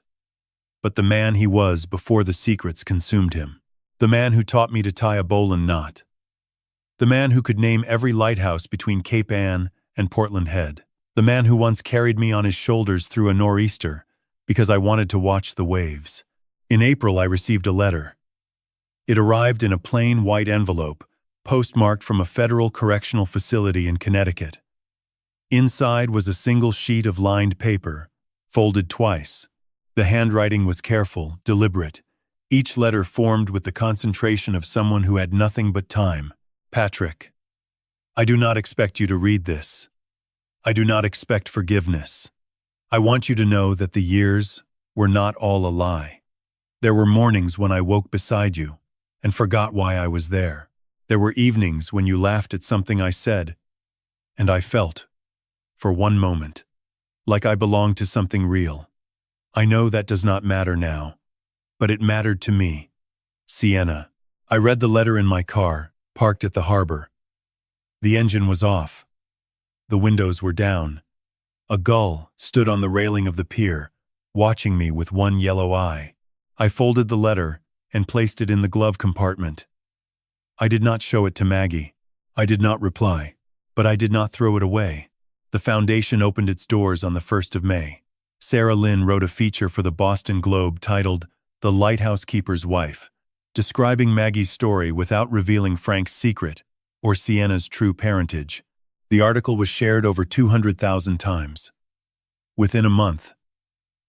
but the man he was before the secrets consumed him. The man who taught me to tie a bowline knot. The man who could name every lighthouse between Cape Ann and Portland Head. The man who once carried me on his shoulders through a nor'easter because I wanted to watch the waves. In April, I received a letter. It arrived in a plain white envelope, postmarked from a federal correctional facility in Connecticut. Inside was a single sheet of lined paper, folded twice. The handwriting was careful, deliberate, each letter formed with the concentration of someone who had nothing but time. "Patrick, I do not expect you to read this. I do not expect forgiveness. I want you to know that the years were not all a lie. There were mornings when I woke beside you and forgot why I was there. There were evenings when you laughed at something I said, and I felt, for one moment, like I belonged to something real. I know that does not matter now, but it mattered to me. Sienna." I read the letter in my car, parked at the harbor. The engine was off. The windows were down. A gull stood on the railing of the pier, watching me with one yellow eye. I folded the letter and placed it in the glove compartment. I did not show it to Maggie. I did not reply, but I did not throw it away. The foundation opened its doors on the 1st of May. Sarah Lynn wrote a feature for the Boston Globe titled "The Lighthouse Keeper's Wife," describing Maggie's story without revealing Frank's secret or Sienna's true parentage. The article was shared over 200,000 times. Within a month,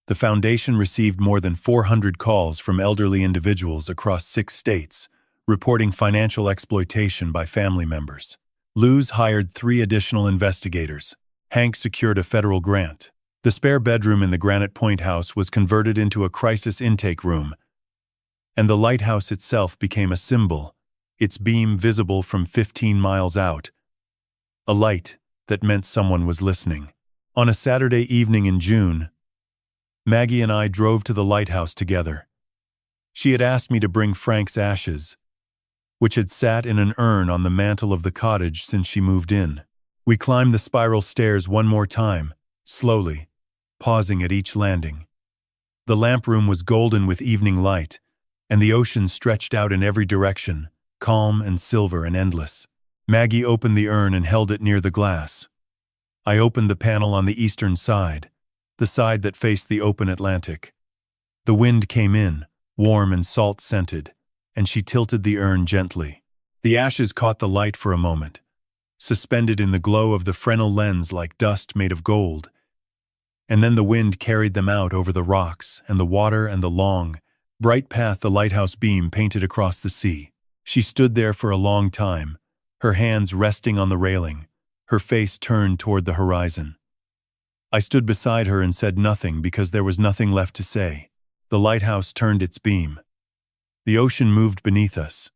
the foundation received more than 400 calls from elderly individuals across 6 states, reporting financial exploitation by family members. Luz hired 3 additional investigators. Hank secured a federal grant. The spare bedroom in the Granite Point house was converted into a crisis intake room, and the lighthouse itself became a symbol, its beam visible from 15 miles out, a light that meant someone was listening. On a Saturday evening in June, Maggie and I drove to the lighthouse together. She had asked me to bring Frank's ashes, which had sat in an urn on the mantel of the cottage since she moved in. We climbed the spiral stairs one more time, slowly, pausing at each landing. The lamp room was golden with evening light, and the ocean stretched out in every direction, calm and silver and endless. Maggie opened the urn and held it near the glass. I opened the panel on the eastern side, the side that faced the open Atlantic. The wind came in, warm and salt-scented, and she tilted the urn gently. The ashes caught the light for a moment, suspended in the glow of the Fresnel lens like dust made of gold, and then the wind carried them out over the rocks and the water and the long, bright path the lighthouse beam painted across the sea. She stood there for a long time, her hands resting on the railing, her face turned toward the horizon. I stood beside her and said nothing because there was nothing left to say. The lighthouse turned its beam. The ocean moved beneath us,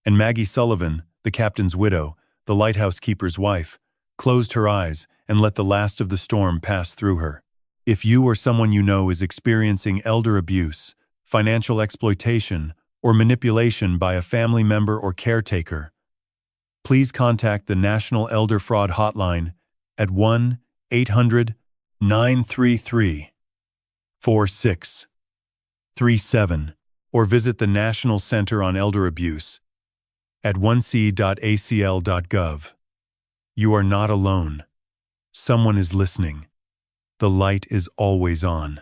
and Maggie Sullivan, the captain's widow, the lighthouse keeper's wife, closed her eyes and let the last of the storm pass through her. If you or someone you know is experiencing elder abuse, financial exploitation, or manipulation by a family member or caretaker, please contact the National Elder Fraud Hotline at 1-800-933-4637 or visit the National Center on Elder Abuse at 1c.acl.gov. You are not alone. Someone is listening. The light is always on.